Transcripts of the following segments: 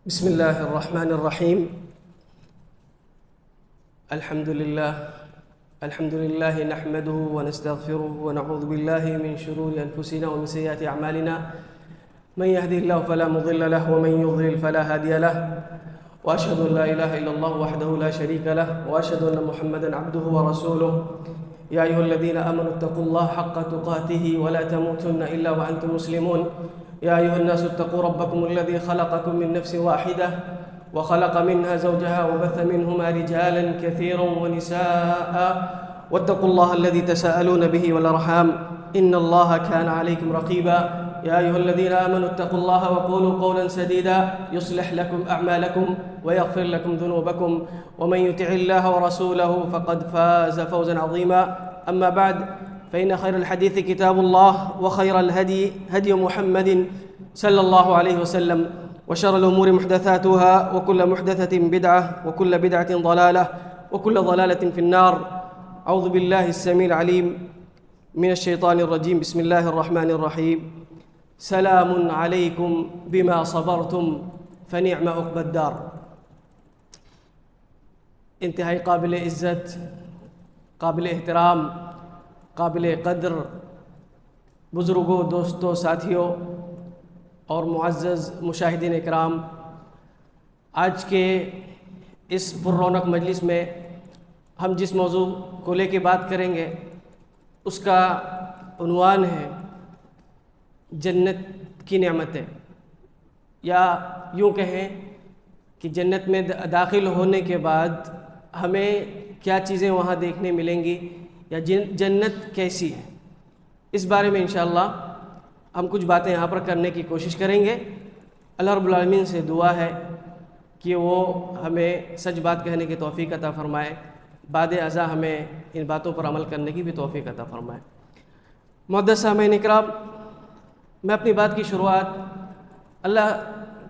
بسم الله الرحمن الرحيم. الحمد لله نحمده ونستغفره ونعوذ بالله من شرور أنفسنا ومن سيئات أعمالنا. من يهده الله فلا مضل له ومن يضلل فلا هادي له، وأشهد أن لا إله إلا الله وحده لا شريك له، وأشهد أن محمدًا عبده ورسوله. يا أيها الذين آمنوا اتقوا الله حق تقاته ولا تموتن إلا وأنتم مسلمون. يا أيها الناس اتقوا ربكم الذي خلقكم من نفس واحدة وخلق منها زوجها وبث منهما رجالا كثيرا ونساء، واتقوا الله الذي تساءلون به والأرحام إن الله كان عليكم رقيبا. يا أيها الذين آمنوا اتقوا الله وقولوا قولا سديدا يصلح لكم أعمالكم ويغفر لكم ذنوبكم، ومن يطع الله ورسوله فقد فاز فوزا عظيما. أما بعد، فإن خير الحديث كتاب الله، وخير الهدي هدي محمد صلى الله عليه وسلم، وشر الأمور محدثاتها، وكل محدثة بدعة، وكل بدعة ضلالة، وكل ضلالة في النار. أعوذ بالله السميع العليم من الشيطان الرجيم. بسم الله الرحمن الرحيم. سلام عليكم بما صبرتم فنعم عقبى الدار. انتہائی قابل عزت، قابل احترام، قابل قدر بزرگوں، دوستوں، ساتھیوں اور معزز مشاہدین اکرام، آج کے اس پر رونق مجلس میں ہم جس موضوع کو لے کے بات کریں گے اس کا عنوان ہے جنت کی نعمتیں، یا یوں کہیں کہ جنت میں داخل ہونے کے بعد ہمیں کیا چیزیں وہاں دیکھنے ملیں گی، یا جنت کیسی ہے، اس بارے میں انشاءاللہ ہم کچھ باتیں یہاں پر کرنے کی کوشش کریں گے. اللہ رب العالمین سے دعا ہے کہ وہ ہمیں سچ بات کہنے کی توفیق عطا فرمائے، بعد ازاں ہمیں ان باتوں پر عمل کرنے کی بھی توفیق عطا فرمائے. معزز سامعین اکرام، میں اپنی بات کی شروعات اللہ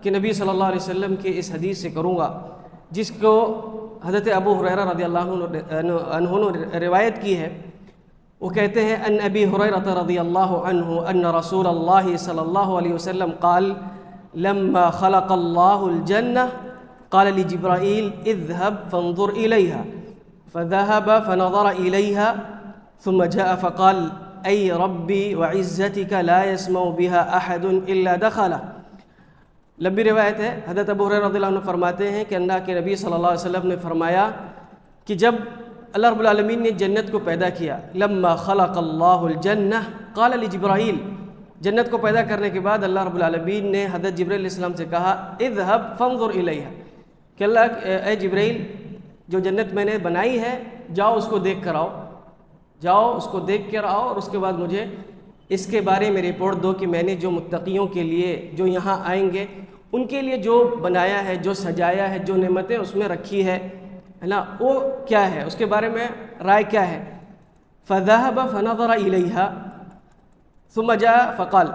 کے نبی صلی اللہ علیہ وسلم کی اس حدیث سے کروں گا، جس کو حضرت ابو ہریرہ رضی اللہ عنہ نے روایت کی ہے. وہ کہتے ہیں ان ابی ہریرہ رضی اللہ عنہ ان رسول اللہ صلی اللہ علیہ وسلم قال لما خلق اللہ الجنہ قال لجبرائیل اذهب فانظر الیہا فذهب فنظر الیہا ثم جاء فقال ای ربی وعزتک لا يسمع بها احد الا دخلہ. لمبی روایت ہے. حضرت ابو ہریرہ رضی اللہ عنہ فرماتے ہیں کہ اللہ کے نبی صلی اللہ علیہ وسلم نے فرمایا کہ جب اللہ رب العالمین نے جنت کو پیدا کیا، لما خلق اللہ الجنہ قال لجبرائیل، جنت کو پیدا کرنے کے بعد اللہ رب العالمین نے حضرت جبرائیل علیہ السلام سے کہا اذهب فانظر الیہا، کہ اللہ اے جبرائیل، جو جنت میں نے بنائی ہے جاؤ اس کو دیکھ کر آؤ، جاؤ اس کو دیکھ کر آؤ، اور اس کے بعد مجھے اس کے بارے میں رپورٹ دو کہ میں نے جو متقیوں کے لیے جو یہاں آئیں گے ان کے لیے جو بنایا ہے، جو سجایا ہے، جو نعمتیں اس میں رکھی ہے نا، وہ کیا ہے، اس کے بارے میں رائے کیا ہے. فذهب فنظر الیہا ثم جاء فقال،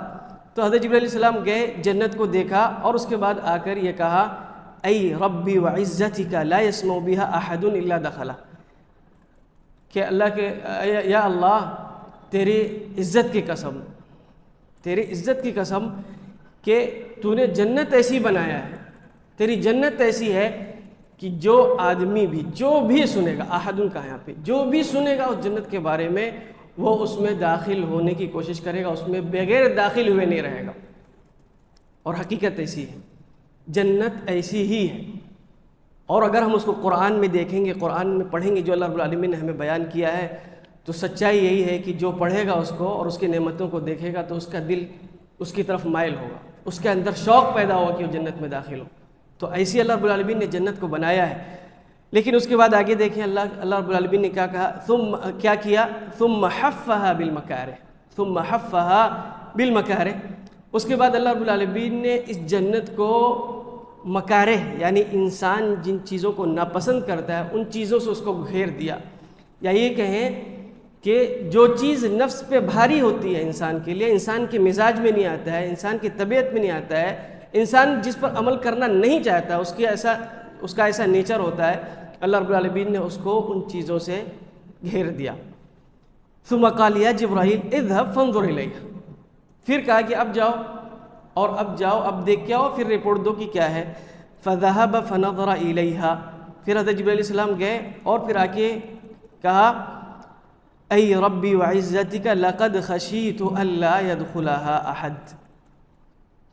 تو حضرت جبرائیل علیہ السلام گئے، جنت کو دیکھا، اور اس کے بعد آ کر یہ کہا ای ربی وعزتک لا يسمع بها احد الا دخلہ، کہ اللہ کے یا اللہ تیری عزت کی قسم، تیری عزت کی قسم کہ تو نے جنت ایسی بنایا ہے، تیری جنت ایسی ہے کہ جو آدمی بھی، جو بھی سنے گا، احدن کا یہاں پہ، جو بھی سنے گا اس جنت کے بارے میں وہ اس میں داخل ہونے کی کوشش کرے گا، اس میں بغیر داخل ہوئے نہیں رہے گا. اور حقیقت ایسی ہے، جنت ایسی ہی ہے. اور اگر ہم اس کو قرآن میں دیکھیں گے، قرآن میں پڑھیں گے جو اللہ رب العالمین نے ہمیں بیان کیا ہے، تو سچائی یہی ہے کہ جو پڑھے گا اس کو اور اس کی نعمتوں کو دیکھے گا تو اس کا دل اس کی طرف مائل ہوگا، اس کے اندر شوق پیدا ہوگا کہ وہ جنت میں داخل ہو. تو ایسی اللہ رب العالمین نے جنت کو بنایا ہے. لیکن اس کے بعد آگے دیکھیں اللہ رب العالمین نے کیا کہا، کیا کیا، ثم حفها بالمکارہ، ثم حفها بالمکارہ. اس کے بعد اللہ رب العالمین نے اس جنت کو مکارہ، یعنی انسان جن چیزوں کو ناپسند کرتا ہے ان چیزوں سے اس کو گھیر دیا، یا یہ کہیں کہ جو چیز نفس پہ بھاری ہوتی ہے انسان کے لیے، انسان کے مزاج میں نہیں آتا ہے، انسان کی طبیعت میں نہیں آتا ہے، انسان جس پر عمل کرنا نہیں چاہتا، اس کا ایسا نیچر ہوتا ہے، اللہ رب العالمین نے اس کو ان چیزوں سے گھیر دیا. ثم قال یا جبرائیل اذهب فانظر الیہ، پھر کہا کہ اب جاؤ اور اب جاؤ، اب دیکھ کے آؤ، پھر رپورٹ دو کہ کیا ہے. فذهب فنظر الیہا، پھر حضرت جبرائیل علیہ السلام گئے اور پھر آ کے کہا ای ربی وعزتک لقد خشیت الا يدخلها احد،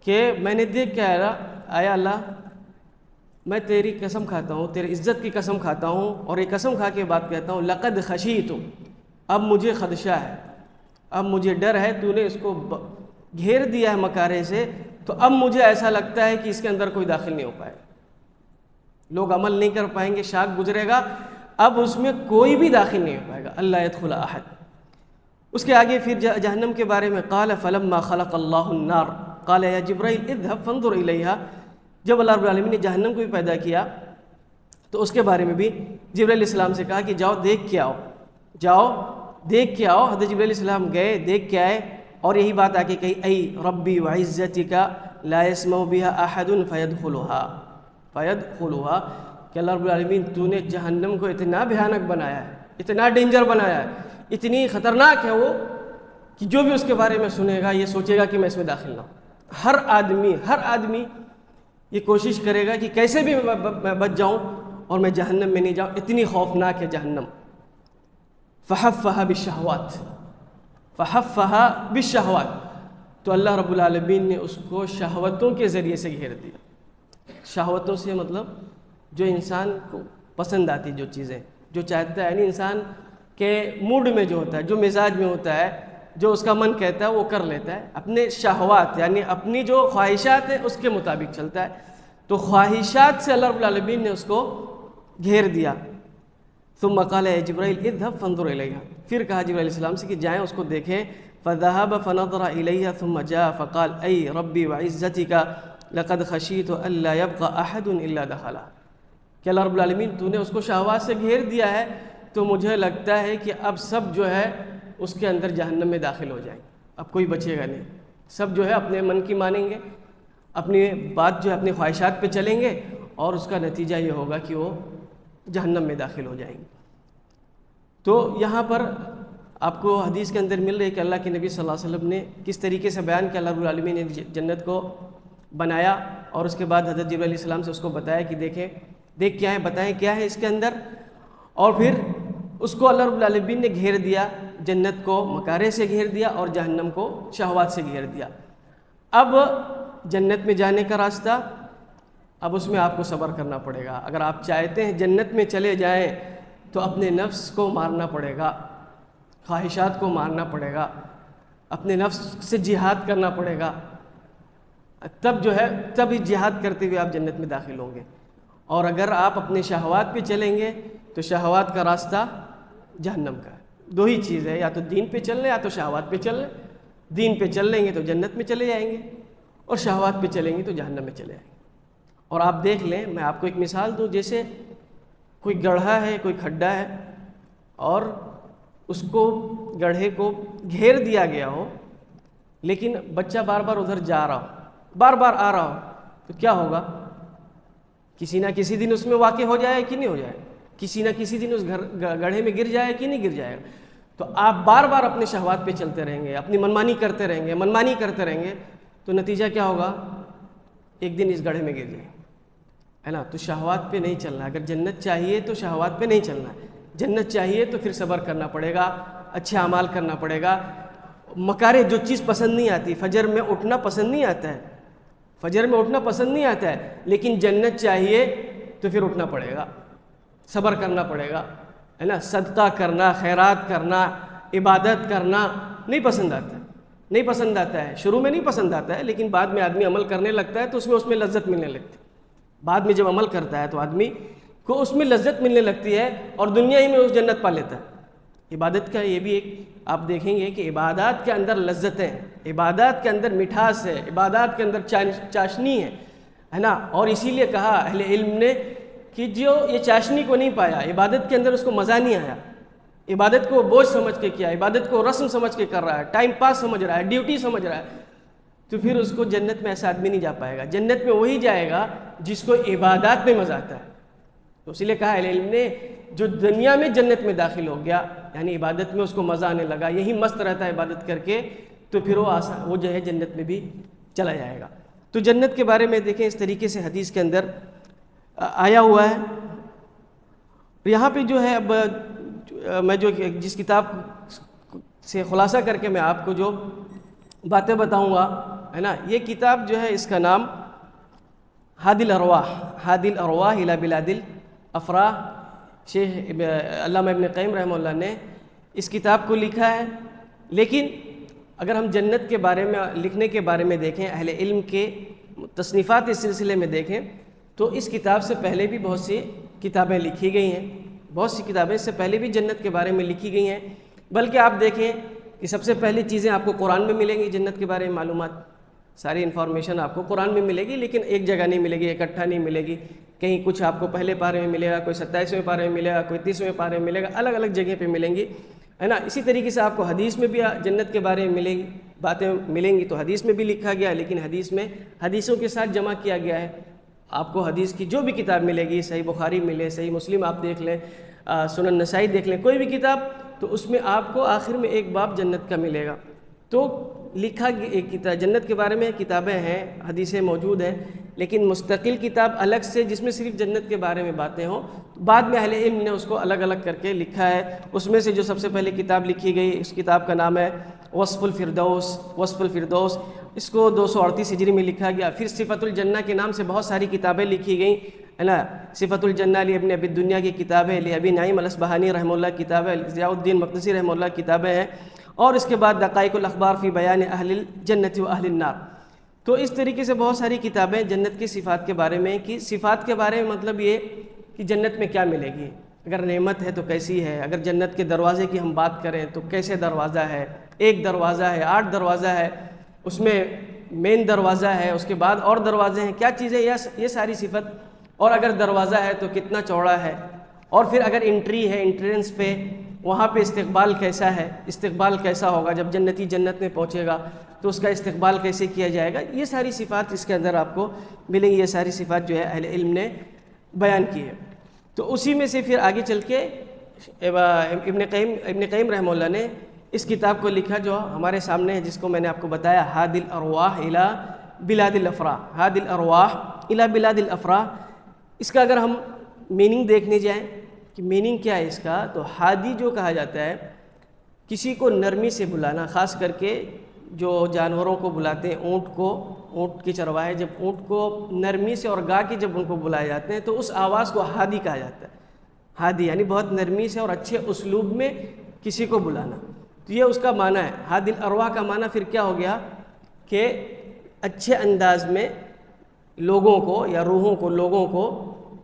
کہ میں نے دیکھ کے آیا اللہ میں تیری قسم کھاتا ہوں، تیری عزت کی قسم کھاتا ہوں، اور یہ قسم کھا کے بات کہتا ہوں لقد خشیت، اب مجھے خدشہ ہے، اب مجھے ڈر ہے، تو نے اس کو گھیر دیا ہے مکارے سے، تو اب مجھے ایسا لگتا ہے کہ اس کے اندر کوئی داخل نہیں ہو پائے، لوگ عمل نہیں کر پائیں گے، شاک گزرے گا، اب اس میں کوئی بھی داخل نہیں ہو پائے گا، اللہ يدخل احد۔ اس کے آگے پھر جہنم کے بارے میں قال فلما خلق اللہ النار قال یا جبرائیل اذهب فانظر الیہا، جب اللہ رب العالمین نے جہنم کو بھی پیدا کیا تو اس کے بارے میں بھی جبرائیل علیہ السلام سے کہا کہ جاؤ دیکھ کے آؤ، جاؤ دیکھ کے آؤ۔ حضرت جبرائیل علیہ السلام گئے، دیکھ کے آئے، اور یہی بات آ کے کہی ای ربی وعزتک لا يسمع بها احد فيدخلها، کہ اللہ رب العالمین تو نے جہنم کو اتنا بھیانک بنایا ہے، اتنا ڈینجر بنایا ہے، اتنی خطرناک ہے وہ کہ جو بھی اس کے بارے میں سنے گا یہ سوچے گا کہ میں اس میں داخل نہ ہوں۔ ہر آدمی یہ کوشش کرے گا کہ کیسے بھی میں بچ جاؤں اور میں جہنم میں نہیں جاؤں، اتنی خوفناک ہے جہنم۔ فحفها بالشہوات، تو اللہ رب العالمین نے اس کو شہوتوں کے ذریعے سے گھیر دیا۔ شہوتوں سے مطلب جو انسان کو پسند آتی جو چیزیں، جو چاہتا ہے، یعنی انسان کے موڈ میں جو ہوتا ہے، جو مزاج میں ہوتا ہے، جو اس کا من کہتا ہے وہ کر لیتا ہے، اپنے شہوات یعنی اپنی جو خواہشات ہیں اس کے مطابق چلتا ہے، تو خواہشات سے اللہ رب العالمین نے اس کو گھیر دیا۔ ثم قال یا جبرائیل اذهب فانظر الیہا، پھر کہا جبرائیل علیہ السلام سے کہ جائیں اس کو دیکھیں، فذهب فنظر الیہا ثم جاء فقال ای ربی وعزتک لقد خشیت الا يبقى احد الا دخلها، کہ اللہ رب العالمین تو نے اس کو شہوات سے گھیر دیا ہے تو مجھے لگتا ہے کہ اب سب جو ہے اس کے اندر جہنم میں داخل ہو جائیں، اب کوئی بچے گا نہیں، سب جو ہے اپنے من کی مانیں گے، اپنی بات جو ہے اپنی خواہشات پہ چلیں گے، اور اس کا نتیجہ یہ ہوگا کہ وہ جہنم میں داخل ہو جائیں گے۔ تو یہاں پر آپ کو حدیث کے اندر مل رہی ہے کہ اللہ کے نبی صلی اللہ علیہ وسلم نے کس طریقے سے بیان کیا، اللہ رب العالمین نے جنت کو بنایا، اور اس کے بعد حضرت جبرائیل علیہ السلام سے اس کو بتایا کہ دیکھ کیا ہے، بتائیں کیا ہے اس کے اندر، اور پھر اس کو اللہ رب العالمین نے گھیر دیا، جنت کو مکارے سے گھیر دیا اور جہنم کو شہوات سے گھیر دیا۔ اب جنت میں جانے کا راستہ، اب اس میں آپ کو صبر کرنا پڑے گا۔ اگر آپ چاہتے ہیں جنت میں چلے جائیں تو اپنے نفس کو مارنا پڑے گا، خواہشات کو مارنا پڑے گا، اپنے نفس سے جہاد کرنا پڑے گا، تب ہی جہاد کرتے ہوئے آپ جنت میں داخل ہوں گے۔ اور اگر آپ اپنے شہوات پہ چلیں گے تو شہوات کا راستہ جہنم کا ہے۔ دو ہی چیز ہے، یا تو دین پہ چل لیں یا تو شہوات پہ چل لیں۔ دین پہ چل لیں گے تو جنت میں چلے جائیں گے، اور شہوات پہ چلیں گے تو جہنم میں چلے جائیں گے۔ اور آپ دیکھ لیں، میں آپ کو ایک مثال دوں، جیسے کوئی گڑھا ہے، کوئی کھڈا ہے، اور اس کو گڑھے کو گھیر دیا گیا ہو، لیکن بچہ بار بار ادھر جا رہا ہو، بار بار آ رہا ہو، تو کیا ہوگا؟ کسی نہ کسی دن اس میں واقع ہو جائے کہ نہیں ہو جائے، کسی نہ کسی دن اس گڑھے میں گر جائے کہ نہیں گر جائے گا۔ تو آپ بار بار اپنے شہوات پہ چلتے رہیں گے، اپنی منمانی کرتے رہیں گے، تو نتیجہ کیا ہوگا؟ ایک دن اس گڑھے میں گر جائیں، ہے نا؟ تو شہوات پہ نہیں چلنا، اگر جنت چاہیے تو شہوات پہ نہیں چلنا ہے، جنت چاہیے تو پھر صبر کرنا پڑے گا، اچھے اعمال کرنا پڑے گا۔ مکارے جو چیز پسند نہیں آتی، فجر میں اٹھنا پسند نہیں آتا ہے، لیکن جنت چاہیے تو پھر اٹھنا پڑے گا، صبر کرنا پڑے گا، ہے نا؟ صدقہ کرنا، خیرات کرنا، عبادت کرنا نہیں پسند آتا ہے، شروع میں نہیں پسند آتا ہے، لیکن بعد میں آدمی عمل کرنے لگتا ہے تو اس میں لذت ملنے لگتی ہے۔ بعد میں جب عمل کرتا ہے تو آدمی کو اس میں لذت ملنے لگتی ہے، اور دنیا ہی میں اس جنت پا لیتا ہے۔ عبادت کا یہ بھی ایک آپ دیکھیں گے کہ عبادات کے اندر لذتیں، عبادات کے اندر مٹھاس ہے، عبادات کے اندر چاشنی ہے نا؟ اور اسی لیے کہا اہل علم نے کہ جو یہ چاشنی کو نہیں پایا، عبادت کے اندر اس کو مزہ نہیں آیا، عبادت کو بوجھ سمجھ کے کیا، عبادت کو رسم سمجھ کے کر رہا ہے، ٹائم پاس سمجھ رہا ہے، ڈیوٹی سمجھ رہا ہے، تو پھر اس کو جنت میں ایسا آدمی نہیں جا پائے گا۔ جنت میں وہی جائے گا جس کو عبادات میں مزہ آتا ہے۔ تو اسی لیے کہا اہل علم نے جو دنیا میں جنت میں داخل ہو گیا، یعنی عبادت میں اس کو مزہ آنے لگا، یہی مست رہتا ہے عبادت کر کے، تو پھر وہ جو ہے جنت میں بھی چلا جائے گا۔ تو جنت کے بارے میں دیکھیں، اس طریقے سے حدیث کے اندر آیا ہوا ہے۔ یہاں پہ جو ہے اب میں جس کتاب سے خلاصہ کر کے میں آپ کو جو باتیں بتاؤں گا ہے نا، یہ کتاب جو ہے اس کا نام ہادی الارواح الی بلاد الافراح، شیخ علامہ ابن قیم رحمہ اللہ نے اس کتاب کو لکھا ہے۔ لیکن اگر ہم جنت کے بارے میں لکھنے کے بارے میں دیکھیں، اہل علم کے تصنیفات اس سلسلے میں دیکھیں تو اس کتاب سے پہلے بھی بہت سی کتابیں لکھی گئی ہیں، بہت سی کتابیں اس سے پہلے بھی جنت کے بارے میں لکھی گئی ہیں۔ بلکہ آپ دیکھیں کہ سب سے پہلی چیزیں آپ کو قرآن میں ملیں گی، جنت کے بارے میں معلومات، ساری انفارمیشن آپ کو قرآن میں ملے گی، لیکن ایک جگہ نہیں ملے گی، اکٹھا نہیں ملے گی۔ کہیں کچھ آپ کو پہلے پارے میں ملے گا، کوئی 27ویں پارے میں ملے گا، کوئی 30ویں پارے میں ملے گا، الگ الگ جگہ پہ ملیں گی ہے نا۔ اسی طریقے سے آپ کو حدیث میں بھی جنت کے بارے میں ملے گی، باتیں ملیں گی، تو حدیث میں بھی لکھا گیا ہے، لیکن حدیث میں حدیثوں کے ساتھ جمع کیا گیا ہے۔ آپ کو حدیث کی جو بھی کتاب ملے گی، صحیح بخاری ملے، صحیح مسلم آپ دیکھ لیں، سنن نسائی دیکھ لیں، کوئی بھی کتاب، تو اس میں آپ کو آخر میں ایک باب جنت کا ملے گا۔ تو لکھا ایک کتاب جنت کے بارے میں کتابیں ہیں، حدیثیں موجود ہیں، لیکن مستقل کتاب الگ سے جس میں صرف جنت کے بارے میں باتیں ہوں، بعد میں اہل علم نے اس کو الگ الگ کر کے لکھا ہے۔ اس میں سے جو سب سے پہلے کتاب لکھی گئی، اس کتاب کا نام ہے وصف الفردوس، اس کو 238 ہجری میں لکھا گیا۔ پھر صفت الجنہ کے نام سے بہت ساری کتابیں لکھی گئیں ہے نا۔ صفت الجنہ علی ابن ابی الدنیا کی کتاب ہے، ابی نعیم الاصبہانی رحمہ اللہ کتاب ہے، ضیاء الدین مقدسی رحمہ اللہ کتابیں ہیں، اور اس کے بعد دقائق الاخبار فی بیان اہل الجنت و اہل النار۔ تو اس طریقے سے بہت ساری کتابیں جنت کی صفات کے بارے میں، کہ صفات کے بارے میں مطلب یہ کہ جنت میں کیا ملے گی، اگر نعمت ہے تو کیسی ہے، اگر جنت کے دروازے کی ہم بات کریں تو کیسے دروازہ ہے، 1 دروازہ ہے، 8 دروازہ ہے، اس میں مین دروازہ ہے، اس کے بعد اور دروازے ہیں، کیا چیزیں، یہ ساری صفت، اور اگر دروازہ ہے تو کتنا چوڑا ہے، اور پھر اگر انٹری ہے، انٹرنس پہ وہاں پہ استقبال کیسا ہے، استقبال کیسا ہوگا جب جنتی جنت میں پہنچے گا تو اس کا استقبال کیسے کیا جائے گا، یہ ساری صفات اس کے اندر آپ کو ملیں گی۔ یہ ساری صفات جو ہے اہل علم نے بیان کی ہے۔ تو اسی میں سے پھر آگے چل کے ابن قیم رحمہ اللہ نے اس کتاب کو لکھا جو ہمارے سامنے ہے، جس کو میں نے آپ کو بتایا، ہادی الارواح الی بلاد الافراح، ہادی الارواح الی بلاد الافراح۔ اس کا اگر ہم میننگ دیکھنے جائیں کہ میننگ کیا ہے اس کا، تو ہادی جو کہا جاتا ہے کسی کو نرمی سے بلانا، خاص کر کے جو جانوروں کو بلاتے ہیں، اونٹ کے چرواہے جب اونٹ کو نرمی سے اور گا کے جب ان کو بلائے جاتے ہیں تو اس آواز کو ہادی کہا جاتا ہے۔ ہادی یعنی بہت نرمی سے اور اچھے اسلوب میں کسی کو بلانا، تو یہ اس کا معنی ہے۔ ہادی الارواح کا معنی پھر کیا ہو گیا کہ اچھے انداز میں لوگوں کو یا روحوں کو، لوگوں کو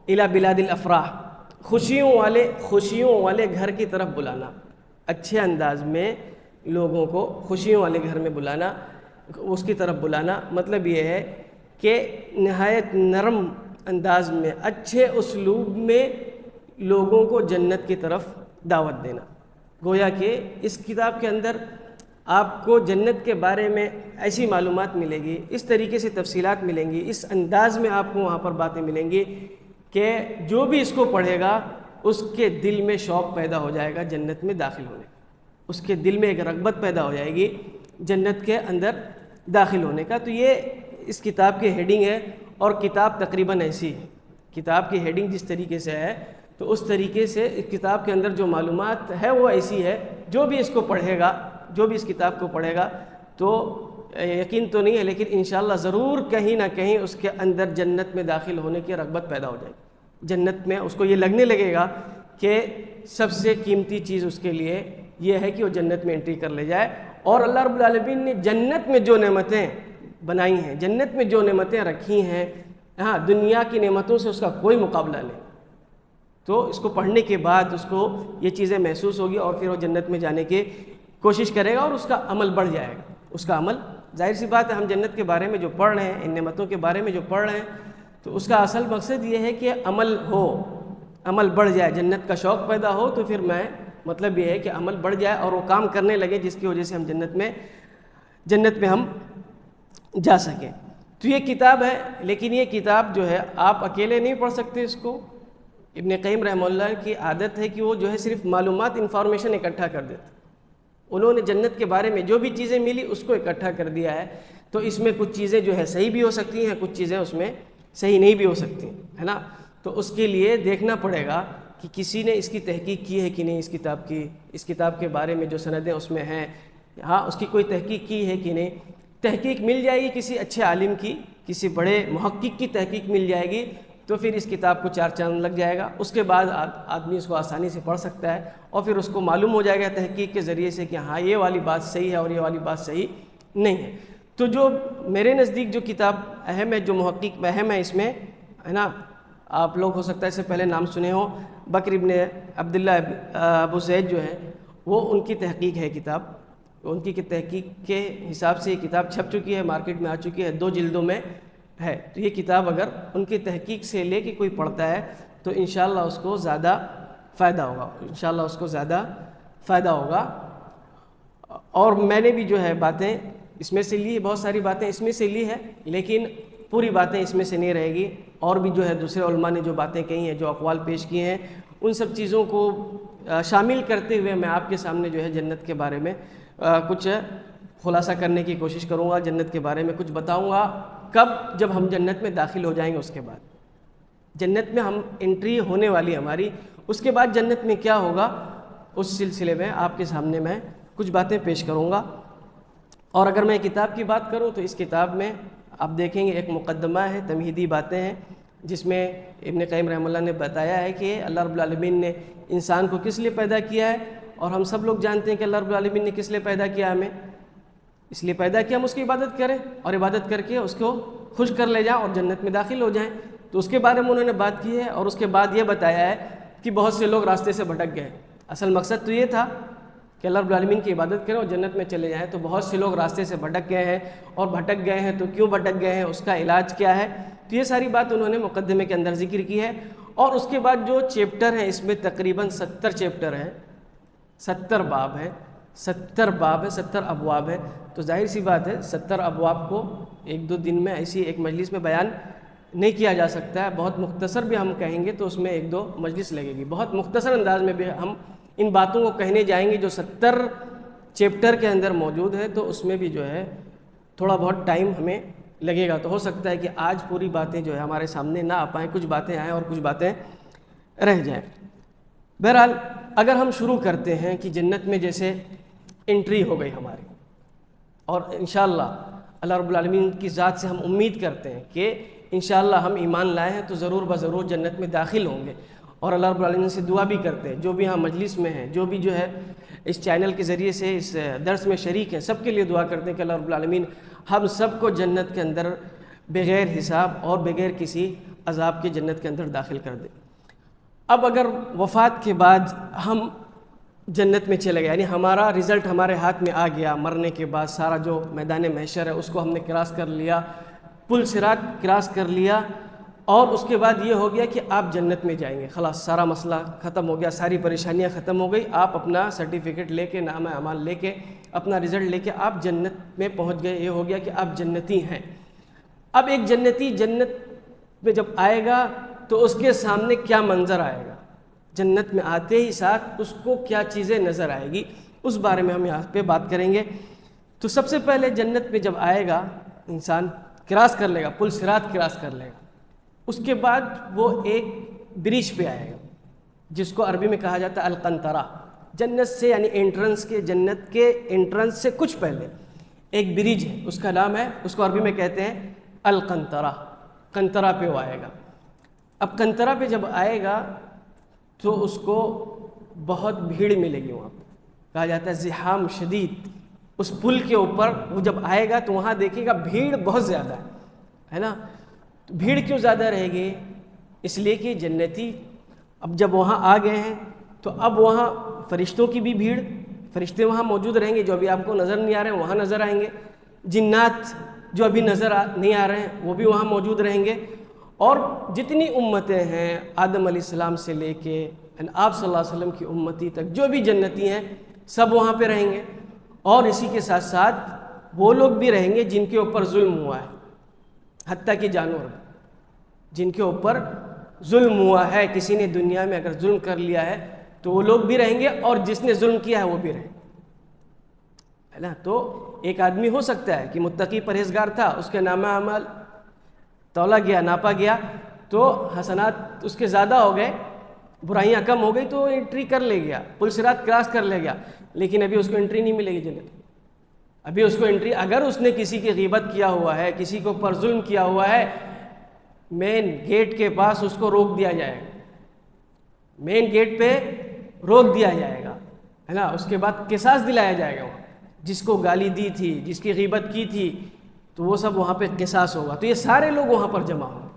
الی بلاد الافراح، خوشیوں والے گھر کی طرف بلانا، اچھے انداز میں لوگوں کو خوشیوں والے گھر میں بلانا، اس کی طرف بلانا، مطلب یہ ہے کہ نہایت نرم انداز میں، اچھے اسلوب میں لوگوں کو جنت کی طرف دعوت دینا۔ گویا کہ اس کتاب کے اندر آپ کو جنت کے بارے میں ایسی معلومات ملے گی، اس طریقے سے تفصیلات ملیں گی، اس انداز میں آپ کو وہاں پر باتیں ملیں گی کہ جو بھی اس کو پڑھے گا اس کے دل میں شوق پیدا ہو جائے گا جنت میں داخل ہونے کا، اس کے دل میں ایک رغبت پیدا ہو جائے گی جنت کے اندر داخل ہونے کا۔ تو یہ اس کتاب کی ہیڈنگ ہے، اور کتاب تقریباً ایسی ہے، کتاب کی ہیڈنگ جس طریقے سے ہے تو اس طریقے سے اس کتاب کے اندر جو معلومات ہے وہ ایسی ہے، جو بھی اس کو پڑھے گا، جو بھی اس کتاب کو پڑھے گا، تو یقین تو نہیں ہے لیکن انشاءاللہ ضرور کہیں نہ کہیں اس کے اندر جنت میں داخل ہونے کی رغبت پیدا ہو جائے گی۔ جنت میں اس کو یہ لگنے لگے گا کہ سب سے قیمتی چیز اس کے لیے یہ ہے کہ وہ جنت میں انٹری کر لے جائے، اور اللہ رب العالمین نے جنت میں جو نعمتیں بنائی ہیں، جنت میں جو نعمتیں رکھی ہیں، ہاں دنیا کی نعمتوں سے اس کا کوئی مقابلہ نہیں۔ تو اس کو پڑھنے کے بعد اس کو یہ چیزیں محسوس ہوگی، اور پھر وہ جنت میں جانے کی کوشش کرے گا اور اس کا عمل بڑھ جائے گا۔ اس کا عمل، ظاہر سی بات ہے، ہم جنت کے بارے میں جو پڑھ رہے ہیں، ان نعمتوں کے بارے میں جو پڑھ رہے ہیں، تو اس کا اصل مقصد یہ ہے کہ عمل ہو، عمل بڑھ جائے، جنت کا شوق پیدا ہو، تو پھر مطلب یہ ہے کہ عمل بڑھ جائے اور وہ کام کرنے لگے جس کی وجہ سے ہم جنت میں ہم جا سکیں۔ تو یہ کتاب ہے، لیکن یہ کتاب جو ہے آپ اکیلے نہیں پڑھ سکتے اس کو۔ ابن قیم رحمہ اللہ کی عادت ہے کہ وہ جو ہے صرف معلومات، انفارمیشن اکٹھا کر دیتے، انہوں نے جنت کے بارے میں جو بھی چیزیں ملی اس کو اکٹھا کر دیا ہے۔ تو اس میں کچھ چیزیں جو ہے صحیح بھی ہو سکتی ہیں، کچھ چیزیں اس میں صحیح نہیں بھی ہو سکتی ہے نا۔ تو اس کے لیے دیکھنا پڑے گا کہ کسی نے اس کی تحقیق کی ہے کہ نہیں، اس کتاب کے بارے میں جو سندیں اس میں ہیں، ہاں اس کی کوئی تحقیق کی ہے کہ نہیں۔ تحقیق مل جائے گی کسی اچھے عالم کی، کسی بڑے محقق کی تحقیق مل جائے گی تو پھر اس کتاب کو 4 چاند لگ جائے گا۔ اس کے بعد آدمی اس کو آسانی سے پڑھ سکتا ہے اور پھر اس کو معلوم ہو جائے گا تحقیق کے ذریعے سے کہ ہاں یہ والی بات صحیح ہے اور یہ والی بات صحیح نہیں ہے۔ تو جو میرے نزدیک جو کتاب اہم ہے، جو محقق اہم ہے اس میں، ہے نا، آپ لوگ ہو سکتا ہے اس سے پہلے نام سنے ہو، بکر ابن عبداللہ ابو زید جو ہے، وہ ان کی تحقیق ہے کتاب۔ ان کی تحقیق کے حساب سے یہ کتاب چھپ چکی ہے، مارکیٹ میں آ چکی ہے، 2 جلدوں میں ہے۔ تو یہ کتاب اگر ان کی تحقیق سے لے کے کوئی پڑھتا ہے تو انشاءاللہ اس کو زیادہ فائدہ ہوگا، انشاءاللہ اس کو زیادہ فائدہ ہوگا۔ اور میں نے بھی جو ہے باتیں اس میں سے لی، بہت ساری باتیں اس میں سے لی ہے، لیکن پوری باتیں اس میں سے نہیں رہے گی۔ اور بھی جو ہے دوسرے علماء نے جو باتیں کہی ہیں، جو اقوال پیش کیے ہیں، ان سب چیزوں کو شامل کرتے ہوئے میں آپ کے سامنے جو ہے جنت کے بارے میں کچھ خلاصہ کرنے کی کوشش کروں گا، جنت کے بارے میں کچھ بتاؤں گا۔ کب؟ جب ہم جنت میں داخل ہو جائیں گے، اس کے بعد جنت میں ہم انٹری ہونے والی ہماری، اس کے بعد جنت میں کیا ہوگا، اس سلسلے میں آپ کے سامنے میں کچھ باتیں پیش کروں گا۔ اور اگر میں کتاب کی بات کروں تو اس کتاب میں آپ دیکھیں گے ایک مقدمہ ہے، تمہیدی باتیں ہیں، جس میں ابن قیم رحمہ اللہ نے بتایا ہے کہ اللہ رب العالمین نے انسان کو کس لیے پیدا کیا ہے۔ اور ہم سب لوگ جانتے ہیں کہ اللہ رب العالمین نے کس لیے پیدا کیا ہمیں، اس لیے پیدا کیا ہم اس کی عبادت کریں اور عبادت کر کے اس کو خوش کر لے جائیں اور جنت میں داخل ہو جائیں۔ تو اس کے بارے میں انہوں نے بات کی ہے، اور اس کے بعد یہ بتایا ہے کہ بہت سے لوگ راستے سے بھٹک گئے۔ اصل مقصد تو یہ تھا کہ اللہ رب العالمین کی عبادت کریں اور جنت میں چلے جائیں، تو بہت سے لوگ راستے سے بھٹک گئے ہیں، اور بھٹک گئے ہیں تو کیوں بھٹک گئے ہیں، اس کا علاج کیا ہے۔ تو یہ ساری بات انہوں نے مقدمے کے اندر ذکر کی ہے۔ اور اس کے بعد جو چیپٹر ہیں، اس میں تقریباً 70 چیپٹر ہیں، 70 باب ہیں، 70 باب ہیں، 70 ابواب ہیں۔ تو ظاہر سی بات ہے 70 ابواب کو 1-2 دن میں ایسی ایک مجلس میں بیان نہیں کیا جا سکتا ہے۔ بہت مختصر بھی ہم کہیں گے تو اس میں 1-2 مجلس لگے گی۔ بہت مختصر انداز میں بھی ہم ان باتوں کو کہنے جائیں گے جو 70 چیپٹر کے اندر موجود ہے، تو اس میں بھی جو ہے تھوڑا بہت ٹائم ہمیں لگے گا۔ تو ہو سکتا ہے کہ آج پوری باتیں جو ہے ہمارے سامنے نہ آ پائیں، کچھ باتیں آئیں اور کچھ باتیں رہ جائیں۔ بہرحال اگر ہم شروع کرتے ہیں کہ جنت میں جیسے انٹری ہو گئی ہماری، اور انشاءاللہ اللہ رب العالمین کی ذات سے ہم امید کرتے ہیں کہ انشاءاللہ ہم ایمان لائے ہیں تو ضرور بضرور جنت میں داخل ہوں گے، اور اللہ رب العالمین سے دعا بھی کرتے ہیں، جو بھی ہم مجلس میں ہیں، جو بھی جو ہے اس چینل کے ذریعے سے اس درس میں شریک ہیں، سب کے لیے دعا کرتے ہیں کہ اللہ رب العالمین ہم سب کو جنت کے اندر بغیر حساب اور بغیر کسی عذاب کے جنت کے اندر داخل کر دے۔ اب اگر وفات کے بعد ہم جنت میں چلے گئے، یعنی ہمارا رزلٹ ہمارے ہاتھ میں آ گیا، مرنے کے بعد سارا جو میدان محشر ہے اس کو ہم نے کراس کر لیا، پل صراط کراس کر لیا، اور اس کے بعد یہ ہو گیا کہ آپ جنت میں جائیں گے، خلاص سارا مسئلہ ختم ہو گیا، ساری پریشانیاں ختم ہو گئی، آپ اپنا سرٹیفکیٹ لے کے، نامہ اعمال لے کے، اپنا رزلٹ لے کے آپ جنت میں پہنچ گئے، یہ ہو گیا کہ آپ جنتی ہیں۔ اب ایک جنتی جنت میں جب آئے گا تو اس کے سامنے کیا منظر آئے گا، جنت میں آتے ہی ساتھ اس کو کیا چیزیں نظر آئے گی، اس بارے میں ہم یہاں پہ بات کریں گے۔ تو سب سے پہلے جنت میں جب آئے گا انسان کراس کر لے گا، پل صراط کراس کر لے گا، اس کے بعد وہ ایک برج پہ آئے گا جس کو عربی میں کہا جاتا ہے القنطرہ۔ جنت سے یعنی انٹرنس کے، جنت کے انٹرنس سے کچھ پہلے ایک برج ہے، اس کا نام ہے، اس کو عربی میں کہتے ہیں القنطرہ۔ قنطرہ پہ وہ آئے گا۔ اب قنطرہ پہ جب آئے گا تو اس کو بہت بھیڑ ملے گی، وہاں پہ کہا جاتا ہے زحام شدید۔ اس پل کے اوپر وہ جب آئے گا تو وہاں دیکھے گا بھیڑ بہت زیادہ ہے نا۔ تو بھیڑ کیوں زیادہ رہے گی؟ اس لیے کہ جنتی اب جب وہاں آ گئے ہیں تو اب وہاں فرشتوں کی بھی بھیڑ، فرشتے وہاں موجود رہیں گے، جو ابھی آپ کو نظر نہیں آ رہے ہیں وہاں نظر آئیں گے، جنات جو ابھی نظر نہیں آ رہے ہیں وہ بھی وہاں موجود رہیں گے، اور جتنی امتیں ہیں آدم علیہ السلام سے لے کے آپ صلی اللہ علیہ وسلم کی امتی تک جو بھی جنتی ہیں سب وہاں پہ رہیں گے، اور اسی کے ساتھ ساتھ وہ لوگ بھی رہیں گے جن کے اوپر ظلم ہوا ہے، حتیٰ کہ جانور جن کے اوپر ظلم ہوا ہے، کسی نے دنیا میں اگر ظلم کر لیا ہے تو وہ لوگ بھی رہیں گے، اور جس نے ظلم کیا ہے وہ بھی رہیں گے، ہے نا۔ تو ایک آدمی ہو سکتا ہے کہ متقی پرہیزگار تھا، اس کے نامہ اعمال تولا گیا، ناپا گیا، تو حسنات اس کے زیادہ ہو گئے، برائیاں کم ہو گئی تو انٹری کر لے گیا، پل صراط کراس کر لے گیا، لیکن ابھی اس کو انٹری نہیں ملے گی جنت میں۔ ابھی اس کو انٹری، اگر اس نے کسی کی غیبت کیا ہوا ہے، کسی کو پر ظلم کیا ہوا ہے، مین گیٹ کے پاس اس کو روک دیا جائے گا، مین گیٹ پہ روک دیا جائے گا، ہے نا، اس کے بعد قصاص دلایا جائے گا۔ وہاں جس کو گالی دی تھی، جس کی غیبت کی تھی، تو وہ سب وہاں پہ قصاص ہوگا، تو یہ سارے لوگ وہاں پر جمع ہوں گے۔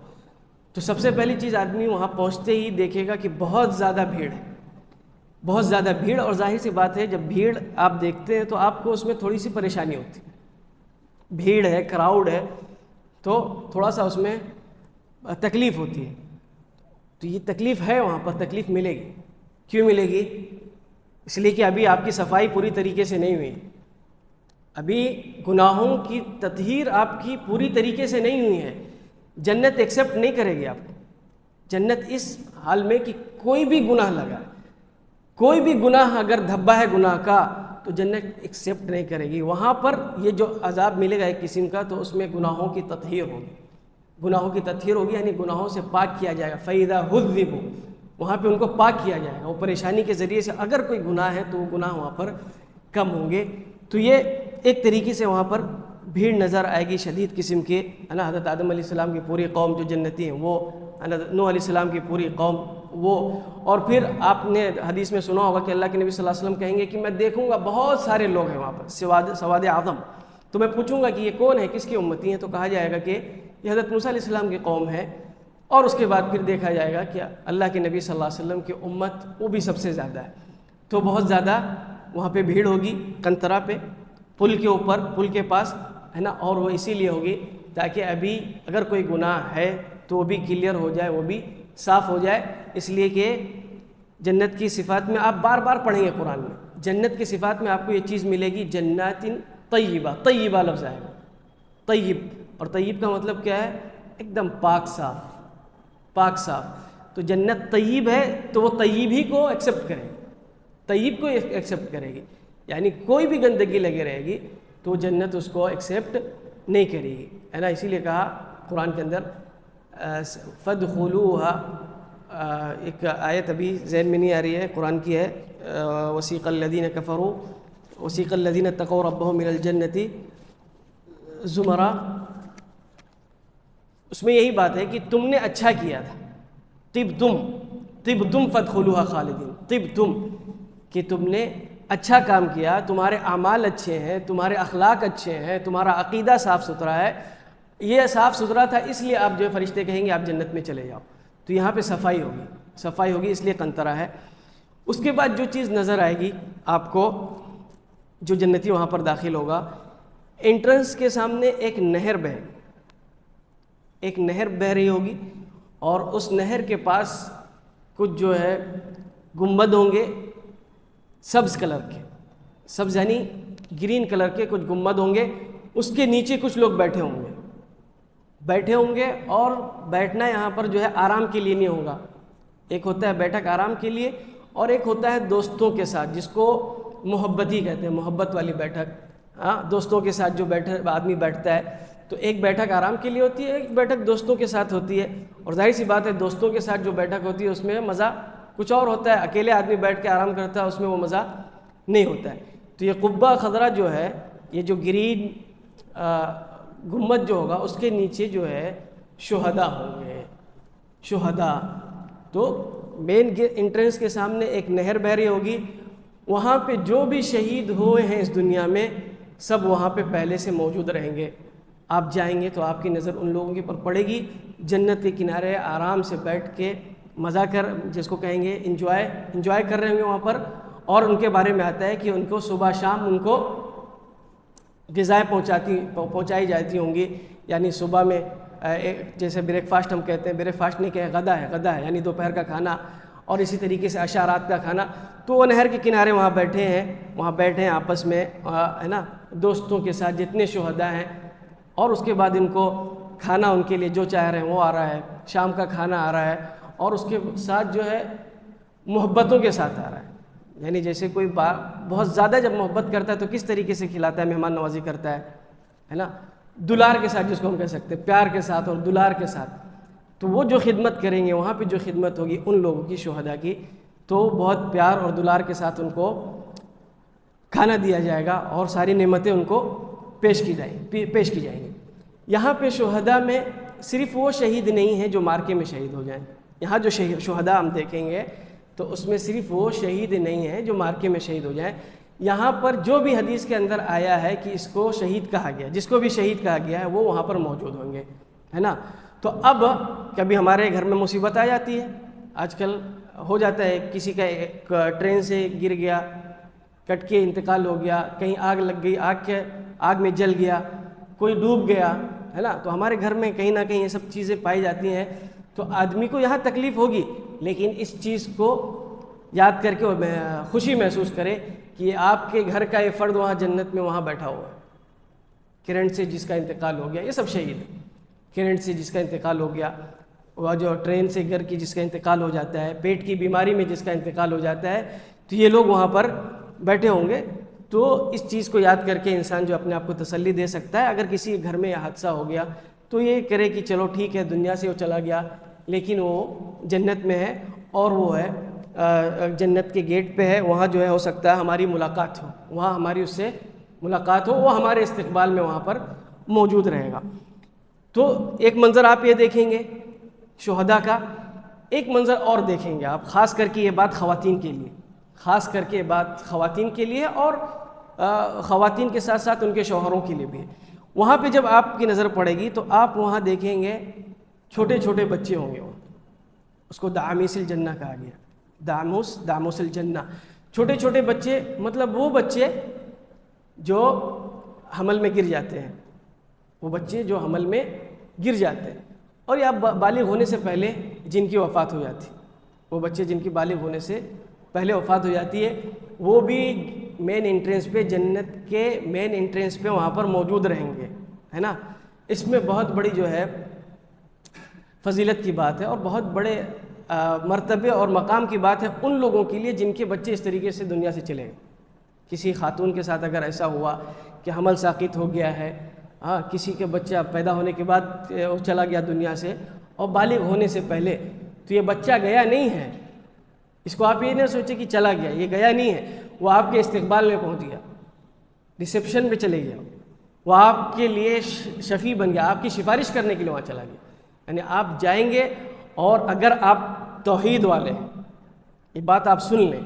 تو سب سے پہلی چیز آدمی وہاں پہنچتے ہی دیکھے گا کہ بہت زیادہ بھیڑ ہے، بہت زیادہ بھیڑ، اور ظاہر سی بات ہے جب بھیڑ آپ دیکھتے ہیں تو آپ کو اس میں تھوڑی سی پریشانی ہوتی ہے، بھیڑ ہے، کراؤڈ ہے، تو تھوڑا سا اس میں تکلیف ہوتی ہے۔ تو یہ تکلیف ہے، وہاں پر تکلیف ملے گی۔ کیوں ملے گی؟ اس لیے کہ ابھی آپ کی صفائی پوری طریقے سے نہیں ہوئی، ابھی گناہوں کی تطہیر آپ کی پوری طریقے سے نہیں ہوئی ہے۔ جنت ایکسیپٹ نہیں کرے گی آپ کو، جنت اس حال میں کہ کوئی بھی گناہ لگا ہے، کوئی بھی گناہ اگر دھبا ہے گناہ کا تو جنت ایکسیپٹ نہیں کرے گی۔ وہاں پر یہ جو عذاب ملے گا ایک قسم کا، تو اس میں گناہوں کی تطہیر ہوگی، گناہوں کی تطہیر ہوگی، یعنی گناہوں سے پاک کیا جائے گا۔ فَإِذَا هُذِّبُوا، وہاں پہ ان کو پاک کیا جائے گا، وہ پریشانی کے ذریعے سے اگر کوئی گناہ ہے تو وہ گناہ وہاں پر کم ہوں گے۔ تو یہ ایک طریقے سے وہاں پر بھیڑ نظر آئے گی شدید قسم کے، ہے نا۔ حضرت آدم علیہ السلام کی پوری قوم جو جنتی ہیں وہ، نوح علیہ السلام کی پوری قوم وہ، اور پھر آپ نے حدیث میں سنا ہوگا کہ اللہ کے نبی صلی اللہ علیہ وسلم کہیں گے کہ میں دیکھوں گا بہت سارے لوگ ہیں وہاں پر، سواد اعظم، تو میں پوچھوں گا کہ یہ کون ہے، کس کی امتی ہیں، تو کہا جائے گا کہ یہ حضرت موسیٰ علیہ السلام کی قوم ہے، اور اس کے بعد پھر دیکھا جائے گا کہ اللہ کے نبی صلی اللہ علیہ وسلم کی امت وہ بھی سب سے زیادہ ہے۔ تو بہت زیادہ وہاں پہ بھیڑ ہوگی، کنترا پہ، پل کے اوپر، پل کے پاس، ہے نا، اور وہ اسی لیے ہوگی تاکہ ابھی اگر کوئی گناہ ہے تو وہ بھی کلیئر ہو جائے، وہ بھی صاف ہو جائے۔ اس لیے کہ جنت کی صفات میں آپ بار بار پڑھیں گے قرآن میں، جنت کی صفات میں آپ کو یہ چیز ملے گی، جنات طیبہ، طیبہ لفظ آئے گا، طیب، اور طیب کا مطلب کیا ہے؟ ایک دم پاک صاف، پاک صاف۔ تو جنت طیب ہے تو وہ طیب ہی کو ایکسیپٹ کرے گی، طیب کو ایکسیپٹ کرے گی، یعنی کوئی بھی گندگی لگے رہے گی تو جنت اس کو ایکسیپٹ نہیں کرے گی، ہے نا۔ اسی لیے کہا قرآن کے اندر فَادْخُلُوهَا، ایک آیت ابھی ذہن میں نہیں آ رہی ہے، قرآن کی ہے، وَسِيقَ الَّذِينَ كَفَرُوا وَسِيقَ الَّذِينَ اتَّقَوْا رَبَّهُمْ إِلَى الْجَنَّةِ زُمَرًا، اس میں یہی بات ہے کہ تم نے اچھا کیا تھا، طِبْتُمْ فَادْخُلُوهَا خَالِدِينَ، طِبْتُمْ، کہ تم نے اچھا کام کیا، تمہارے اعمال اچھے ہیں، تمہارے اخلاق اچھے ہیں، تمہارا عقیدہ صاف ستھرا ہے، یہ صاف ستھرا تھا، اس لیے آپ جو فرشتے کہیں گے آپ جنت میں چلے جاؤ۔ تو یہاں پہ صفائی ہوگی، صفائی ہوگی، اس لیے قنطرہ ہے۔ اس کے بعد جو چیز نظر آئے گی آپ کو، جو جنتی وہاں پر داخل ہوگا، انٹرنس کے سامنے ایک نہر بہے، ایک نہر بہہ رہی ہوگی، اور اس نہر کے پاس کچھ جو ہے گنبد ہوں گے سبز کلر کے، سبز یعنی گرین کلر کے کچھ گنبد ہوں گے، اس کے نیچے کچھ لوگ بیٹھے ہوں گے، اور بیٹھنا یہاں پر جو ہے آرام کے لیے نہیں ہوگا، ایک ہوتا ہے بیٹھک آرام کے لیے، اور ایک ہوتا ہے دوستوں کے ساتھ، جس کو محبتی کہتے ہیں، محبت والی بیٹھک، ہاں، دوستوں کے ساتھ جو آدمی بیٹھتا ہے، تو ایک بیٹھک آرام کے لیے ہوتی ہے، ایک بیٹھک دوستوں کے ساتھ ہوتی ہے، اور ظاہر سی بات ہے دوستوں کے ساتھ جو بیٹھک ہوتی ہے اس میں مزہ کچھ اور ہوتا ہے، اکیلے آدمی بیٹھ کے آرام کرتا ہے اس میں وہ مزہ نہیں ہوتا ہے۔ تو یہ قبہ خضرا جو ہے، یہ جو گرین گنبد جو ہوگا، اس کے نیچے جو ہے شہداء ہوں گے، شہداء۔ تو مین انٹرنس کے سامنے ایک نہر بہہ رہی ہوگی، وہاں پہ جو بھی شہید ہوئے ہیں اس دنیا میں سب وہاں پہ پہلے سے موجود رہیں گے۔ آپ جائیں گے تو آپ کی نظر ان لوگوں کے پر پڑے گی، جنت کے کنارے آرام سے بیٹھ کے مزہ کر، جس کو کہیں گے انجوائے کر رہے ہوں گے وہاں پر۔ اور ان کے بارے میں آتا ہے کہ ان کو صبح شام ان کو غذائیں پہنچائی جاتی ہوں گی، یعنی صبح میں جیسے بریک فاسٹ ہم کہتے ہیں، بریک فاسٹ نہیں کہ غدا ہے یعنی دوپہر کا کھانا، اور اسی طریقے سے عشاء رات کا کھانا۔ تو وہ نہر کے کنارے وہاں بیٹھے ہیں آپس میں، ہے نا، دوستوں کے ساتھ جتنے شہداء ہیں، اور اس کے بعد ان کو کھانا ان کے لیے جو چاہ رہے ہیں وہ آ رہا ہے، شام کا کھانا آ رہا ہے، اور اس کے ساتھ جو ہے محبتوں کے ساتھ آ رہا ہے، یعنی جیسے کوئی بہت زیادہ جب محبت کرتا ہے تو کس طریقے سے کھلاتا ہے، مہمان نوازی کرتا ہے نا، دلار کے ساتھ، جس کو ہم کہہ سکتے ہیں پیار کے ساتھ اور دلار کے ساتھ۔ تو وہ جو خدمت کریں گے وہاں پہ جو خدمت ہوگی ان لوگوں کی شہداء کی، تو بہت پیار اور دلار کے ساتھ ان کو کھانا دیا جائے گا اور ساری نعمتیں ان کو پیش کی جائیں گی۔ یہاں پہ شہداء میں صرف وہ شہید نہیں ہیں جو مارکے میں شہید ہو جائیں، یہاں جو شہداء ہم دیکھیں گے تو اس میں صرف وہ شہید نہیں ہیں جو مارکے میں شہید ہو جائیں، یہاں پر جو بھی حدیث کے اندر آیا ہے کہ اس کو شہید کہا گیا، جس کو بھی شہید کہا گیا ہے وہ وہاں پر موجود ہوں گے، ہے نا۔ تو اب کبھی ہمارے گھر میں مصیبت آ جاتی ہے، آج کل ہو جاتا ہے کسی کا ایک ٹرین سے گر گیا، کٹ کے انتقال ہو گیا، کہیں آگ لگ گئی، آگ میں جل گیا، کوئی ڈوب گیا، ہے نا۔ تو ہمارے گھر میں کہیں نہ کہیں یہ سب چیزیں پائی جاتی ہیں، تو آدمی کو یہاں تکلیف ہوگی، لیکن اس چیز کو یاد کر کے خوشی محسوس کرے کہ آپ کے گھر کا یہ فرد وہاں جنت میں وہاں بیٹھا ہوا ہے، کرنٹ سے جس کا انتقال ہو گیا، یہ سب شہید ہیں، کرنٹ سے جس کا انتقال ہو گیا، وہ جو ٹرین سے گر کی جس کا انتقال ہو جاتا ہے، پیٹ کی بیماری میں جس کا انتقال ہو جاتا ہے، تو یہ لوگ وہاں پر بیٹھے ہوں گے۔ تو اس چیز کو یاد کر کے انسان جو اپنے آپ کو تسلی دے سکتا ہے، اگر کسی گھر میں حادثہ ہو گیا تو یہ کرے کہ چلو ٹھیک ہے، دنیا سے وہ چلا گیا لیکن وہ جنت میں ہے، اور وہ ہے جنت کے گیٹ پہ ہے، وہاں جو ہے ہو سکتا ہے ہماری ملاقات ہو، وہاں ہماری اس سے ملاقات ہو، وہ ہمارے استقبال میں وہاں پر موجود رہے گا۔ تو ایک منظر آپ یہ دیکھیں گے شہداء کا، ایک منظر اور دیکھیں گے آپ، خاص کر کے یہ بات خواتین کے لیے، خاص کر کے بات خواتین کے لیے، اور خواتین کے ساتھ ساتھ ان کے شوہروں کے لیے بھی ہے۔ وہاں پہ جب آپ کی نظر پڑے گی تو آپ وہاں دیکھیں گے چھوٹے چھوٹے بچے ہوں گے، اس کو دعامیس الجنہ کہا گیا، دعموس الجنہ، چھوٹے چھوٹے بچے، مطلب وہ بچے جو حمل میں گر جاتے ہیں، وہ بچے جو حمل میں گر جاتے ہیں، اور یا بالغ ہونے سے پہلے جن کی وفات ہو جاتی، وہ بچے جن کی بالغ ہونے سے پہلے وفات ہو جاتی ہے، وہ بھی مین انٹرنس پہ، جنت کے مین انٹرنس پہ وہاں پر موجود رہیں گے، ہے نا۔ اس میں بہت بڑی جو ہے فضیلت کی بات ہے، اور بہت بڑے مرتبے اور مقام کی بات ہے ان لوگوں کے لیے جن کے بچے اس طریقے سے دنیا سے چلے گئے۔ کسی خاتون کے ساتھ اگر ایسا ہوا کہ حمل ساقط ہو گیا ہے، کسی کے بچہ پیدا ہونے کے بعد وہ چلا گیا دنیا سے، اور بالغ ہونے سے پہلے، تو یہ بچہ گیا نہیں ہے، اس کو آپ یہ نہ سوچیں کہ چلا گیا، یہ گیا نہیں ہے، وہ آپ کے استقبال میں پہنچ گیا، ریسیپشن پہ چلے گیا، وہ آپ کے لیے شفیع بن گیا، آپ کی سفارش کرنے کے لیے وہاں چلا گیا۔ یعنی آپ جائیں گے، اور اگر آپ توحید والے ہیں، یہ بات آپ سن لیں،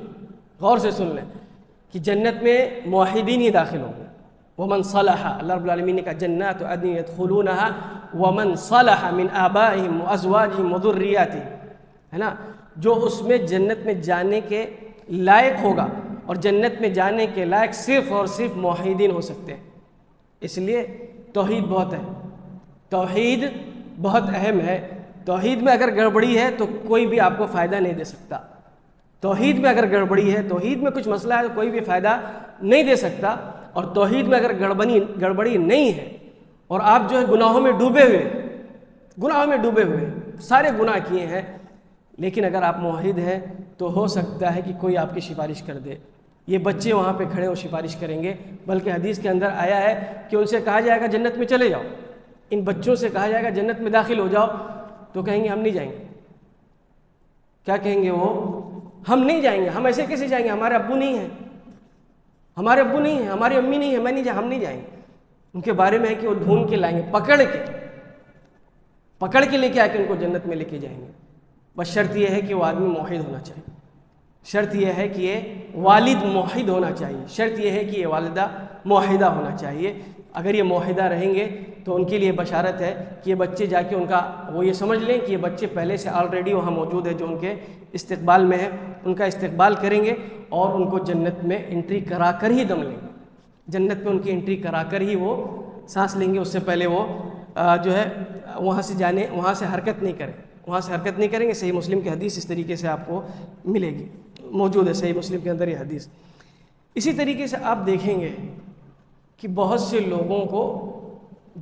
غور سے سن لیں کہ جنت میں موحدین ہی داخل ہوں گے۔ ومن صلح، اللہ رب العالمین نے کہا جنات عدن يدخلونها ومن صلح من آبائهم وازواجهم وذرياتهم، ہے نا، جو اس میں جنت میں جانے کے لائق ہوگا، اور جنت میں جانے کے لائق صرف اور صرف موحدین ہو سکتے ہیں۔ اس لیے توحید بہت ہے، توحید بہت اہم ہے۔ توحید میں اگر گڑبڑی ہے تو کوئی بھی آپ کو فائدہ نہیں دے سکتا، توحید میں اگر گڑبڑی ہے، توحید میں کچھ مسئلہ ہے تو کوئی بھی فائدہ نہیں دے سکتا، اور توحید میں اگر گڑبڑی نہیں ہے، اور آپ جو ہے گناہوں میں ڈوبے ہوئے سارے گناہ کیے ہیں، لیکن اگر آپ موحد ہیں تو ہو سکتا ہے کہ کوئی آپ کی سفارش کر دے۔ یہ بچے وہاں پہ کھڑے ہو سفارش کریں گے، بلکہ حدیث کے اندر آیا ہے کہ ان سے کہا جائے گا جنت میں چلے جاؤ، ان بچوں سے کہا جائے گا جنت میں داخل ہو جاؤ، تو کہیں گے ہم نہیں جائیں گے۔ کیا کہیں گے وہ؟ ہم نہیں جائیں گے، ہم ایسے کیسے جائیں گے، ہمارے ابو نہیں ہیں، ہمارے ابو نہیں ہیں، ہماری امی نہیں ہے، ہم نہیں جائیں گے۔ ان کے بارے میں ہے کہ وہ ڈھونڈ کے لائیں گے، پکڑ کے لے کے آ کے ان کو جنت میں لے کے جائیں گے۔ بس شرط یہ ہے کہ وہ آدمی موحد ہونا چاہیے، شرط یہ ہے کہ یہ والد موحد ہونا چاہیے، شرط یہ ہے کہ یہ والدہ موحدہ ہونا چاہیے۔ اگر یہ موحدہ رہیں گے تو ان کے لیے بشارت ہے کہ یہ بچے جا کے وہ یہ سمجھ لیں کہ یہ بچے پہلے سے آلریڈی وہاں موجود ہے، جو ان کے استقبال میں ہے، ان کا استقبال کریں گے، اور ان کو جنت میں انٹری کرا کر ہی دم لیں گے، جنت میں ان کی انٹری کرا کر ہی وہ سانس لیں گے، اس سے پہلے وہ جو ہے وہاں سے حرکت نہیں کریں گے۔ صحیح مسلم کی حدیث اس طریقے سے آپ کو ملے گی، موجود ہے صحیح مسلم کے اندر یہ حدیث۔ اسی طریقے سے آپ دیکھیں گے کہ بہت سے لوگوں کو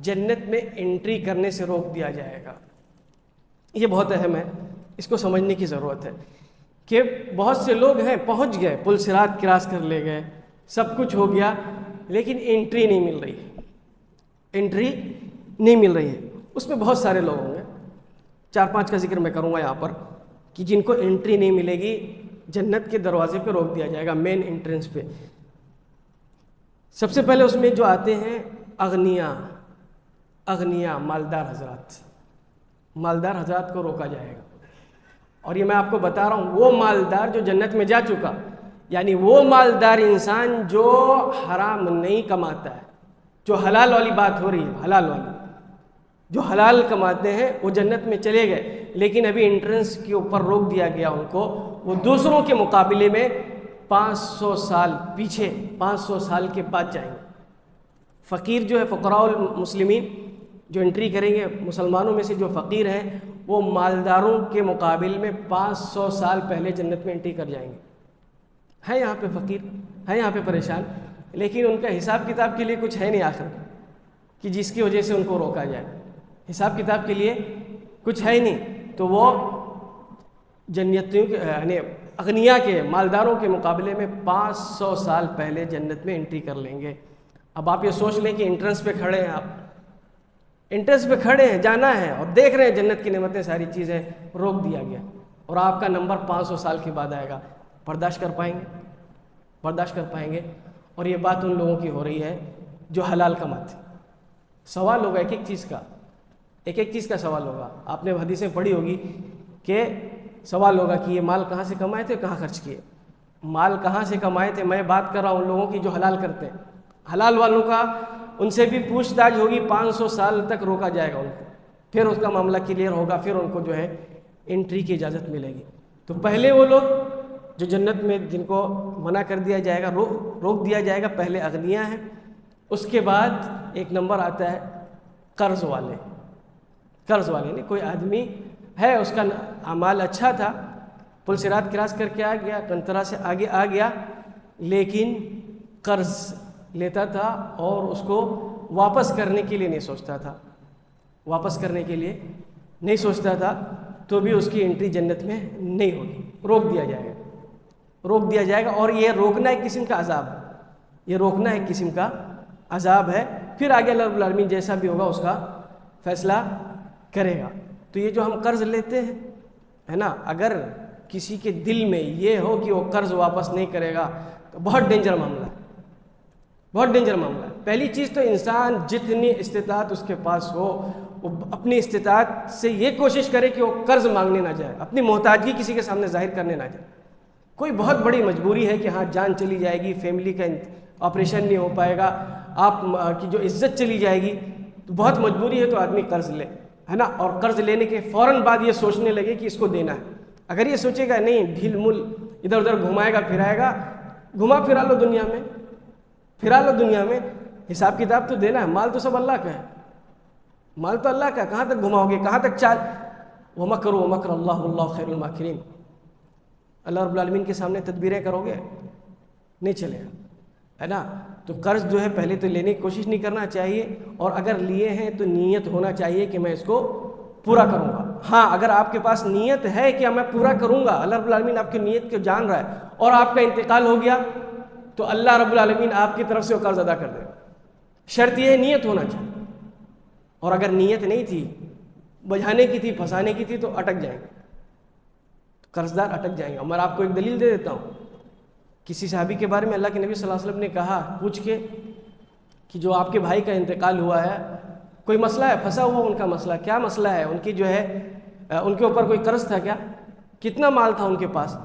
جنت میں انٹری کرنے سے روک دیا جائے گا۔ یہ بہت اہم ہے، اس کو سمجھنے کی ضرورت ہے کہ بہت سے لوگ ہیں پہنچ گئے، پل صراط کراس کر لے گئے، سب کچھ ہو گیا، لیکن انٹری نہیں مل رہی ہے۔ اس میں بہت سارے لوگ ہوں گے، 4-5 کا ذکر میں کروں گا یہاں پر کہ جن کو انٹری نہیں ملے گی، جنت کے دروازے پہ روک دیا جائے گا، مین انٹرنس پہ۔ سب سے پہلے اس میں جو آتے ہیں اغنیا مالدار حضرات کو روکا جائے گا۔ اور یہ میں آپ کو بتا رہا ہوں، وہ مالدار جو جنت میں جا چکا، یعنی وہ مالدار انسان جو حرام نہیں کماتا ہے، جو حلال والی بات ہو رہی ہے، حلال والی، جو حلال کماتے ہیں وہ جنت میں چلے گئے، لیکن ابھی انٹرنس کے اوپر روک دیا گیا ان کو، وہ دوسروں کے مقابلے میں 500 سال پیچھے، 500 سال کے بعد جائیں گے۔ فقیر جو ہے، فقراء المسلمین جو انٹری کریں گے، مسلمانوں میں سے جو فقیر ہیں، وہ مالداروں کے مقابل میں 500 سال پہلے جنت میں انٹری کر جائیں گے۔ ہیں یہاں پہ فقیر، ہیں یہاں پہ پریشان، لیکن ان کا حساب کتاب کے لیے کچھ ہے نہیں آخر کہ جس کی وجہ سے ان کو روکا جائے، حساب کتاب کے لیے کچھ ہے ہی نہیں، تو وہ جنتیوں کے یعنی اغنیا کے، مالداروں کے مقابلے میں 500 سال پہلے جنت میں انٹری کر لیں گے۔ اب آپ یہ سوچ لیں کہ انٹرنس پہ کھڑے ہیں، آپ انٹرنس پہ کھڑے ہیں، جانا ہے اور دیکھ رہے ہیں جنت کی نعمتیں، ساری چیزیں، روک دیا گیا اور آپ کا نمبر 500 سال کے بعد آئے گا، برداشت کر پائیں گے؟ برداشت کر پائیں گے؟ اور یہ بات ان لوگوں کی ہو رہی ہے جو حلال کماتے۔ سوال ہوگا ایک ایک چیز کا سوال ہوگا، آپ نے حدیثیں پڑھی ہوگی کہ سوال ہوگا کہ یہ مال کہاں سے کمائے تھے، کہاں خرچ کیے؟ مال کہاں سے کمائے تھے؟ میں بات کر رہا ہوں ان لوگوں کی جو حلال کرتے ہیں، حلال والوں کا ان سے بھی پوچھ تاچھ ہوگی، 500 سال تک روکا جائے گا ان کو، پھر اس کا معاملہ کلیئر ہوگا، پھر ان کو جو ہے انٹری کی اجازت ملے گی۔ تو پہلے وہ لوگ جو جنت میں جن کو منع کر دیا جائے گا، روک دیا جائے گا، پہلے اغنیا ہیں، اس کے بعد ایک نمبر آتا ہے قرض والے نہیں، کوئی آدمی ہے اس کا اعمال اچھا تھا، پل صراط کراس کر کے آ گیا، کنترا سے آگے آ گیا، لیکن قرض لیتا تھا اور اس کو واپس کرنے کے لیے نہیں سوچتا تھا، تو بھی اس کی انٹری جنت میں نہیں ہوگی، روک دیا جائے گا۔ اور یہ روکنا ایک قسم کا عذاب ہے، پھر آگے اللہ رب العالمین جیسا بھی ہوگا اس کا فیصلہ کرے گا۔ تو یہ جو ہم قرض لیتے ہیں ہے نا، اگر کسی کے دل میں یہ ہو کہ وہ قرض واپس نہیں کرے گا تو بہت ڈینجر معاملہ ہے۔ پہلی چیز تو انسان جتنی استطاعت اس کے پاس ہو، وہ اپنی استطاعت سے یہ کوشش کرے کہ وہ قرض مانگنے نہ جائے، اپنی محتاجگی کسی کے سامنے ظاہر کرنے نہ جائے۔ کوئی بہت بڑی مجبوری ہے کہ ہاں جان چلی جائے گی، فیملی کا آپریشن نہیں ہو پائے گا، آپ کی جو عزت چلی جائے گی، تو بہت مجبوری ہے تو آدمی قرض لے، ہے نا، اور قرض لینے کے فوراً بعد یہ سوچنے لگے کہ اس کو دینا ہے۔ اگر یہ سوچے گا نہیں، ڈھیل مل ادھر ادھر گھمائے گا پھرائے گا، گھما پھرا لو دنیا میں، حساب کتاب تو دینا ہے، مال تو سب اللہ کا ہے، کہاں تک گھماؤ گے، کہاں تک چال؟ وَمَكَرُوا وَمَكَرَ اللَّهُ وَاللَّهُ خَيْرُ الْمَاكِرِينَ، اللہ رب العالمین کے سامنے تدبیریں کرو گے نہیں چلے گا، ہے نا۔ تو قرض جو ہے پہلے تو لینے کی کوشش نہیں کرنا چاہیے، اور اگر لیے ہیں تو نیت ہونا چاہیے کہ میں اس کو پورا کروں گا۔ ہاں، اگر آپ کے پاس نیت ہے کہ میں پورا کروں گا، اللہ رب العالمین آپ کی نیت کو جان رہا ہے، اور آپ کا انتقال ہو گیا تو اللہ رب العالمین آپ کی طرف سے وہ قرض ادا کر دے گا۔ شرط یہ ہے نیت ہونا چاہیے، اور اگر نیت نہیں تھی، بجھانے کی تھی، پھنسانے کی تھی، تو اٹک جائیں گے، قرضدار اٹک جائیں گے۔ اور میں آپ کو ایک دلیل دے دیتا ہوں، کسی صحابی کے بارے میں اللہ کے نبی صلی اللہ علیہ وسلم نے کہا پوچھ کے کہ جو آپ کے بھائی کا انتقال ہوا ہے، کوئی مسئلہ ہے، پھنسا ہوا ان کا مسئلہ، کیا مسئلہ ہے؟ ان کی جو ہے ان کے اوپر کوئی قرض تھا کیا؟ کتنا مال تھا ان کے پاس؟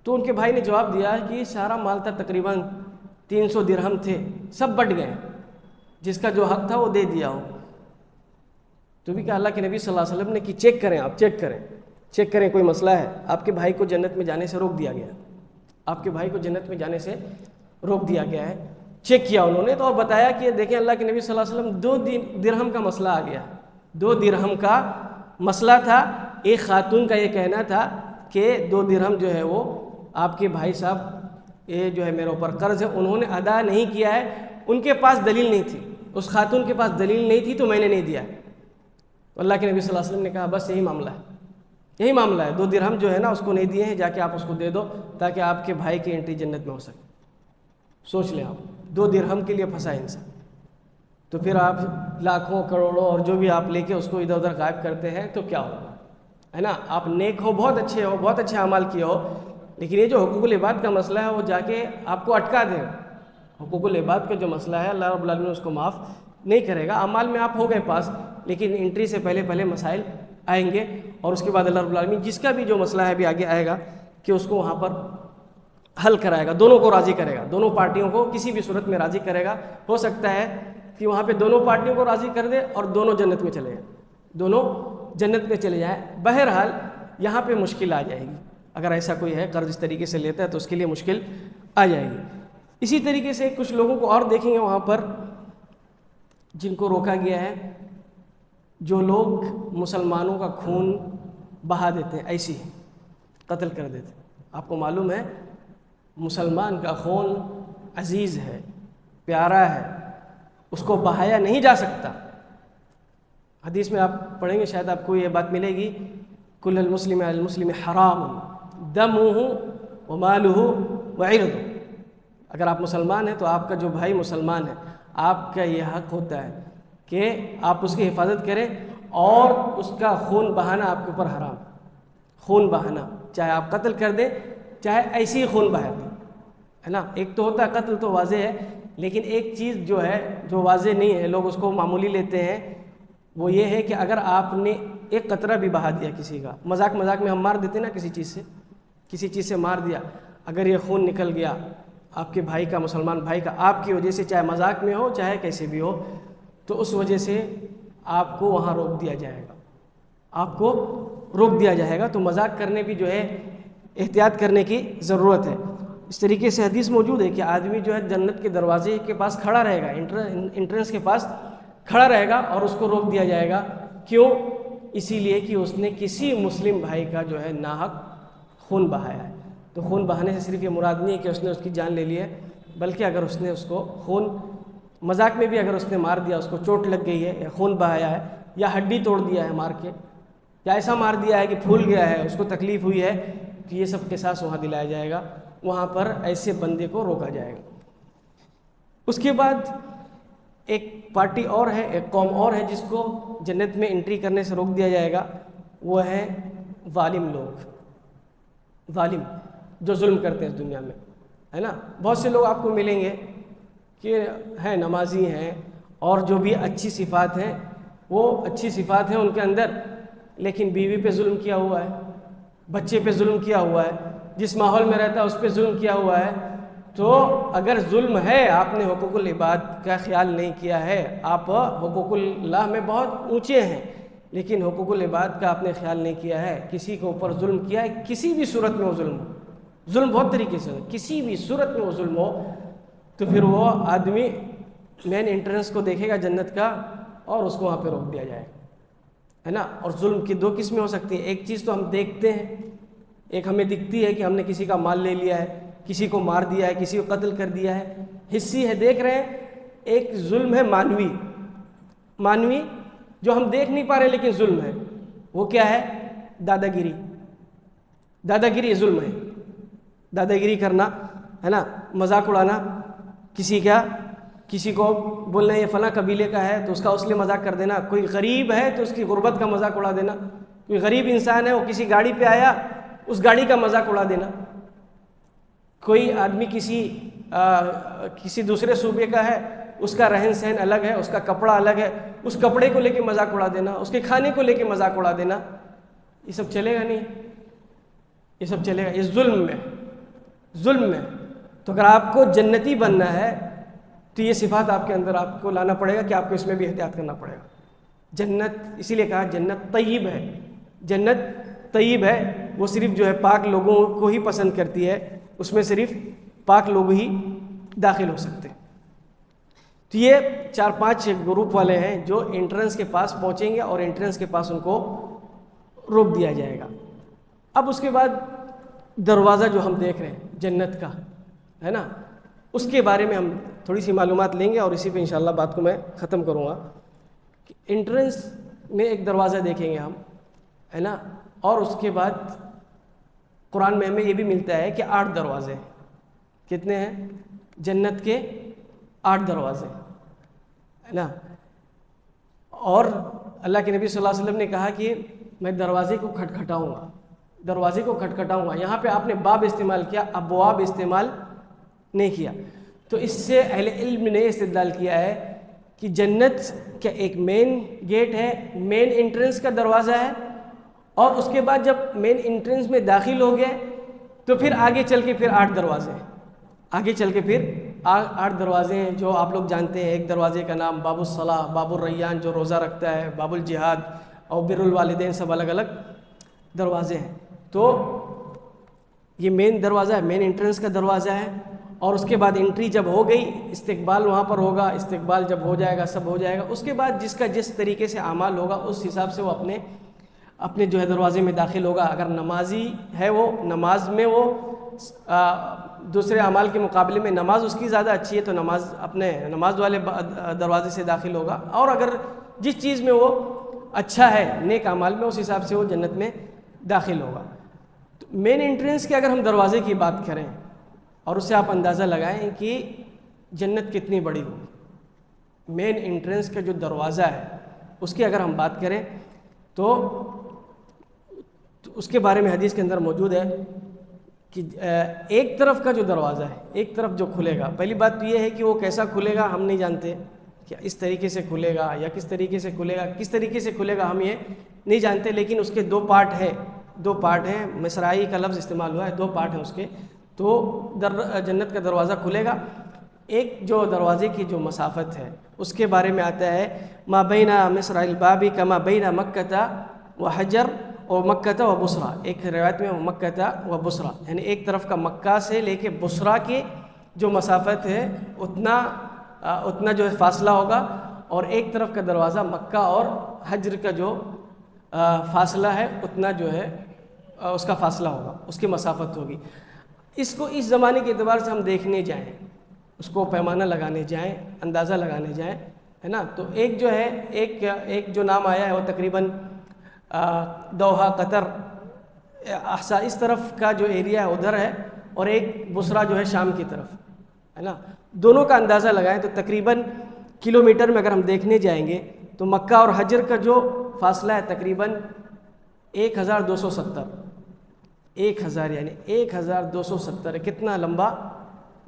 تو ان کے بھائی نے جواب دیا کہ سارا مال تھا تقریباً 300 درہم تھے، سب بٹ گئے، جس کا جو حق تھا وہ دے دیا ہو۔ تو بھی کہ اللہ کے نبی صلی اللہ علیہ وسلم نے کہ چیک کریں کوئی مسئلہ ہے، آپ کے بھائی کو جنت میں جانے سے روک دیا گیا ہے، چیک کیا انہوں نے تو، اور بتایا کہ دیکھیں اللہ کے نبی صلی اللہ علیہ وسلم 2 درہم کا مسئلہ آ گیا، 2 درہم کا مسئلہ تھا۔ ایک خاتون کا یہ کہنا تھا کہ 2 درہم جو ہے وہ آپ کے بھائی صاحب یہ جو ہے میرے اوپر قرض ہے، انہوں نے ادا نہیں کیا ہے، ان کے پاس دلیل نہیں تھی، اس خاتون کے پاس دلیل نہیں تھی، تو میں نے نہیں دیا۔ اللہ کے نبی صلی اللہ علیہ وسلم نے کہا بس یہی معاملہ ہے، 2 درہم جو ہے نا اس کو نہیں دیے ہیں، جا کے آپ اس کو دے دو تاکہ آپ کے بھائی کی انٹری جنت میں ہو سکے۔ سوچ لیں آپ، 2 درہم کے لیے پھنسا انسان، تو پھر آپ لاکھوں کروڑوں اور جو بھی آپ لے کے اس کو ادھر ادھر غائب کرتے ہیں تو کیا ہوگا؟ ہے نا. آپ نیک ہو، بہت اچھے ہو، بہت اچھے اعمال کیے ہو، لیکن یہ جو حقوق العباد کا مسئلہ ہے وہ جا کے آپ کو اٹکا دے گا. حقوق العباد کا جو مسئلہ ہے اللہ رب العالمین اس کو معاف نہیں کرے گا. اعمال میں آپ ہو گئے پاس، لیکن انٹری سے پہلے مسائل آئیں گے، اور اس کے بعد اللہ رب العالمین جس کا بھی جو مسئلہ ہے ابھی آگے آئے گا کہ اس کو وہاں پر حل کرائے گا، دونوں کو راضی کرے گا، دونوں پارٹیوں کو کسی بھی صورت میں راضی کرے گا. ہو سکتا ہے کہ وہاں پہ دونوں پارٹیوں کو راضی کر دے اور دونوں جنت میں چلے جائیں، دونوں جنت میں چلے جائیں. بہرحال یہاں پہ مشکل آ جائے گی. اگر ایسا کوئی ہے قرض اس طریقے سے لیتا ہے تو اس کے لیے مشکل آ جائے گی. اسی طریقے سے کچھ لوگوں کو اور دیکھیں گے وہاں پر جن کو روکا گیا ہے، جو لوگ مسلمانوں کا خون بہا دیتے ہیں، ایسی قتل کر دیتے ہیں. آپ کو معلوم ہے مسلمان کا خون عزیز ہے، پیارا ہے، اس کو بہایا نہیں جا سکتا. حدیث میں آپ پڑھیں گے شاید آپ کو یہ بات ملے گی، کل المسلم علی المسلم حرام دمہ ومالہ وعرضہ. اگر آپ مسلمان ہیں تو آپ کا جو بھائی مسلمان ہے، آپ کا یہ حق ہوتا ہے کہ آپ اس کی حفاظت کریں، اور اس کا خون بہانا آپ کے اوپر حرام. خون بہانا، چاہے آپ قتل کر دیں چاہے ایسی ہی خون بہا دیں، ہے نا. ایک تو ہوتا ہے قتل تو واضح ہے، لیکن ایک چیز جو ہے جو واضح نہیں ہے، لوگ اس کو معمولی لیتے ہیں، وہ یہ ہے کہ اگر آپ نے ایک قطرہ بھی بہا دیا کسی کا، مذاق میں ہم مار دیتے نا کسی چیز سے مار دیا، اگر یہ خون نکل گیا آپ کے بھائی کا، مسلمان بھائی کا، آپ کی وجہ سے، چاہے مذاق میں ہو چاہے کیسے بھی ہو، تو اس وجہ سے آپ کو وہاں روک دیا جائے گا، آپ کو روک دیا جائے گا. تو مذاق کرنے بھی جو ہے احتیاط کرنے کی ضرورت ہے. اس طریقے سے حدیث موجود ہے کہ آدمی جو ہے جنت کے دروازے کے پاس کھڑا رہے گا، انٹرنس کے پاس کھڑا رہے گا، اور اس کو روک دیا جائے گا. کیوں؟ اسی لیے کہ اس نے کسی مسلم بھائی کا جو ہے ناحق خون بہایا ہے. تو خون بہانے سے صرف یہ مراد نہیں ہے کہ اس نے اس کی جان لے لی ہے، بلکہ اگر اس نے اس کو خون مذاق میں بھی اگر اس نے مار دیا، اس کو چوٹ لگ گئی ہے یا خون بہایا ہے یا ہڈی توڑ دیا ہے مار کے، یا ایسا مار دیا ہے کہ پھول گیا ہے، اس کو تکلیف ہوئی ہے، کہ یہ سب قصاص وہاں دلایا جائے گا. وہاں پر ایسے بندے کو روکا جائے گا. اس کے بعد ایک پارٹی اور ہے، ایک قوم اور ہے جس کو جنت میں انٹری کرنے سے روک دیا جائے گا. وہ ہے ظالم لوگ، ظالم جو ظلم کرتے ہیں اس دنیا میں، ہے نا. بہت سے لوگ آپ کو ملیں گے کہ ہیں نمازی ہیں، اور جو بھی اچھی صفات ہیں وہ اچھی صفات ہیں ان کے اندر، لیکن بیوی پہ ظلم کیا ہوا ہے، بچے پہ ظلم کیا ہوا ہے، جس ماحول میں رہتا ہے اس پہ ظلم کیا ہوا ہے. تو اگر ظلم ہے، آپ نے حقوق العباد کا خیال نہیں کیا ہے، آپ حقوق اللہ میں بہت اونچے ہیں، لیکن حقوق العباد کا آپ نے خیال نہیں کیا ہے، کسی کے اوپر ظلم کیا ہے، کسی بھی صورت میں وہ ظلم ہو، ظلم بہت طریقے سے ہو، کسی بھی صورت میں وہ ظلم ہو، تو پھر وہ آدمی مین انٹرنس کو دیکھے گا جنت کا، اور اس کو وہاں پہ روک دیا جائے گا، ہے نا. اور ظلم کی دو قسمیں ہو سکتی ہیں. ایک چیز تو ہم دیکھتے ہیں، ایک ہمیں دکھتی ہے کہ ہم نے کسی کا مال لے لیا ہے، کسی کو مار دیا ہے، کسی کو قتل کر دیا ہے، حصی ہے، دیکھ رہے ہیں. ایک ظلم ہے مانوی جو ہم دیکھ نہیں پا رہے لیکن ظلم ہے. وہ کیا ہے؟ دادا گیری ظلم ہے. دادا گیری کرنا، ہے نا، مذاق اڑانا، کسی کو بولنا یہ فلاں قبیلے کا ہے تو اس کا اس لیے مذاق کر دینا، کوئی غریب ہے تو اس کی غربت کا مذاق اڑا دینا، کوئی غریب انسان ہے وہ کسی گاڑی پہ آیا اس گاڑی کا مذاق اڑا دینا، کوئی آدمی کسی دوسرے صوبے کا ہے، اس کا رہن سہن الگ ہے، اس کا کپڑا الگ ہے، اس کپڑے کو لے کے مذاق اڑا دینا، اس کے کھانے کو لے کے مذاق اڑا دینا، یہ سب چلے گا نہیں، یہ سب چلے گا، یہ ظلم میں. تو اگر آپ کو جنتی بننا ہے تو یہ صفات آپ کے اندر آپ کو لانا پڑے گا کہ آپ کو اس میں بھی احتیاط کرنا پڑے گا. جنت اسی لیے کہا جنت طیب ہے، جنت طیب ہے، وہ صرف جو ہے پاک لوگوں کو ہی پسند کرتی ہے، اس میں صرف پاک لوگ ہی داخل ہو سکتے ہیں. تو یہ 4-5 گروپ والے ہیں جو انٹرنس کے پاس پہنچیں گے اور انٹرنس کے پاس ان کو روک دیا جائے گا. اب اس کے بعد دروازہ جو ہم دیکھ رہے ہیں جنت کا، ہے نا، اس کے بارے میں ہم تھوڑی سی معلومات لیں گے اور اسی پہ انشاءاللہ بات کو میں ختم کروں گا. کہ انٹرنس میں ایک دروازہ دیکھیں گے ہم، ہے نا، اور اس کے بعد قرآن میں ہمیں یہ بھی ملتا ہے کہ 8 دروازے. کتنے ہیں؟ جنت کے 8 دروازے، ہے نا. اور اللہ کے نبی صلی اللہ علیہ وسلم نے کہا کہ میں دروازے کو کھٹکھٹاؤں گا، دروازے کو کھٹکھٹاؤں گا. یہاں پہ آپ نے باب استعمال کیا، ابواب استعمال نہیں کیا. تو اس سے اہل علم نے استدلال کیا ہے کہ جنت کا ایک مین گیٹ ہے، مین انٹرنس کا دروازہ ہے، اور اس کے بعد جب مین انٹرنس میں داخل ہو گئے تو پھر آگے چل کے پھر 8 دروازے ہیں، آگے چل کے پھر 8 دروازے ہیں جو آپ لوگ جانتے ہیں. ایک دروازے کا نام باب الصلاح، باب الریان جو روزہ رکھتا ہے، باب الجہاد اور بر الوالدین، سب الگ الگ دروازے ہیں. تو یہ مین دروازہ ہے، مین انٹرنس کا دروازہ ہے. اور اس کے بعد انٹری جب ہو گئی، استقبال وہاں پر ہوگا، استقبال جب ہو جائے گا، سب ہو جائے گا، اس کے بعد جس کا جس طریقے سے اعمال ہوگا اس حساب سے وہ اپنے جو ہے دروازے میں داخل ہوگا. اگر نمازی ہے وہ نماز میں وہ دوسرے اعمال کے مقابلے میں نماز اس کی زیادہ اچھی ہے تو نماز والے دروازے سے داخل ہوگا. اور اگر جس چیز میں وہ اچھا ہے نیک اعمال میں، اس حساب سے وہ جنت میں داخل ہوگا. تو مین انٹرنس کے اگر ہم دروازے کی بات کریں اور اس سے آپ اندازہ لگائیں کہ جنت کتنی بڑی ہوگی. مین انٹرنس کا جو دروازہ ہے اس کی اگر ہم بات کریں تو اس کے بارے میں حدیث کے اندر موجود ہے کہ ایک طرف کا جو دروازہ ہے، ایک طرف جو کھلے گا، پہلی بات تو یہ ہے کہ وہ کیسا کھلے گا ہم نہیں جانتے، کہ اس طریقے سے کھلے گا یا کس طریقے سے کھلے گا، کس طریقے سے کھلے گا ہم یہ نہیں جانتے. لیکن اس کے دو پارٹ ہیں، مصراعی کا لفظ استعمال ہوا ہے، 2 پارٹ ہیں اس کے. تو جنت کا دروازہ کھلے گا. ایک جو دروازے کی جو مسافت ہے اس کے بارے میں آتا ہے ما بین مصراع الباب کما بین مکہ و حجر و مکہ و بصرہ. ایک روایت میں مکہ و بصرہ، یعنی ایک طرف کا مکہ سے لے کے بصرہ کی جو مسافت ہے اتنا جو ہے فاصلہ ہوگا، اور ایک طرف کا دروازہ مکہ اور حجر کا جو فاصلہ ہے اتنا جو ہے اس کا فاصلہ ہوگا، اس کی مسافت ہوگی. اس کو اس زمانے کے اعتبار سے ہم دیکھنے جائیں، اس کو پیمانہ لگانے جائیں، اندازہ لگانے جائیں، ہے نا. تو ایک جو ہے ایک جو نام آیا ہے وہ تقریباً دوحہ قطر احسا اس طرف کا جو ایریا ہے ادھر ہے، اور ایک بصرہ جو ہے شام کی طرف ہے نا. دونوں کا اندازہ لگائیں تو تقریباً کلومیٹر میں اگر ہم دیکھنے جائیں گے تو مکہ اور حجر کا جو فاصلہ ہے تقریباً 1270، 1000 یعنی 1270 ہے. کتنا لمبا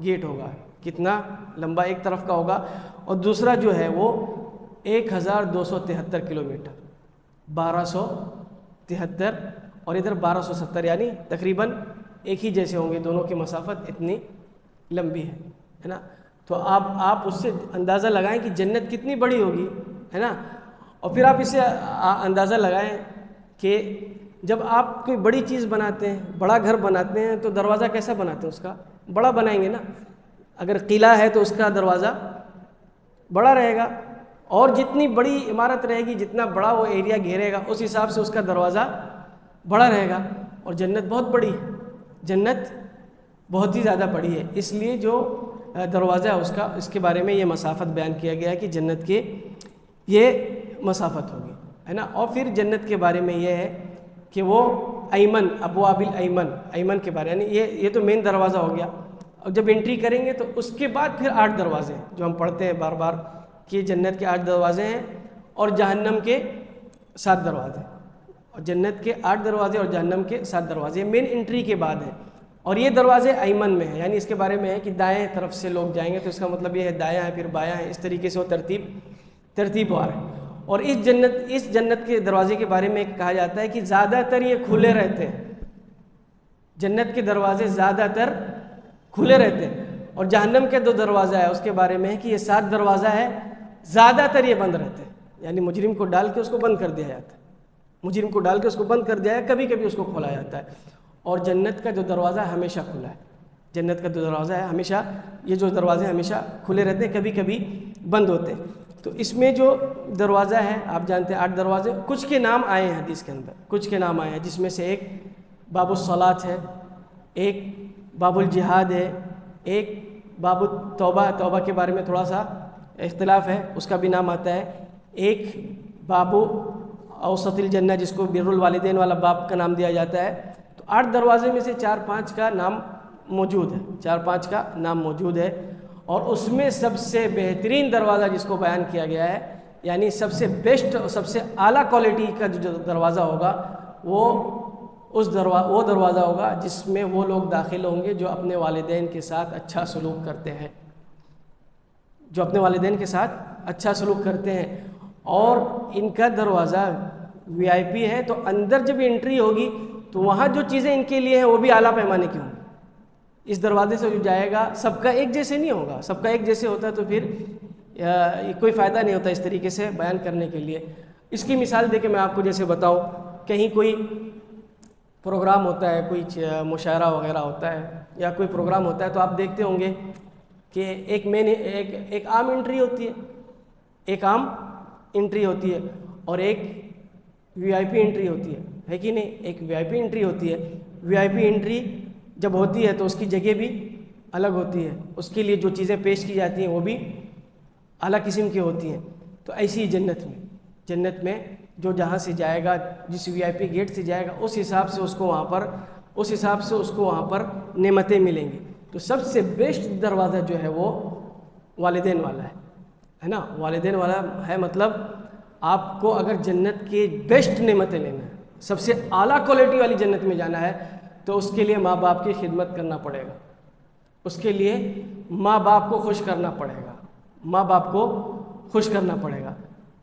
گیٹ ہوگا، کتنا لمبا ایک طرف کا ہوگا. اور دوسرا جو ہے وہ 1273 کلومیٹر، 1273 اور ادھر 1270، یعنی تقریباً ایک ہی جیسے ہوں گے. دونوں کی مسافت اتنی لمبی ہے نا. تو آپ اس سے اندازہ لگائیں کہ جنت کتنی بڑی ہوگی، ہے نا. اور پھر آپ اس سے اندازہ لگائیں کہ جب آپ کوئی بڑی چیز بناتے ہیں، بڑا گھر بناتے ہیں تو دروازہ کیسا بناتے ہیں؟ اس کا بڑا بنائیں گے نا. اگر قلعہ ہے تو اس کا دروازہ بڑا رہے گا، اور جتنی بڑی عمارت رہے گی، جتنا بڑا وہ ایریا گھیرے گا اس حساب سے اس کا دروازہ بڑا رہے گا. اور جنت بہت بڑی ہے، جنت بہت ہی زیادہ بڑی ہے. اس لیے جو دروازہ ہے اس کے بارے میں یہ مسافت بیان کیا گیا ہے کہ جنت کے یہ مسافت ہوگی، ہے نا. اور پھر جنت کے بارے میں یہ ہے کہ وہ ایمن، ابواب ایمن کے بارے، یعنی یہ تو مین دروازہ ہو گیا. اور جب انٹری کریں گے تو اس کے بعد پھر 8 دروازے ہیں جو ہم پڑھتے ہیں بار بار کہ جنت کے 8 دروازے ہیں اور جہنم کے 7 دروازے. اور جنت کے 8 دروازے اور جہنم کے 7 دروازے مین انٹری کے بعد ہیں. اور یہ دروازے ایمن میں ہیں، یعنی اس کے بارے میں ہے کہ دائیں طرف سے لوگ جائیں گے تو اس کا مطلب یہ ہے دایاں ہے پھر بایاں ہے، اس طریقے سے وہ ترتیب وار ہے. اور اس جنت کے دروازے کے بارے میں کہا جاتا ہے کہ زیادہ تر یہ کھلے رہتے ہیں. جنت کے دروازے زیادہ تر کھلے رہتے ہیں. اور جہنم کے 2 دروازہ ہے اس کے بارے میں ہے کہ یہ 7 دروازہ ہے، زیادہ تر یہ بند رہتے ہیں. یعنی مجرم کو ڈال کے اس کو بند کر دیا جاتا ہے، مجرم کو ڈال کے اس کو بند کر دیا ہے، کبھی کبھی اس کو کھولا جاتا ہے. اور جنت کا جو دروازہ ہے ہمیشہ کھلا ہے. جنت کا جو دروازہ ہے ہمیشہ، یہ جو دروازے ہمیشہ کھلے رہتے ہیں، کبھی کبھی بند ہوتے ہیں. تو اس میں جو دروازہ ہے آپ جانتے ہیں 8 دروازے، کچھ کے نام آئے ہیں حدیث کے اندر، کچھ کے نام آئے ہیں جس میں سے ایک باب الصلاۃ ہے، ایک باب الجہاد ہے، ایک باب توبہ کے بارے میں تھوڑا سا اختلاف ہے، اس کا بھی نام آتا ہے. ایک باب اوسط الجنہ جس کو بر الوالدین والا باب کا نام دیا جاتا ہے. تو 8 دروازے میں سے 4-5 کا نام موجود ہے، 4-5 کا نام موجود ہے. اور اس میں سب سے بہترین دروازہ جس کو بیان کیا گیا ہے یعنی سب سے بیسٹ اور سب سے اعلیٰ کوالٹی کا جو دروازہ ہوگا وہ وہ دروازہ ہوگا جس میں وہ لوگ داخل ہوں گے جو اپنے والدین کے ساتھ اچھا سلوک کرتے ہیں، جو اپنے والدین کے ساتھ اچھا سلوک کرتے ہیں۔ اور ان کا دروازہ VIP ہے، تو اندر جب انٹری ہوگی تو وہاں جو چیزیں ان کے لیے ہیں وہ بھی اعلیٰ پیمانے کی ہوں گی۔ اس دروازے سے جو جائے گا سب کا ایک جیسے نہیں ہوگا، سب کا ایک جیسے ہوتا تو پھر کوئی فائدہ نہیں ہوتا اس طریقے سے بیان کرنے کے لیے۔ اس کی مثال دے کے میں آپ کو جیسے بتاؤں، کہیں کوئی پروگرام ہوتا ہے، کوئی مشاعرہ وغیرہ ہوتا ہے یا کوئی پروگرام ہوتا ہے، تو آپ دیکھتے ہوں گے کہ ایک عام انٹری ہوتی ہے، ایک عام انٹری ہوتی ہے اور ایک VIP انٹری ہوتی ہے کہ نہیں؟ ایک VIP انٹری ہوتی ہے۔ VIP انٹری جب ہوتی ہے تو اس کی جگہ بھی الگ ہوتی ہے، اس کے لیے جو چیزیں پیش کی جاتی ہیں وہ بھی اعلیٰ قسم کی ہوتی ہیں۔ تو ایسی جنت میں جو جہاں سے جائے گا، جس VIP گیٹ سے جائے گا، اس حساب سے اس کو وہاں پر نعمتیں ملیں گی۔ تو سب سے بیسٹ دروازہ جو ہے وہ والدین والا ہے نا؟ والدین والا ہے، مطلب آپ کو اگر جنت کی بیسٹ نعمتیں لینا ہے، سب سے اعلیٰ کوالٹی والی جنت میں جانا ہے، تو اس کے لیے ماں باپ کی خدمت کرنا پڑے گا، اس کے لیے ماں باپ کو خوش کرنا پڑے گا،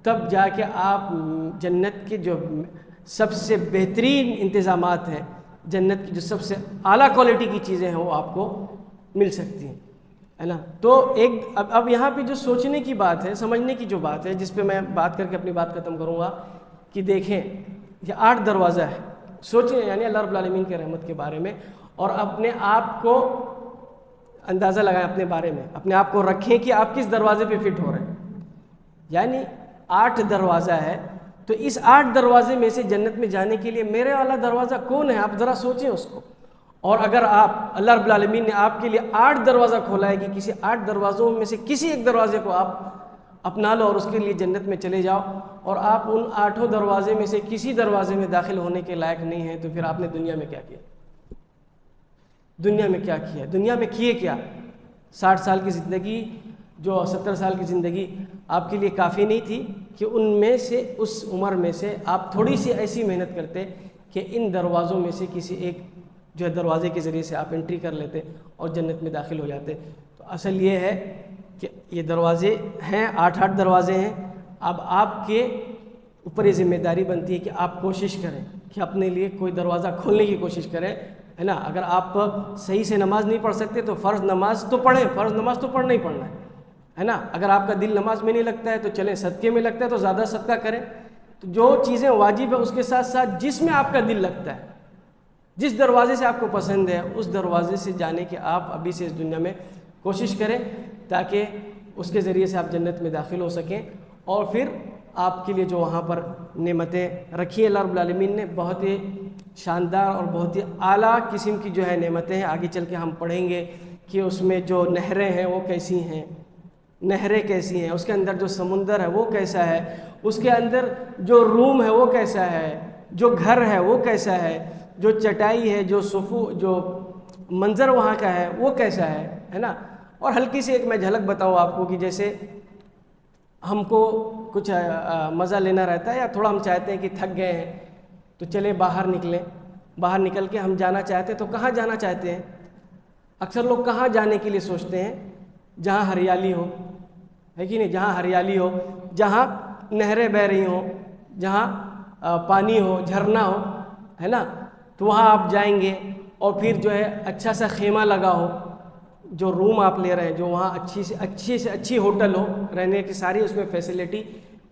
تب جا کے آپ جنت کے جو سب سے بہترین انتظامات ہیں، جنت کی جو سب سے اعلیٰ کوالٹی کی چیزیں ہیں وہ آپ کو مل سکتی ہیں، ہے نا؟ تو اب یہاں پہ جو سوچنے کی بات ہے، سمجھنے کی جو بات ہے، جس پہ میں بات کر کے اپنی بات ختم کروں گا، کہ دیکھیں یہ 8 دروازہ ہے، سوچیں یعنی اللہ رب العالمین کے رحمت کے بارے میں، اور اپنے آپ کو اندازہ لگائیں، اپنے بارے میں اپنے آپ کو رکھیں کہ آپ کس دروازے پہ فٹ ہو رہے ہیں۔ یعنی 8 دروازہ ہے، تو اس 8 دروازے میں سے جنت میں جانے کے لیے میرے والا دروازہ کون ہے؟ آپ ذرا سوچیں اس کو۔ اور اگر اللہ رب العالمین نے آپ کے لیے 8 دروازہ کھولا ہے کہ کسی 8 دروازوں میں سے کسی ایک دروازے کو آپ اپنا لو اور اس کے لیے جنت میں چلے جاؤ، اور آپ ان 8 دروازے میں سے کسی دروازے میں داخل ہونے کے لائق نہیں ہیں، تو پھر آپ نے دنیا میں کیا کیا؟ دنیا میں کیے کیا؟ 60 سال کی زندگی، جو 70 سال کی زندگی آپ کے لیے کافی نہیں تھی کہ ان میں سے، اس عمر میں سے آپ تھوڑی سی ایسی محنت کرتے کہ ان دروازوں میں سے کسی ایک جو ہے دروازے کے ذریعے سے آپ انٹری کر لیتے اور جنت میں داخل ہو جاتے۔ تو اصل یہ ہے کہ یہ دروازے ہیں، 8 دروازے ہیں۔ اب آپ کے اوپر یہ ذمہ داری بنتی ہے کہ آپ کوشش کریں کہ اپنے لیے کوئی دروازہ کھولنے کی کوشش کریں، ہے نا؟ اگر آپ صحیح سے نماز نہیں پڑھ سکتے تو فرض نماز تو پڑھیں، فرض نماز تو پڑھنا ہی پڑھنا ہے نا؟ اگر آپ کا دل نماز میں نہیں لگتا ہے تو چلیں، صدقے میں لگتا ہے تو زیادہ صدقہ کریں۔ تو جو چیزیں واجب ہے اس کے ساتھ ساتھ جس میں آپ کا دل لگتا ہے، جس دروازے سے آپ کو پسند ہے، اس دروازے سے جانے کی آپ ابھی سے اس دنیا میں کوشش کریں، تاکہ اس کے ذریعے سے آپ جنت میں داخل ہو سکیں۔ اور پھر آپ کے لیے جو وہاں پر نعمتیں رکھی ہیں اللہ رب العالمین نے، بہت ہی شاندار اور بہت ہی اعلیٰ قسم کی جو ہے نعمتیں ہیں۔ آگے چل کے ہم پڑھیں گے کہ اس میں جو نہریں ہیں وہ کیسی ہیں، نہریں کیسی ہیں، اس کے اندر جو سمندر ہے وہ کیسا ہے، اس کے اندر جو روم ہے وہ کیسا ہے، جو گھر ہے وہ کیسا ہے، جو چٹائی ہے، جو منظر وہاں کا ہے وہ کیسا ہے نا؟ اور ہلکی سی ایک میں جھلک بتاؤں آپ کو کہ جیسے ہم کو کچھ مزہ لینا رہتا ہے یا تھوڑا ہم چاہتے ہیں کہ تھک گئے ہیں تو چلیں باہر نکلیں، باہر نکل کے ہم جانا چاہتے ہیں تو کہاں جانا چاہتے ہیں؟ اکثر لوگ کہاں جانے کے لیے سوچتے ہیں؟ جہاں ہریالی ہو، ہے کہ نہیں؟ جہاں ہریالی ہو، جہاں نہریں بہہ رہی ہوں، جہاں پانی ہو، جھرنا ہو، ہے نا؟ تو وہاں آپ جائیں گے، اور پھر جو ہے اچھا سا خیمہ لگا ہو، جو روم آپ لے رہے ہیں، جو وہاں اچھی سے اچھی ہوٹل ہو، رہنے کی ساری اس میں فیسلٹی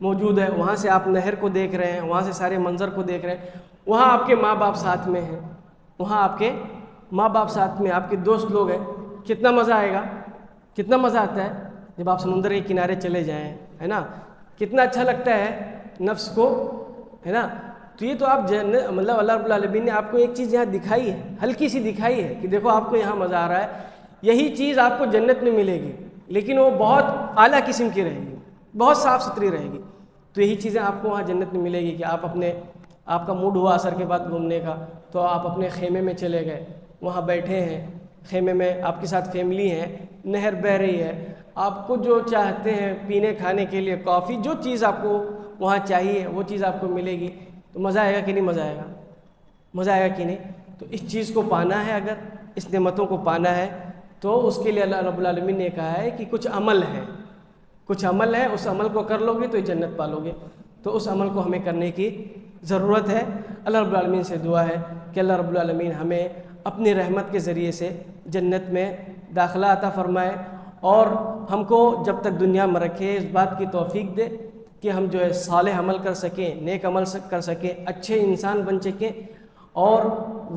موجود ہے، وہاں سے آپ نہر کو دیکھ رہے ہیں، وہاں سے سارے منظر کو دیکھ رہے ہیں، وہاں آپ کے ماں باپ ساتھ میں ہیں، وہاں آپ کے ماں باپ ساتھ میں، آپ کے دوست لوگ ہیں، کتنا مزہ آئے گا، کتنا مزہ آتا ہے جب آپ سمندر کے کنارے چلے جائیں، ہے نا؟ کتنا اچھا لگتا ہے نفس کو، ہے نا؟ تو یہ تو آپ مطلب اللہ رب العالمین نے آپ کو ایک چیز یہاں دکھائی ہے، ہلکی سی دکھائی ہے کہ دیکھو آپ کو یہاں مزہ آ رہا ہے، یہی چیز آپ کو جنت میں ملے گی، لیکن وہ بہت اعلیٰ قسم کی رہے گی، بہت صاف ستھری رہے گی۔ تو یہی چیزیں آپ کو وہاں جنت میں ملے گی کہ آپ کا موڈ ہوا عصر کے بعد گھومنے کا، تو آپ اپنے خیمے میں چلے گئے، وہاں بیٹھے ہیں، خیمے میں آپ کے ساتھ فیملی ہے، نہر بہہ رہی ہے، آپ کو جو چاہتے ہیں پینے کھانے کے لیے کافی، جو چیز آپ کو وہاں چاہیے وہ چیز آپ کو ملے گی، تو مزہ آئے گا کہ نہیں؟ مزہ آئے گا، مزہ آئے گا کہ نہیں؟ تو اس چیز کو پانا ہے، اگر اس نعمتوں کو پانا ہے تو اس کے لیے اللہ رب العالمین نے کہا ہے کہ کچھ عمل ہے، کچھ عمل ہے، اس عمل کو کر لو گے تو جنت پالو گے۔ تو اس عمل کو ہمیں کرنے کی ضرورت ہے۔ اللہ رب العالمین سے دعا ہے کہ اللہ رب العالمین ہمیں اپنی رحمت کے ذریعے سے جنت میں داخلہ عطا فرمائے، اور ہم کو جب تک دنیا میں رکھے اس بات کی توفیق دے کہ ہم جو ہے صالح عمل کر سکیں، نیک عمل کر سکیں، اچھے انسان بن سکیں، اور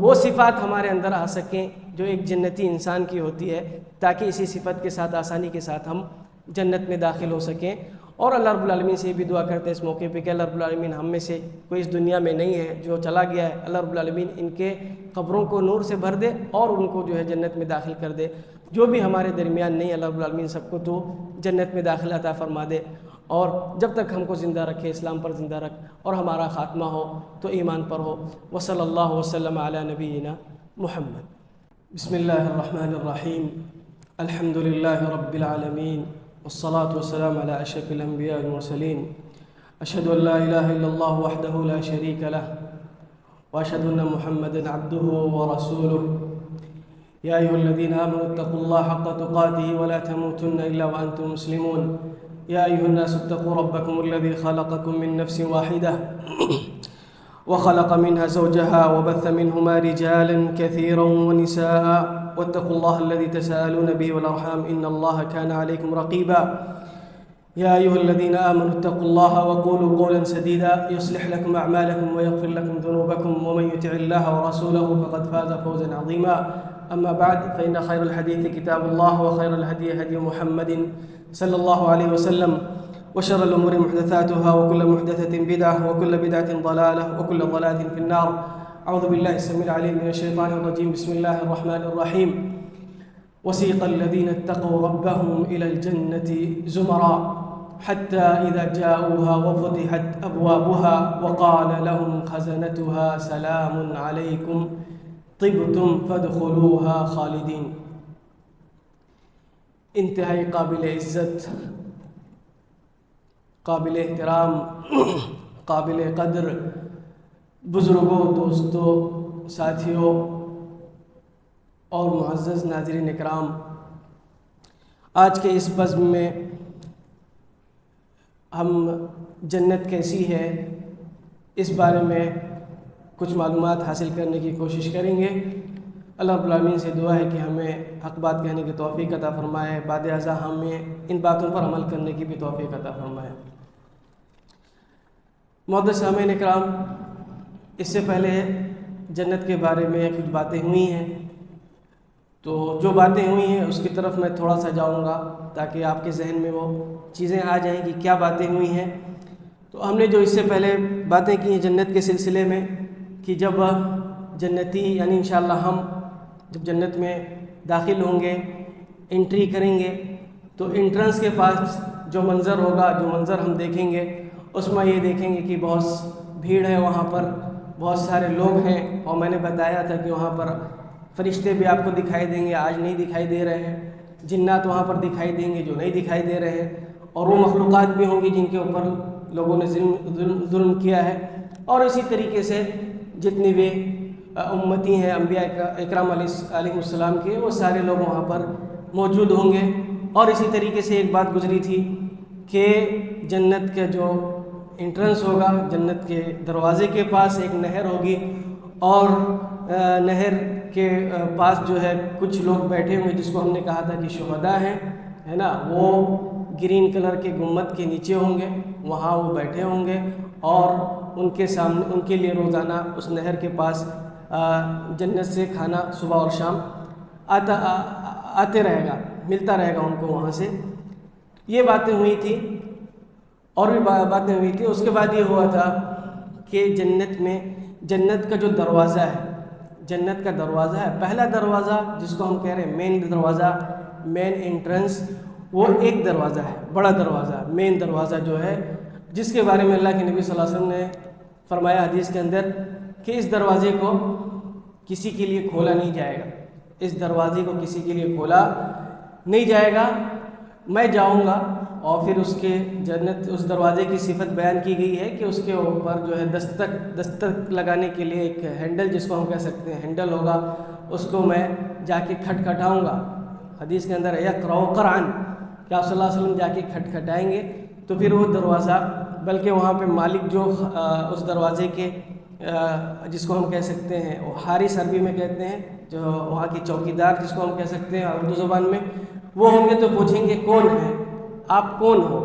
وہ صفات ہمارے اندر آ سکیں جو ایک جنتی انسان کی ہوتی ہے، تاکہ اسی صفت کے ساتھ آسانی کے ساتھ ہم جنت میں داخل ہو سکیں۔ اور اللہ رب العالمین سے یہ بھی دعا کرتے ہیں اس موقع پہ کہ اللہ رب العالمین ہم میں سے کوئی اس دنیا میں نہیں ہے جو چلا گیا ہے، اللہ رب العالمین ان کے قبروں کو نور سے بھر دے اور ان کو جو ہے جنت میں داخل کر دے۔ جو بھی ہمارے درمیان نہیں، اللہ رب العالمین سب کو تو جنت میں داخل عطا فرما دے، اور جب تک ہم کو زندہ رکھے اسلام پر زندہ رکھ، اور ہمارا خاتمہ ہو تو ایمان پر ہو۔ وصلی اللہ وسلم علی نبینا محمد۔ بسم اللہ الرحمن الرحیم، الحمد للہ رب العالمین، والصلاة والسلام على أشرف الأنبياء والمرسلين، أشهد أن لا إله إلا الله وحده لا شريك له، وأشهد أن محمدا عبده ورسوله، يا أيها الذين آمنوا اتقوا الله حق تقاته ولا تموتن إلا وأنتم مسلمون، يا أيها الناس اتقوا ربكم الذي خلقكم من نفس واحدة وخلق منها زوجها وبث منهما رجالا كثيرا ونساء، واتقوا الله الذي تساءلون به والأرحام إن الله كان عليكم رقيبا، يا أيها الذين آمنوا اتقوا الله وقولوا قولا سديدا يصلح لكم أعمالكم ويغفر لكم ذنوبكم، ومن يطع الله ورسوله فقد فاز فوزا عظيما، أما بعد فإن خير الحديث كتاب الله، وخير الهدي هدي محمد صلى الله عليه وسلم، وشر الأمور محدثاتها، وكل محدثة بدعة، وكل بدعة ضلالة، وكل ضلالة في النار۔ أعوذ بالله السميع العليم من الشيطان الرجيم، بسم الله الرحمن الرحيم۔ وسيق الذين اتقوا ربهم إلى الجنة زمرا حتى إذا جاءوها وفتحت أبوابها وقال لهم خزنتها سلام عليكم طبتم فادخلوها خالدين۔ انتہائی قابل عزت، قابل احترام، قابل قدر بزرگوں، دوستوں، ساتھیوں اور معزز ناظرین اکرام، آج کے اس بزم میں ہم جنت کیسی ہے اس بارے میں کچھ معلومات حاصل کرنے کی کوشش کریں گے۔ اللہ رب العالمین سے دعا ہے کہ ہمیں حق بات کہنے کی توفیق عطا فرمائے، بعد ازاں ہمیں ان باتوں پر عمل کرنے کی بھی توفیق عطا فرمائے۔ معزز سامعین اکرام، اس سے پہلے جنت کے بارے میں کچھ باتیں ہوئی ہیں، تو جو باتیں ہوئی ہیں اس کی طرف میں تھوڑا سا جاؤں گا تاکہ آپ کے ذہن میں وہ چیزیں آ جائیں کہ کیا باتیں ہوئی ہیں۔ تو ہم نے جو اس سے پہلے باتیں کی ہیں جنت کے سلسلے میں، کہ جب جنتی یعنی انشاءاللہ ہم جب جنت میں داخل ہوں گے، انٹری کریں گے، تو انٹرنس کے پاس جو منظر ہوگا، جو منظر ہم دیکھیں گے، اس میں یہ دیکھیں گے کہ بہت بھیڑ ہے، وہاں پر بہت سارے لوگ ہیں، اور میں نے بتایا تھا کہ وہاں پر فرشتے بھی آپ کو دکھائی دیں گے، آج نہیں دکھائی دے رہے ہیں، جنات وہاں پر دکھائی دیں گے جو نہیں دکھائی دے رہے ہیں، اور وہ مخلوقات بھی ہوں گی جن کے اوپر لوگوں نے ظلم کیا ہے، اور اسی طریقے سے جتنی بھی امتی ہیں انبیاء اکرام علیہ السلام کے، وہ سارے لوگ وہاں پر موجود ہوں گے۔ اور اسی طریقے سے ایک بات گزری تھی کہ جنت کا جو انٹرنس ہوگا، جنت کے دروازے کے پاس ایک نہر ہوگی، اور نہر کے پاس جو ہے کچھ لوگ بیٹھے ہوئے جس کو ہم نے کہا تھا کہ شہداء ہیں، ہے نا، وہ گرین کلر کے گنبد کے نیچے ہوں گے، وہاں وہ بیٹھے ہوں گے، اور ان کے سامنے ان کے لیے روزانہ اس نہر کے پاس جنت سے کھانا صبح اور شام آتے رہے گا، ملتا رہے گا ان کو وہاں سے۔ یہ باتیں ہوئی تھی، اور بھی باتیں ہوئی تھی۔ اس کے بعد یہ ہوا تھا کہ جنت میں جنت کا جو دروازہ ہے، جنت کا دروازہ ہے، پہلا دروازہ جس کو ہم کہہ رہے ہیں مین دروازہ، مین انٹرنس، وہ ایک دروازہ ہے، بڑا دروازہ، مین دروازہ جو ہے، جس کے بارے میں اللہ کے نبی صلی اللہ علیہ وسلم نے فرمایا حدیث کے اندر کہ اس دروازے کو کسی کے لیے کھولا نہیں جائے گا، اس دروازے کو کسی کے لیے کھولا نہیں جائے گا میں جاؤں گا اور پھر اس کے جنت اس دروازے کی صفت بیان کی گئی ہے کہ اس کے اوپر جو ہے دستک لگانے کے لیے ایک ہینڈل، جس کو ہم کہہ سکتے ہیں ہینڈل ہوگا، اس کو میں جا کے کھٹکھٹاؤں گا۔ حدیث کے اندر ہے یقرع قرعن کہ آپ صلی اللہ علیہ وسلم جا کے کھٹکھٹائیں گے تو پھر وہ دروازہ، بلکہ وہاں پہ مالک جو اس دروازے کے جس کو ہم کہہ سکتے ہیں وہ حارس عربی میں کہتے ہیں، جو وہاں کی چوکیدار جس کو ہم کہہ سکتے ہیں اردو زبان میں، وہ ہوں گے تو پوچھیں گے کون ہے، آپ کون ہو؟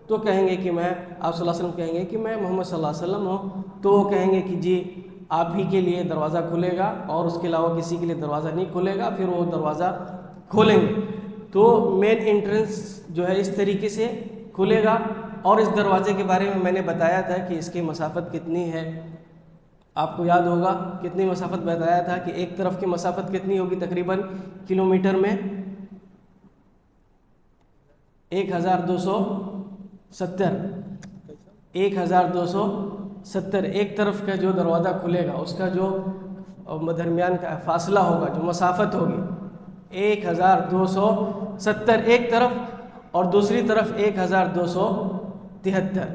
تو کہیں گے کہ میں، آپ صلی اللہ علیہ وسلم کہیں گے کہ میں محمد صلی اللہ علیہ وسلم ہوں۔ تو وہ کہیں گے کہ جی آپ ہی کے لیے دروازہ کھلے گا اور اس کے علاوہ کسی کے لیے دروازہ نہیں کھلے گا۔ پھر وہ دروازہ کھولیں گے تو مین انٹرنس جو ہے اس طریقے سے کھلے گا۔ اور اس دروازے کے بارے میں نے بتایا تھا کہ اس کی مسافت کتنی ہے، آپ کو یاد ہوگا کتنی مسافت بتایا تھا کہ ایک طرف کی مسافت کتنی ہوگی، تقریباً کلومیٹر میں 1270 1270 ایک طرف کا جو دروازہ کھلے گا اس کا جو درمیان کا فاصلہ ہوگا، جو مسافت ہوگی 1270 ایک طرف، اور دوسری طرف 1273،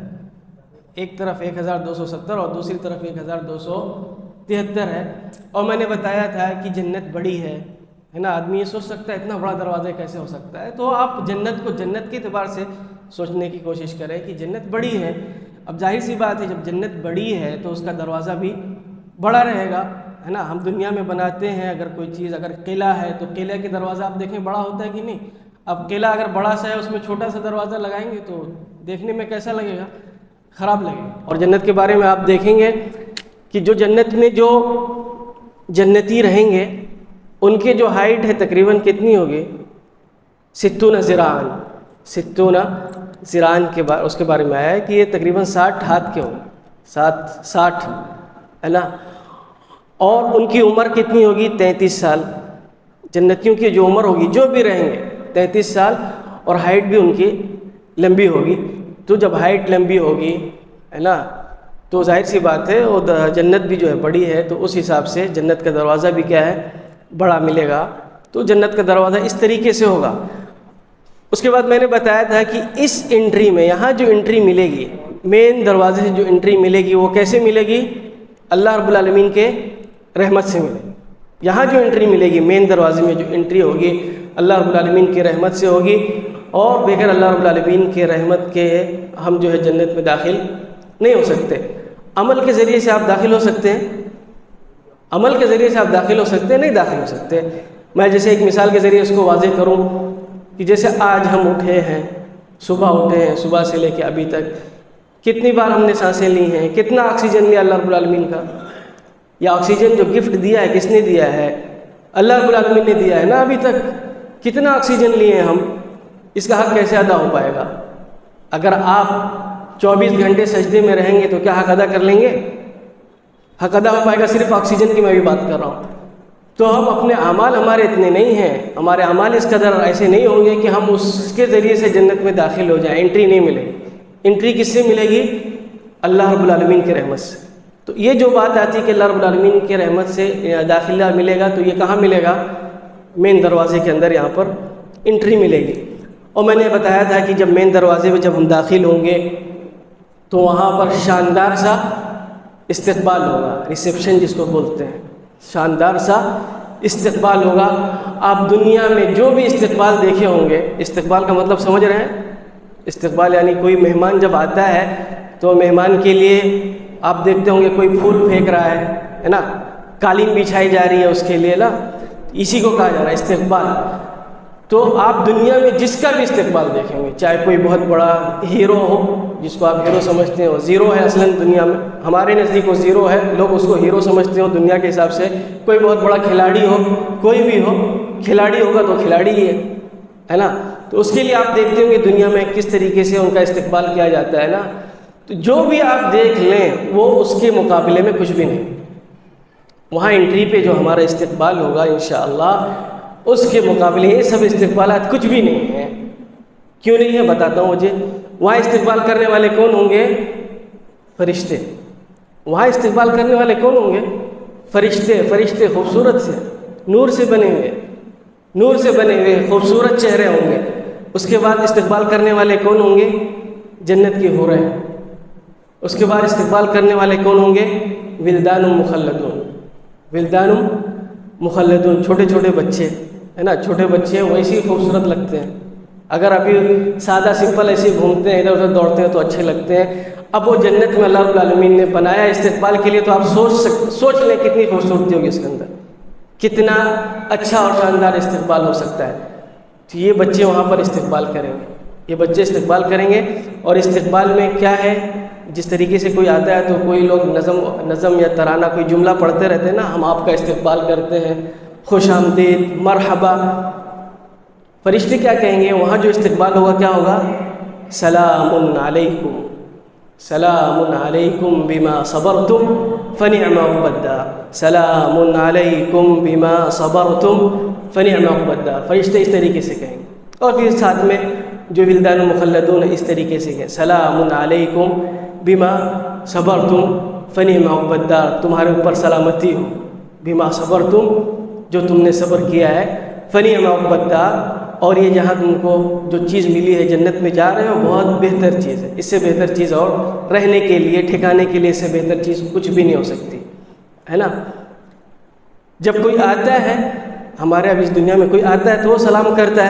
ایک طرف 1270 اور دوسری طرف 1273 ہے۔ اور میں نے بتایا تھا کہ جنت بڑی ہے نا، آدمی یہ سوچ سکتا ہے اتنا بڑا دروازہ کیسے ہو سکتا ہے، تو آپ جنت کو جنت کے اعتبار سے سوچنے کی کوشش کریں کہ جنت بڑی ہے۔ اب ظاہر سی بات ہے جب جنت بڑی ہے تو اس کا دروازہ بھی بڑا رہے گا، ہے نا۔ ہم دنیا میں بناتے ہیں اگر کوئی چیز، اگر قلعہ ہے تو قلعے کے دروازہ آپ دیکھیں بڑا ہوتا ہے کہ نہیں؟ اب قلعہ اگر بڑا سا ہے اس میں چھوٹا سا دروازہ لگائیں گے تو دیکھنے میں کیسا لگے گا؟ خراب لگے گا۔ اور جنت کے بارے میں آپ دیکھیں گے کہ جو جنت میں جو جنتی رہیں گے ان کے جو ہائٹ ہے تقریباً کتنی ہوگی؟ 60 ذراعًا، 60 ذراعًا کے بعد اس کے بارے میں آیا ہے کہ یہ تقریباً 60 ہاتھ کے ہوں گے، 60 ہے نا۔ اور ان کی عمر کتنی ہوگی؟ 33 سال۔ جنتیوں کی جو عمر ہوگی جو بھی رہیں گے 33 سال، اور ہائٹ بھی ان کی لمبی ہوگی۔ تو جب ہائٹ لمبی ہوگی ہے نا تو ظاہر سی بات ہے وہ جنت بھی جو ہے بڑی ہے، تو اس حساب سے جنت کا دروازہ بھی کیا ہے؟ بڑا ملے گا۔ تو جنت کا دروازہ اس طریقے سے ہوگا۔ اس کے بعد میں نے بتایا تھا کہ اس انٹری میں، یہاں جو انٹری ملے گی، مین دروازے سے جو انٹری ملے گی وہ کیسے ملے گی؟ اللہ رب العالمین کے رحمت سے ملے گی۔ یہاں جو انٹری ملے گی، مین دروازے میں جو انٹری ہوگی اللہ رب العالمین کی رحمت سے ہوگی، اور بغیر اللہ رب العالمین کے رحمت کے ہم جو ہے جنت میں داخل نہیں ہو سکتے۔ عمل کے ذریعے سے آپ داخل ہو سکتے ہیں، عمل کے ذریعے سے آپ داخل ہو سکتے ہیں، نہیں داخل ہو سکتے۔ میں جیسے ایک مثال کے ذریعے اس کو واضح کروں کہ جیسے آج ہم اٹھے ہیں، صبح اٹھے ہیں، صبح سے لے کے ابھی تک کتنی بار ہم نے سانسیں لی ہیں، کتنا آکسیجن لیا اللہ رب العالمین کا؟ یا آکسیجن جو گفٹ دیا ہے کس نے دیا ہے؟ اللہ رب العالمین نے دیا ہے نا۔ ابھی تک کتنا آکسیجن لیے ہیں ہم، اس کا حق کیسے ادا ہو پائے گا؟ اگر آپ 24 گھنٹے سجدے میں رہیں گے تو کیا حق ادا کر لیں گے؟ حق ادا ہو پائے گا؟ صرف آکسیجن کی میں بھی بات کر رہا ہوں۔ تو ہم اپنے اعمال ہمارے اتنے نہیں ہیں، ہمارے اعمال اس قدر ایسے نہیں ہوں گے کہ ہم اس کے ذریعے سے جنت میں داخل ہو جائیں۔ انٹری نہیں ملے گی۔ انٹری کس سے ملے گی؟ اللہ رب العالمین کی رحمت سے۔ تو یہ جو بات آتی ہے کہ اللہ رب العالمین کی رحمت سے داخلہ ملے گا، تو یہ کہاں ملے گا؟ مین دروازے کے اندر یہاں پر انٹری ملے گی۔ اور میں نے بتایا تھا کہ جب مین دروازے میں جب ہم داخل ہوں گے تو وہاں پر شاندار سا استقبال ہوگا، ریسیپشن جس کو بولتے ہیں، شاندار سا استقبال ہوگا۔ آپ دنیا میں جو بھی استقبال دیکھے ہوں گے، استقبال کا مطلب سمجھ رہے ہیں؟ استقبال یعنی کوئی مہمان جب آتا ہے تو مہمان کے لیے آپ دیکھتے ہوں گے کوئی پھول پھینک رہا ہے نا، قالین بچھائی جا رہی ہے اس کے لیے نا، اسی کو کہا جا رہا ہے استقبال۔ تو آپ دنیا میں جس کا بھی استقبال دیکھیں گے، چاہے کوئی بہت بڑا ہیرو ہو جس کو آپ ہیرو سمجھتے ہیں، وہ زیرو ہے اصلاً دنیا میں، ہمارے نزدیک وہ زیرو ہے، لوگ اس کو ہیرو سمجھتے ہیں دنیا کے حساب سے۔ کوئی بہت بڑا کھلاڑی ہو، کوئی بھی ہو، کھلاڑی ہوگا تو کھلاڑی ہی ہے نا۔ تو اس کے لیے آپ دیکھتے ہوں گے دنیا میں کس طریقے سے ان کا استقبال کیا جاتا ہے نا۔ تو جو بھی آپ دیکھ لیں وہ اس کے مقابلے میں کچھ بھی نہیں۔ وہاں انٹری پہ جو ہمارا استقبال ہوگا انشاءاللہ، اس کے مقابلے یہ سب استقبالات کچھ بھی نہیں ہیں۔ کیوں نہیں ہے بتاتا ہوں مجھے۔ وہاں استقبال کرنے والے کون ہوں گے؟ فرشتے۔ وہاں استقبال کرنے والے کون ہوں گے؟ فرشتے۔ فرشتے خوبصورت سے، نور سے بنے ہوئے، نور سے بنے ہوئے خوبصورت چہرے ہوں گے، اس کے بعد استقبال کرنے والے کون ہوں گے؟ جنت کی حوریں. اس کے بعد استقبال کرنے والے کون ہوں گے؟ ولدان مخلدون. ولدان مخلدون، چھوٹے چھوٹے بچے ہے نا. چھوٹے بچے ویسے ہی خوبصورت لگتے ہیں. اگر ابھی سادہ سمپل ایسے گھومتے ہیں ادھر ادھر دوڑتے ہیں تو اچھے لگتے ہیں. اب وہ جنت میں اللہ رب العالمین نے بنایا استقبال کے لیے، تو آپ سوچ لیں کتنی خوبصورتی ہوگی اس کے اندر، کتنا اچھا اور شاندار استقبال ہو سکتا ہے. تو یہ بچے وہاں پر استقبال کریں گے، یہ بچے استقبال کریں گے. اور استقبال میں کیا ہے، جس طریقے سے کوئی آتا ہے تو کوئی لوگ نظم یا ترانہ کوئی جملہ پڑھتے رہتے ہیں نا، ہم آپ کا استقبال کرتے ہیں، خوش آمدید، مرحبا. فرشتے کیا کہیں گے وہاں جو استقبال ہوگا؟ کیا ہوگا؟ سلام علیکم، سلام علیکم بما صبرتم فنعم عقبی الدار، سلام علیکم بما صبرتم فنعم عقبی الدار. فرشتے اس طریقے سے کہیں گے. اور پھر ساتھ میں جو ولدان مخلدون اس طریقے سے کہیں سلام علیکم بما صبرتم فنعم عقبی الدار، تمہارے اوپر سلامتی ہو، بما صبرتم، جو تم نے صبر کیا ہے، فنعم عقبی الدار، اور یہ جہاں تم کو جو چیز ملی ہے جنت میں جا رہے ہو بہت بہتر چیز ہے. اس سے بہتر چیز اور رہنے کے لیے، ٹھکانے کے لیے اس سے بہتر چیز کچھ بھی نہیں ہو سکتی ہے نا. جب کوئی آتا ہے ہمارے اب اس دنیا میں کوئی آتا ہے تو وہ سلام کرتا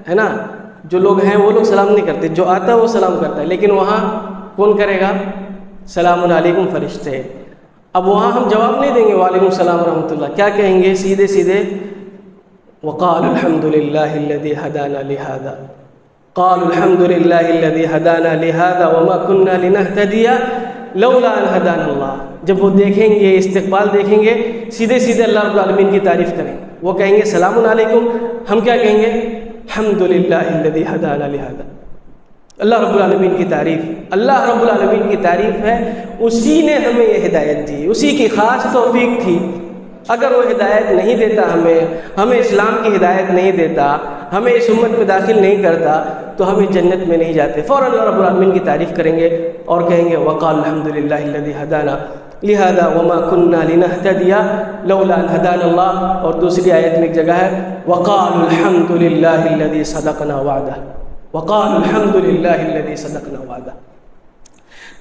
ہے نا. جو لوگ ہیں وہ لوگ سلام نہیں کرتے، جو آتا ہے وہ سلام کرتا ہے. لیکن وہاں کون کرے گا؟ سلام علیکم فرشتے. اب وہاں ہم جواب نہیں دیں گے وعلیکم السلام ورحمۃ اللہ. کیا کہیں گے؟ سیدھے سیدھے وقالوا الحمد للہ الذی ہدانا لہذا، قالوا الحمد للہ الذی ہدانا لہذا وما كنا لنہتدی لولا ان ہدانا اللہ. جب وہ دیکھیں گے استقبال دیکھیں گے، سیدھے سیدھے اللہ رب العالمین کی تعریف کریں گے. وہ کہیں گے سلام علیکم، ہم کیا کہیں گے؟ الحمد للہ الذی ہدانا لہذا. اللہ رب العالمین کی تعریف، اللہ رب العالمین کی تعریف ہے، اسی نے ہمیں یہ ہدایت دی، اسی کی خاص توفیق تھی. اگر وہ ہدایت نہیں دیتا ہمیں اسلام کی ہدایت نہیں دیتا، ہمیں اس امت میں داخل نہیں کرتا تو ہمیں جنت میں نہیں جاتے. فوراً اللہ رب العالمین کی تعریف کریں گے اور کہیں گے وقال الحمد للہ الذی ہدانا لہذا وما كنا لنہتدی لولا ان ہدانا اللہ. اور دوسری آیت میں ایک جگہ ہے وقال الحمد للہ الذی صدقنا وعدہ، وقال الحمد للہ الذی صدقنا وعدہ.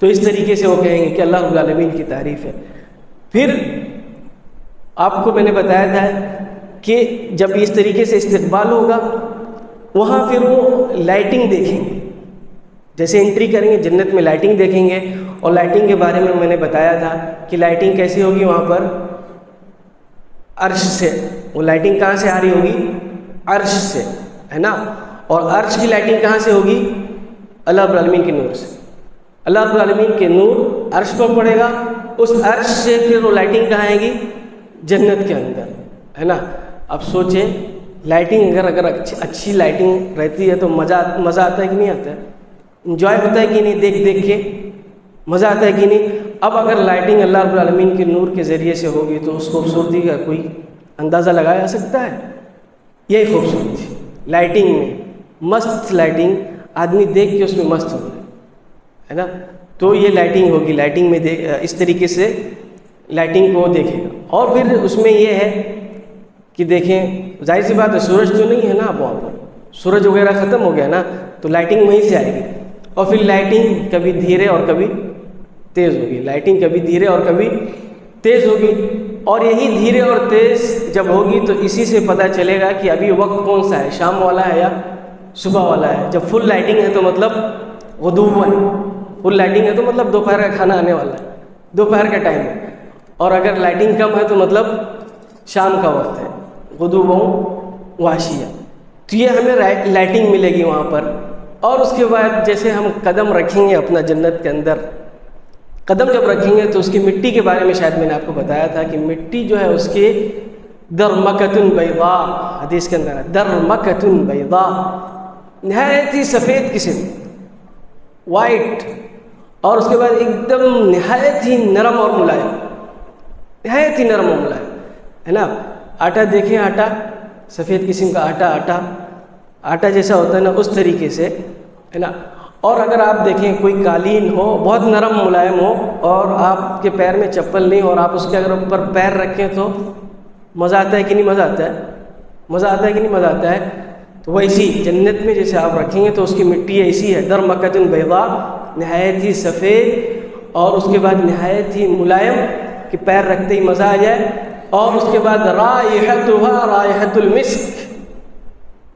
تو اس طریقے سے وہ کہیں گے کہ اللہ رب العالمین کی تعریف ہے. پھر آپ کو میں نے بتایا تھا کہ جب اس طریقے سے استقبال ہوگا وہاں پھر وہ لائٹنگ دیکھیں گے. جیسے انٹری کریں گے جنت میں لائٹنگ دیکھیں گے. اور لائٹنگ کے بارے میں نے بتایا تھا کہ لائٹنگ کیسی ہوگی وہاں پر؟ عرش سے. وہ لائٹنگ کہاں سے آ رہی ہوگی؟ عرش سے ہے نا. اور عرش کی لائٹنگ کہاں سے ہوگی؟ اللہ رب العالمین کے نور سے. اللہ رب العالمین کے نور عرش پر پڑے گا، اس عرش سے پھر وہ لائٹنگ کہاں آئے گی؟ جنت کے اندر ہے نا. اب سوچیں لائٹنگ اگر اچھی لائٹنگ رہتی ہے تو مزہ آتا ہے کہ نہیں آتا ہے؟ انجوائے ہوتا ہے کہ نہیں؟ دیکھ کے مزہ آتا ہے کہ نہیں؟ اب اگر لائٹنگ اللہ رب العالمین کے نور کے ذریعے سے ہوگی تو اس خوبصورتی کا کوئی اندازہ لگایا جا سکتا ہے؟ یہی خوبصورتی لائٹنگ میں، مست لائٹنگ، آدمی دیکھ کے اس میں مست ہو جائے ہے نا. تو یہ لائٹنگ ہوگی، لائٹنگ میں اس طریقے سے لائٹنگ کو دیکھے گا. اور پھر اس میں یہ ہے کہ دیکھیں ظاہر سی بات ہے سورج تو نہیں ہے نا اب وہاں پر، سورج وغیرہ ختم ہو گیا نا، تو لائٹنگ وہیں سے آئے گی. اور پھر لائٹنگ کبھی دھیرے اور کبھی تیز ہوگی، لائٹنگ کبھی دھیرے اور کبھی تیز ہوگی. اور یہی دھیرے اور تیز جب ہوگی تو اسی سے پتہ چلے گا کہ ابھی وقت کون سا ہے، شام والا ہے یا صبح والا ہے. جب فل لائٹنگ ہے تو مطلب غدوًا، فل لائٹنگ ہے تو مطلب دوپہر کا کھانا آنے والا ہے، دوپہر کا ٹائم ہے. اور اگر لائٹنگ کم ہے تو مطلب شام کا وقت ہے، غدوًا وعشیًا. تو یہ ہمیں لائٹنگ ملے گی وہاں پر. اور اس کے بعد جیسے ہم قدم رکھیں گے اپنا جنت کے اندر، قدم جب رکھیں گے تو اس کی مٹی کے بارے میں شاید میں نے آپ کو بتایا تھا کہ مٹی جو ہے اس کے درمکۃ بیضاء، حدیث کے اندر درمکۃ بیضاء، نہایت ہی سفید قسم، وائٹ. اور اس کے بعد ایک دم نہایت ہی نرم اور ملائم، نہایت ہی نرم اور ملائم ہے نا. آٹا دیکھیں، آٹا سفید قسم کا آٹا جیسا ہوتا ہے نا اس طریقے سے ہے نا. اور اگر آپ دیکھیں کوئی قالین ہو بہت نرم ملائم ہو اور آپ کے پیر میں چپل نہیں اور آپ اس کے اگر اوپر پیر رکھیں تو مزہ آتا ہے کہ نہیں مزہ آتا ہے؟ مزہ آتا ہے کہ نہیں مزہ آتا ہے؟ تو ویسی جنت میں جیسے آپ رکھیں گے تو اس کی مٹی ایسی ہے، در مکۃ بیضاء، نہایت ہی سفید، اور اس کے بعد نہایت ہی ملائم کہ پیر رکھتے ہی مزہ آ جائے، اور اس کے بعد رائحتها رائحۃ المسک،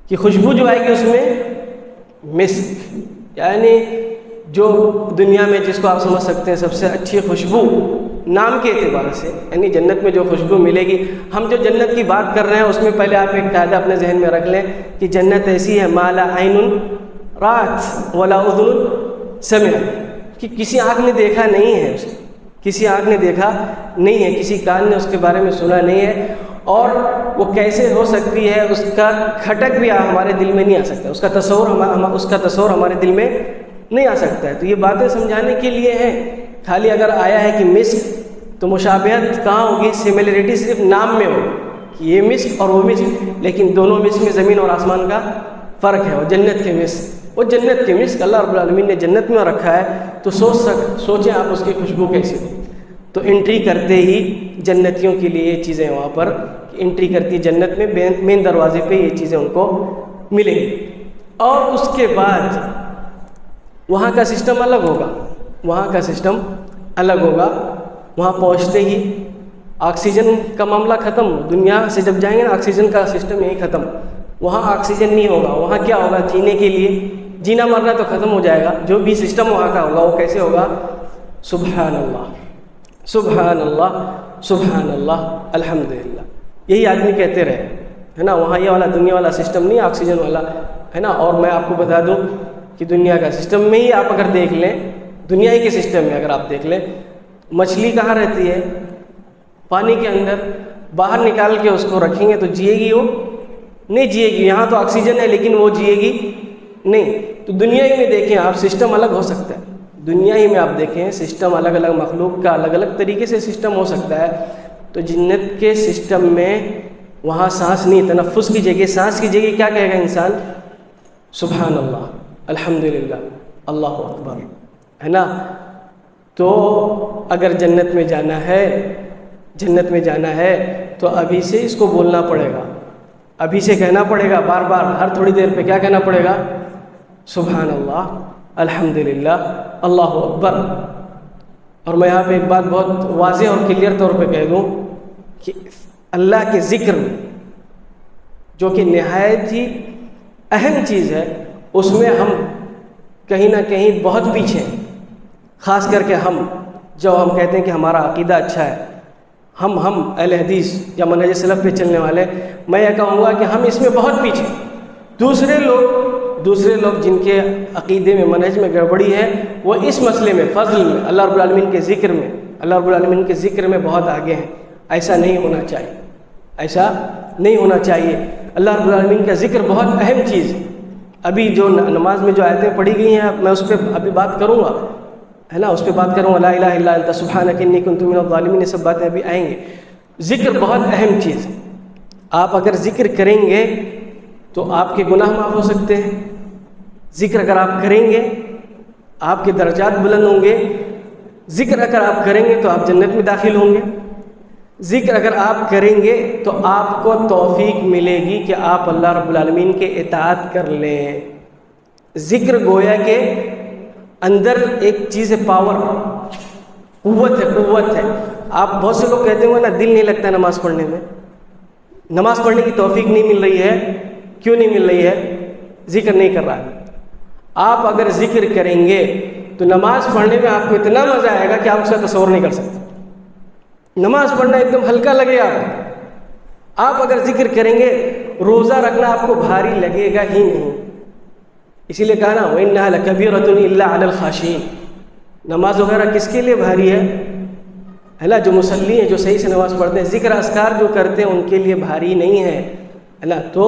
کہ خوشبو جو آئے گی اس میں مسک، یعنی جو دنیا میں جس کو آپ سمجھ سکتے ہیں سب سے اچھی خوشبو نام کے اعتبار سے، یعنی جنت میں جو خوشبو ملے گی. ہم جو جنت کی بات کر رہے ہیں اس میں پہلے آپ ایک قاعدہ اپنے ذہن میں رکھ لیں کہ جنت ایسی ہے ما لا عین رات ولا اذن سمعت، کہ کسی آنکھ نے دیکھا نہیں ہے اسے، کسی آنکھ نے دیکھا نہیں ہے، کسی کان نے اس کے بارے میں سنا نہیں ہے، اور وہ کیسے ہو سکتی ہے اس کا کھٹک بھی ہمارے دل میں نہیں آ سکتا، اس کا تصور ہمارے دل میں نہیں آ سکتا ہے. تو یہ باتیں سمجھانے کے لیے ہیں. خالی اگر آیا ہے کہ مسک تو مشابہت کہاں ہوگی؟ سملیرٹی صرف نام میں ہوگی کہ یہ مسک اور وہ مسک، لیکن دونوں مسک میں زمین اور آسمان کا فرق ہے. وہ جنت کے مسک، وہ جنت کے مسک اللہ رب العالمین نے جنت میں رکھا ہے، تو سوچیں آپ اس کی خوشبو کیسی ہو. تو انٹری کرتے ہی جنتیوں کے لیے یہ چیزیں وہاں پر انٹری کرتی جنت میں مین دروازے پہ یہ چیزیں ان کو ملیں گی. اور اس کے بعد وہاں کا سسٹم الگ ہوگا، وہاں کا سسٹم الگ ہوگا. وہاں پہنچتے ہی آکسیجن کا معاملہ ختم. دنیا سے جب جائیں گے نا آکسیجن کا سسٹم یہی ختم. وہاں آکسیجن نہیں ہوگا. وہاں کیا ہوگا؟ جینے کے لیے جینا مرنا تو ختم ہو جائے گا. جو بھی سسٹم وہاں کا ہوگا وہ کیسے ہوگا؟ سبحان اللہ سبحان اللہ سبحان اللہ الحمدللہ، یہی آدمی کہتے رہے ہے نا. وہاں یہ والا دنیا والا سسٹم نہیں، آکسیجن والا ہے نا. اور میں آپ کو بتا دوں کہ دنیا کا سسٹم میں ہی آپ اگر دیکھ لیں، دنیا ہی کے سسٹم میں اگر آپ دیکھ لیں، مچھلی کہاں رہتی ہے؟ پانی کے اندر. باہر نکال کے اس کو رکھیں گے تو جیے گی؟ وہ نہیں جیے گی. یہاں تو آکسیجن ہے لیکن وہ جیے گی نہیں. تو دنیا ہی میں دیکھیں آپ، سسٹم الگ ہو سکتا ہے. دنیا ہی میں آپ دیکھیں سسٹم الگ الگ، مخلوق کا الگ الگ طریقے سے سسٹم ہو سکتا ہے. تو جنت کے سسٹم میں وہاں سانس نہیں، تنفس کی جگہ، سانس کی جگہ کیا کہے گا انسان؟ سبحان اللہ الحمدللہ اللہ اکبر، ہے نا. تو اگر جنت میں جانا ہے، جنت میں جانا ہے تو ابھی سے اس کو بولنا پڑے گا، ابھی سے کہنا پڑے گا، بار بار ہر تھوڑی دیر پہ کیا کہنا پڑے گا؟ سبحان اللہ الحمدللہ اللہ اکبر. اور میں یہاں پہ ایک بات بہت واضح اور کلیئر طور پہ کہہ دوں کہ اللہ کے ذکر جو کہ نہایت ہی اہم چیز ہے، اس میں ہم کہیں نہ کہیں بہت پیچھے ہیں. خاص کر کے ہم جو ہم کہتے ہیں کہ ہمارا عقیدہ اچھا ہے، ہم اہل حدیث یا منہج سلف پہ چلنے والے، میں یہ کہوں گا کہ ہم اس میں بہت پیچھے. دوسرے لوگ جن کے عقیدے میں منہج میں گڑبڑی ہے، وہ اس مسئلے میں، فضل میں، اللہ رب العالمین کے ذکر میں، اللہ رب العالمین کے ذکر میں بہت آگے ہیں. ایسا نہیں ہونا چاہیے، ایسا نہیں ہونا چاہیے. اللہ رب العالمین کا ذکر بہت اہم چیز ہے. ابھی جو نماز میں جو آیتیں پڑھی گئی ہیں میں اس پہ ابھی بات کروں گا، ہے نا، اس پہ بات کروں گا. لا الہ الا انت سبحانک انی کنت من الظالمین، یہ سب باتیں ابھی آئیں گے. ذکر بہت اہم چیز ہے. آپ اگر ذکر کریں گے تو آپ کے گناہ معاف ہو سکتے ہیں. ذکر اگر آپ کریں گے آپ کے درجات بلند ہوں گے. ذکر اگر آپ کریں گے تو آپ جنت میں داخل ہوں گے. ذکر اگر آپ کریں گے تو آپ کو توفیق ملے گی کہ آپ اللہ رب العالمین کے اطاعت کر لیں. ذکر گویا کہ اندر ایک چیز ہے، پاور، قوت ہے. آپ بہت سے لوگ کہتے ہوں نا دل نہیں لگتا نماز پڑھنے میں، نماز پڑھنے کی توفیق نہیں مل رہی ہے. کیوں نہیں مل رہی ہے؟ ذکر نہیں کر رہا ہے. آپ اگر ذکر کریں گے تو نماز پڑھنے میں آپ کو اتنا مزہ آئے گا کہ آپ اس کا تصور نہیں کر سکتے. نماز پڑھنا ایک دم ہلکا لگے آپ کو. آپ اگر ذکر کریں گے، روزہ رکھنا آپ کو بھاری لگے گا ہی نہیں. اسی لیے کہا نا وَإِنَّهَا لَكَبِيرَةٌ إِلَّا عَلَى الْخَاشِعِينَ. نماز وغیرہ کس کے لیے بھاری ہے نا؟ جو مصلی ہیں، جو صحیح سے نماز پڑھتے ہیں. ذکر اذکار جو کرتے ہیں ان کے لیے بھاری نہیں ہے نا. تو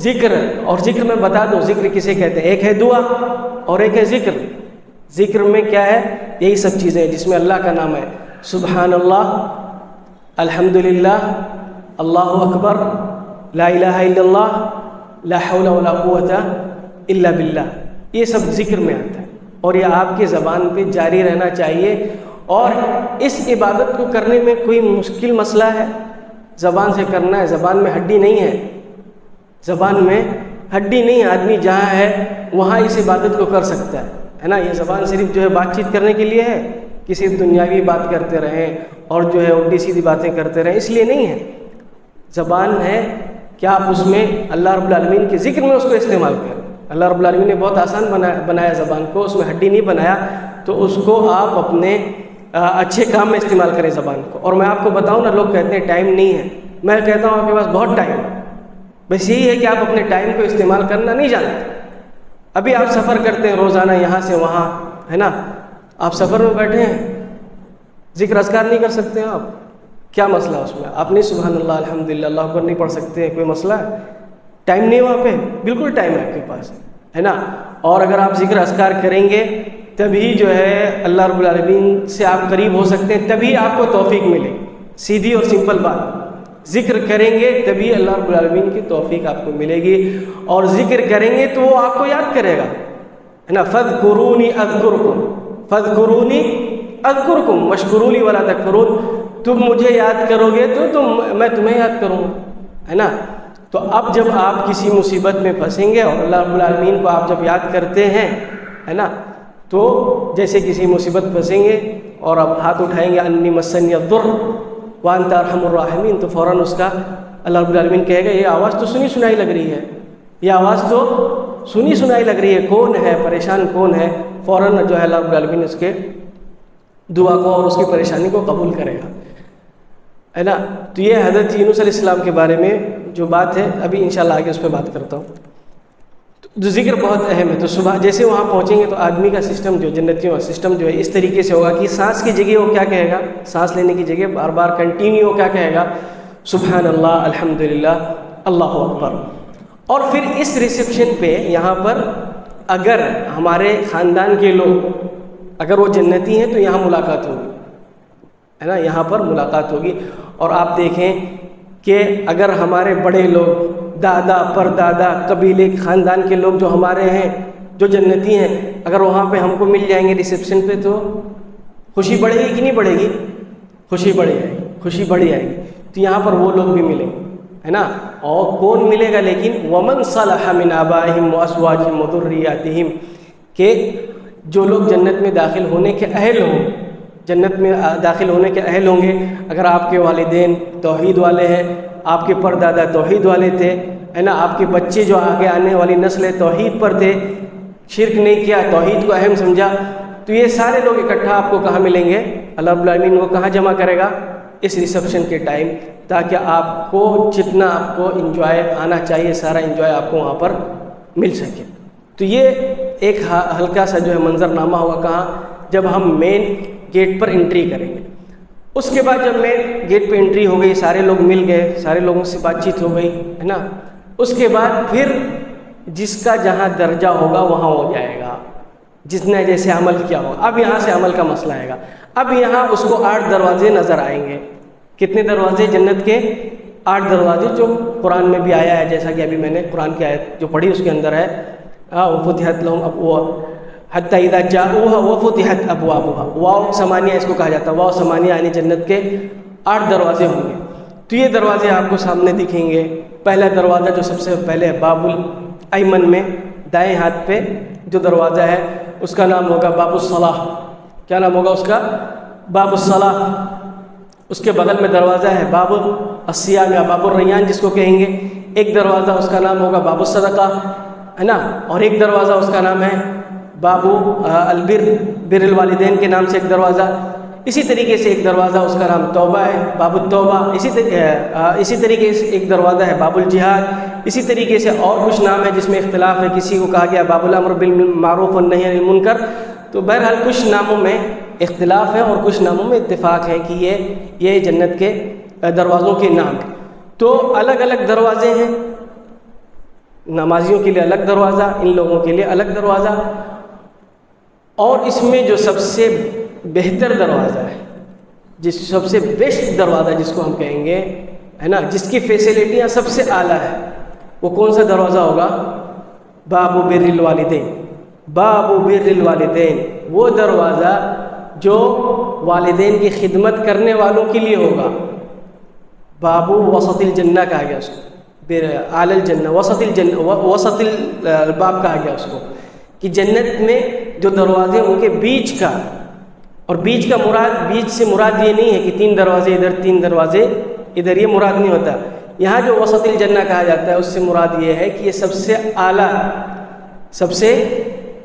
ذکر، اور ذکر میں بتا دوں ذکر کسے کہتے ہیں. ایک ہے دعا اور ایک ہے ذکر. ذکر میں کیا ہے؟ یہی سب چیزیں ہیں جس میں اللہ کا نام ہے. سبحان اللہ الحمدللہ اللہ اکبر لا الہ الا اللہ لا حول ولا قوت الا باللہ. یہ سب ذکر میں آتا ہے اور یہ آپ کی زبان پہ جاری رہنا چاہیے. اور اس عبادت کو کرنے میں کوئی مشکل مسئلہ ہے؟ زبان سے کرنا ہے. زبان میں ہڈی نہیں ہے، زبان میں ہڈی نہیں، آدمی جہاں ہے وہاں اس عبادت کو کر سکتا ہے نا. یہ زبان صرف جو ہے بات چیت کرنے کے لیے ہے کہ صرف دنیاوی بات کرتے رہیں اور جو ہے الٹی سیدھی باتیں کرتے رہیں، اس لیے نہیں ہے. زبان ہے کہ آپ اس میں اللہ رب العالمین کے ذکر میں اس کو استعمال کریں. اللہ رب العالمین نے بہت آسان بنایا زبان کو، اس میں ہڈی نہیں بنایا، تو اس کو آپ اپنے اچھے کام میں استعمال کریں زبان کو. اور میں آپ کو بتاؤں نا، لوگ کہتے ہیں ٹائم نہیں ہے، میں کہتا ہوں آپ کے پاس بہت ٹائم ہے. بس یہی ہے کہ آپ اپنے ٹائم کو استعمال کرنا نہیں جانتے. ابھی آپ سفر کرتے ہیں روزانہ یہاں سے وہاں، ہے نا، آپ سفر میں بیٹھے ہیں، ذکر اذکار نہیں کر سکتے ہیں آپ؟ کیا مسئلہ اس میں؟ آپ نہیں سبحان اللہ الحمدللہ اللہ اکبر نہیں پڑھ سکتے ہیں؟ کوئی مسئلہ ہے؟ ٹائم نہیں وہاں پہ؟ بالکل ٹائم ہے آپ کے پاس، ہے نا. اور اگر آپ ذکر اذکار کریں گے تبھی جو ہے اللہ رب العالمین سے آپ قریب ہو سکتے ہیں، تبھی آپ کو توفیق ملے. سیدھی اور سمپل بات، ذکر کریں گے تبھی اللہ رب العالمین کی توفیق آپ کو ملے گی. اور ذکر کریں گے تو وہ آپ کو یاد کرے گا، ہے نا. فَاذْكُرُونِي أَذْكُرْكُمْ فَاذْكُرُونِي أَذْكُرْكُمْ وَاشْكُرُوا لِي وَلَا تَكْفُرُونَ. تم مجھے یاد کرو گے تو میں تمہیں یاد کروں گا، ہے نا. تو اب جب آپ کسی مصیبت میں پھنسیں گے اور اللہ رب العالمین کو آپ جب یاد کرتے ہیں، ہے نا، تو جیسے کسی مصیبت پھنسیں گے اور آپ ہاتھ اٹھائیں گے انی مسنی الضر وانت ارحم الراحمین، تو فوراً اس کا اللہ رب العالمین کہے گا یہ آواز تو سنی سنائی لگ رہی ہے، یہ آواز تو سنی سنائی لگ رہی ہے، کون ہے پریشان، کون ہے؟ فوراً جو ہے اللہ رب العالمین اس کے دعا کو اور اس کی پریشانی کو قبول کرے گا، ہے نا. تو یہ حضرت یونس علیہ السلام کے بارے میں جو بات ہے، ابھی انشاءاللہ آگے اس پہ بات کرتا ہوں. تو ذکر بہت اہم ہے. تو صبح جیسے وہاں پہنچیں گے تو آدمی کا سسٹم جو جنتیوں کا سسٹم جو ہے اس طریقے سے ہوگا کہ سانس کی جگہ وہ کیا کہے گا، سانس لینے کی جگہ بار بار کنٹینیو کیا کہے گا، سبحان اللہ الحمدللہ اللہ اکبر. اور پھر اس ریسیپشن پہ یہاں پر اگر ہمارے خاندان کے لوگ اگر وہ جنتی ہیں تو یہاں ملاقات ہوگی، ہے نا، یہاں پر ملاقات ہوگی. اور آپ دیکھیں کہ اگر ہمارے بڑے لوگ، دادا پردادا قبیلے خاندان کے لوگ جو ہمارے ہیں جو جنتی ہیں، اگر وہاں پہ ہم کو مل جائیں گے ریسیپشن پہ تو خوشی بڑھے گی کہ نہیں بڑھے گی؟ خوشی بڑھے جائے گی، خوشی بڑھی جائے گی. تو یہاں پر وہ لوگ بھی ملیں گے، ہے نا. اور کون ملے گا؟ لیکن وَمَنْ صَلَحَ مِنْ آبَائِهِمْ وَأَزْوَاجِهِمْ وَذُرِّيَّاتِهِمْ، کہ جو لوگ جنت میں داخل ہونے کے اہل ہوں، جنت میں داخل ہونے کے اہل ہوں گے. اگر آپ کے والدین توحید والے ہیں، آپ کے پردادا توحید والے تھے، ہے نا، آپ کے بچے جو آگے آنے والی نسل توحید پر تھے، شرک نہیں کیا، توحید کو اہم سمجھا، تو یہ سارے لوگ اکٹھا آپ کو کہاں ملیں گے؟ اللہ رب العالمین کو کہاں جمع کرے گا؟ اس ریسیپشن کے ٹائم، تاکہ آپ کو جتنا آپ کو انجوائے آنا چاہیے سارا انجوائے آپ کو وہاں پر مل سکے. تو یہ ایک ہلکا سا جو ہے منظرنامہ ہوگا کہاں، جب ہم مین گیٹ پر انٹری کریں گے. اس کے بعد جب مین گیٹ پہ انٹری ہو گئی، سارے لوگ مل گئے، سارے لوگوں سے بات چیت ہو گئی، ہے نا. اس کے بعد پھر جس کا جہاں درجہ ہوگا وہاں ہو جائے گا، جس نے جیسے عمل کیا ہوگا. اب یہاں سے عمل کا مسئلہ آئے گا. اب یہاں اس کو 8 دروازے نظر آئیں گے. کتنے دروازے؟ جنت کے 8 دروازے، جو قرآن میں بھی آیا ہے، جیسا کہ ابھی میں نے قرآن کی آیت جو پڑھی اس کے اندر ہے، وَفُتِحَتْ لَهُمْ أَبْوَابُ حَتَّى إِذَا جَاءُوهَا وَفُتِحَتْ أَبْوَابُهَا. واو ثمانیہ اس کو کہا جاتا ہے، واو ثمانیہ یعنی جنت کے 8 دروازے ہوں گے. تو یہ دروازے آپ کو سامنے دکھیں گے. پہلا دروازہ جو سب سے پہلے باب الایمن میں دائیں ہاتھ پہ جو دروازہ ہے اس کا نام ہوگا باب الصلاح. کیا نام ہوگا اس کا؟ باب الصلاح. اس کے بغل میں دروازہ ہے باب الصیام یا باب الریان جس کو کہیں گے. ایک دروازہ اس کا نام ہوگا باب الصدقہ، ہے نا. اور ایک دروازہ اس کا نام ہے باب البر، بر الوالدین کے نام سے ایک دروازہ. اسی طریقے سے ایک دروازہ اس کا نام توبہ ہے، باب التوبہ. اسی طریقے سے ایک دروازہ ہے باب الجہاد. اسی طریقے سے اور کچھ نام ہے جس میں اختلاف ہے، کسی کو کہا گیا باب الامر بالمعروف والنہی عن المنکر. تو بہرحال کچھ ناموں میں اختلاف ہے اور کچھ ناموں میں اتفاق ہے کہ یہ جنت کے دروازوں کے نام. تو الگ الگ دروازے ہیں، نمازیوں کے لیے الگ دروازہ، ان لوگوں کے لیے الگ دروازہ. اور اس میں جو سب سے بہتر دروازہ ہے، جس سب سے بیسٹ دروازہ جس کو ہم کہیں گے، ہے نا، جس کی فیسلٹیاں سب سے اعلیٰ ہے، وہ کون سا دروازہ ہوگا؟ باب بر الوالدین. باب بر الوالدین، وہ دروازہ جو والدین کی خدمت کرنے والوں کے لیے ہوگا. باب وسط الجنہ کہا گیا اس کو، اعلی الجنہ وسط الباب کہا گیا اس کو، کہ جنت میں جو دروازے ان کے بیچ کا، اور بیچ سے مراد یہ نہیں ہے کہ 3 دروازے ادھر 3 دروازے ادھر، یہ مراد نہیں ہوتا. یہاں جو وسط الجنہ کہا جاتا ہے اس سے مراد یہ ہے کہ یہ سب سے اعلیٰ، سب سے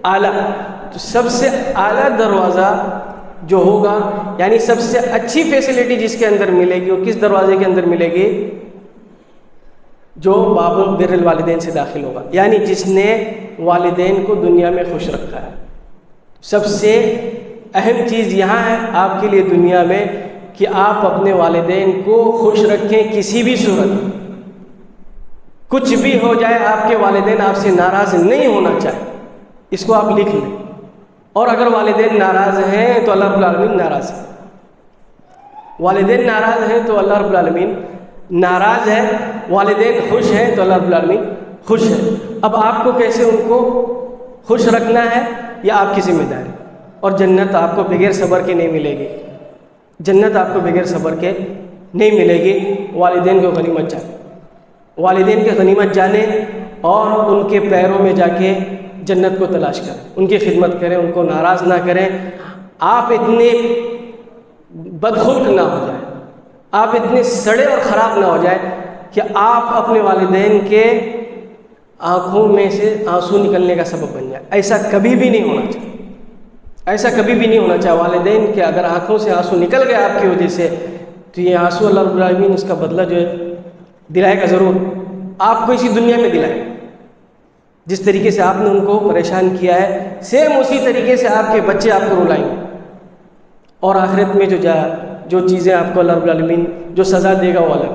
اعلیٰ، تو سب سے اعلیٰ دروازہ جو ہوگا، یعنی سب سے اچھی فیسلٹی جس کے اندر ملے گی، وہ کس دروازے کے اندر ملے گی؟ جو باب بر الوالدین سے داخل ہوگا، یعنی جس نے والدین کو دنیا میں خوش رکھا ہے. سب سے اہم چیز یہاں ہے آپ کے لیے دنیا میں کہ آپ اپنے والدین کو خوش رکھیں کسی بھی صورت. کچھ بھی ہو جائے آپ کے والدین آپ سے ناراض نہیں ہونا چاہیے، اس کو آپ لکھ لیں. اور اگر والدین ناراض ہیں تو اللہ رب العالمین ناراض ہے. والدین ناراض ہیں تو اللہ رب العالمین ناراض ہے. والدین خوش ہیں تو اللہ رب العالمین خوش ہے. اب آپ کو کیسے ان کو خوش رکھنا ہے یہ آپ کی ذمہ داری. اور جنت آپ کو بغیر صبر کے نہیں ملے گی، جنت آپ کو بغیر صبر کے نہیں ملے گی. والدین کو غنیمت جانے، والدین کے غنیمت جانے اور ان کے پیروں میں جا کے جنت کو تلاش کریں، ان کی خدمت کریں، ان کو ناراض نہ کریں. آپ اتنے بدخلق نہ ہو جائیں، آپ اتنے سڑے اور خراب نہ ہو جائیں کہ آپ اپنے والدین کے آنکھوں میں سے آنسو نکلنے کا سبب بن جائے. ایسا کبھی بھی نہیں ہونا چاہیے، ایسا کبھی بھی نہیں ہونا چاہیے. والدین کے اگر آنکھوں سے آنسو نکل گئے آپ کی وجہ سے تو یہ آنسو اللہ رب العالمین اس کا بدلہ جو ہے دلائے گا ضرور. آپ کو اسی دنیا میں دلائے گا. جس طریقے سے آپ نے ان کو پریشان کیا ہے سیم اسی طریقے سے آپ کے بچے آپ کو رلائیں گے. اور آخرت میں جو چیزیں آپ کو اللہ رب العالمین جو سزا دے گا وہ الگ.